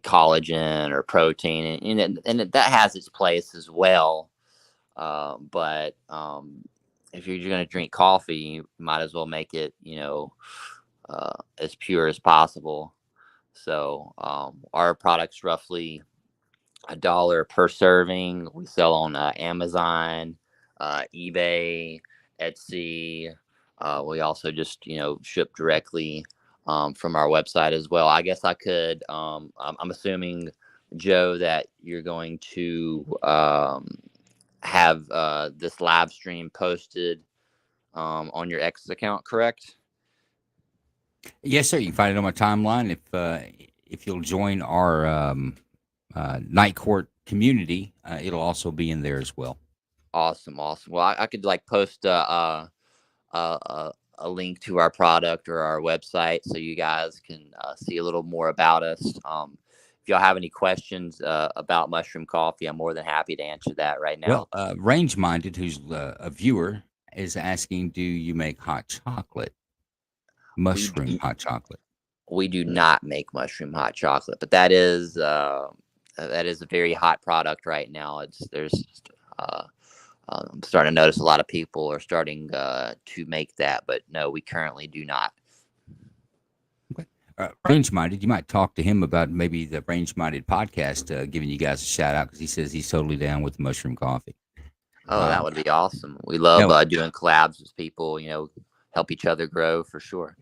collagen or protein, and that has its place as well. But if you're going to drink coffee, you might as well make it, as pure as possible. So our product's roughly $1 per serving. We sell on Amazon, eBay, Etsy. We also just, ship directly from our website as well. I guess I could, I'm assuming, Joe, that you're going to have this live stream posted on your X account, correct? Yes, sir. You can find it on my timeline. If you'll join our Night Court community, it'll also be in there as well. Awesome. Well, I could like post a link to our product or our website so you guys can see a little more about us. If y'all have any questions about mushroom coffee, I'm more than happy to answer that right now. Well, Range Minded, who's a viewer, is asking, do you make hot chocolate? Mushroom hot chocolate? We do not make mushroom hot chocolate, but that is a very hot product right now. I'm starting to notice a lot of people are starting to make that, but no, we currently do not. Okay. Range Minded, you might talk to him about maybe the Range Minded podcast, giving you guys a shout out, because he says he's totally down with the mushroom coffee. Oh, that would be awesome. We love doing collabs with people, help each other grow for sure.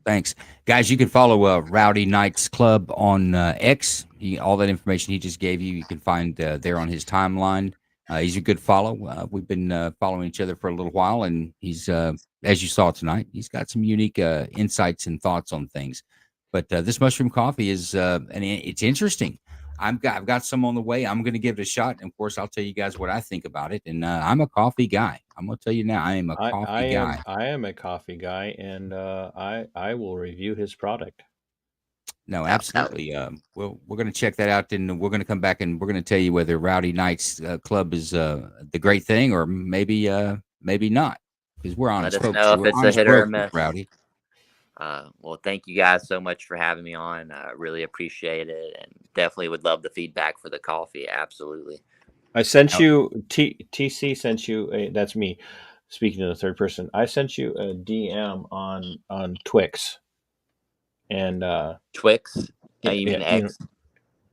Thanks, guys. You can follow Rowdy Nights Club on X. All that information he just gave you can find there on his timeline. He's a good follow. We've been following each other for a little while, and he's, as you saw tonight, he's got some unique insights and thoughts on things. But this mushroom coffee is, and it's interesting. I've got some on the way. I'm going to give it a shot, and of course, I'll tell you guys what I think about it. And I'm a coffee guy. I'm going to tell you now, I am a coffee guy. I am a coffee guy, and I will review his product. No, absolutely. We're going to check that out, and we're going to come back and we're going to tell you whether Rowdy Nights Club is the great thing, or maybe not, because we're honest. Let us know if it's a hit or a miss. Rowdy. Well, thank you guys so much for having me on. I really appreciate it, and definitely would love the feedback for the coffee. Absolutely. I sent you TC sent you that's me speaking to the third person. I sent you a DM on Twix. And Twix? You mean X?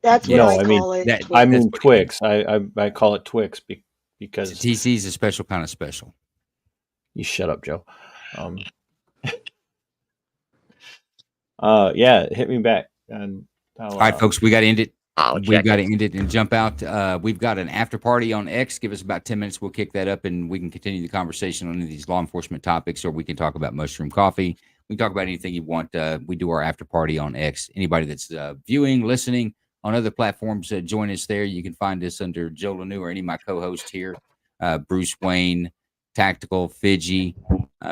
That's what I call it. I mean Twix. I call it Twix because TC is a special kind of special. You shut up, Joe. Yeah, hit me back. And all right, folks, we got to end it. We've got to end it and jump out. We've got an after party on X. Give us about 10 minutes. We'll kick that up, and we can continue the conversation on these law enforcement topics, or we can talk about mushroom coffee. We can talk about anything you want. We do our after party on X. Anybody that's viewing, listening on other platforms, join us there. You can find us under Joe Lanou or any of my co-hosts here, Bruce Wayne, Tactical, Fidji,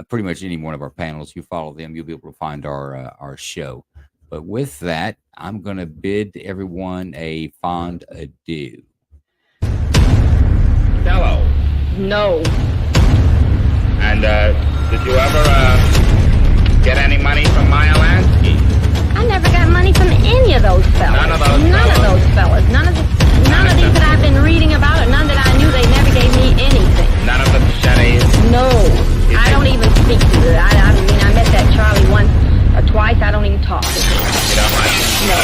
pretty much any one of our panels. You follow them, you'll be able to find our show. But with that, I'm going to bid everyone a fond adieu. Hello. No. And did you ever get any money from Maya Lansky? I never got money from any of those fellas. None of those fellas. None of these that I've been reading about, or none that I knew. They never gave me anything. None of the Chennies? No. I don't even speak to them. I mean, I met that Charlie once or twice. I don't even talk to him. You don't like him? No.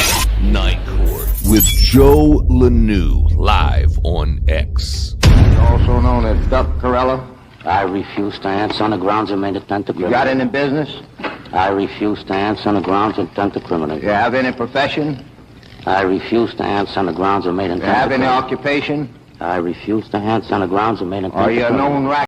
Night Court with Joe Lanou, live on X. Also known as Duck Corella. I refuse to answer on the grounds of made intent to criminal. You got any business? I refuse to answer on the grounds of intent to criminal. You have any profession? I refuse to answer on the grounds of made intent. Do you have any occupation? I refuse to answer on the grounds of made intent. Are you a known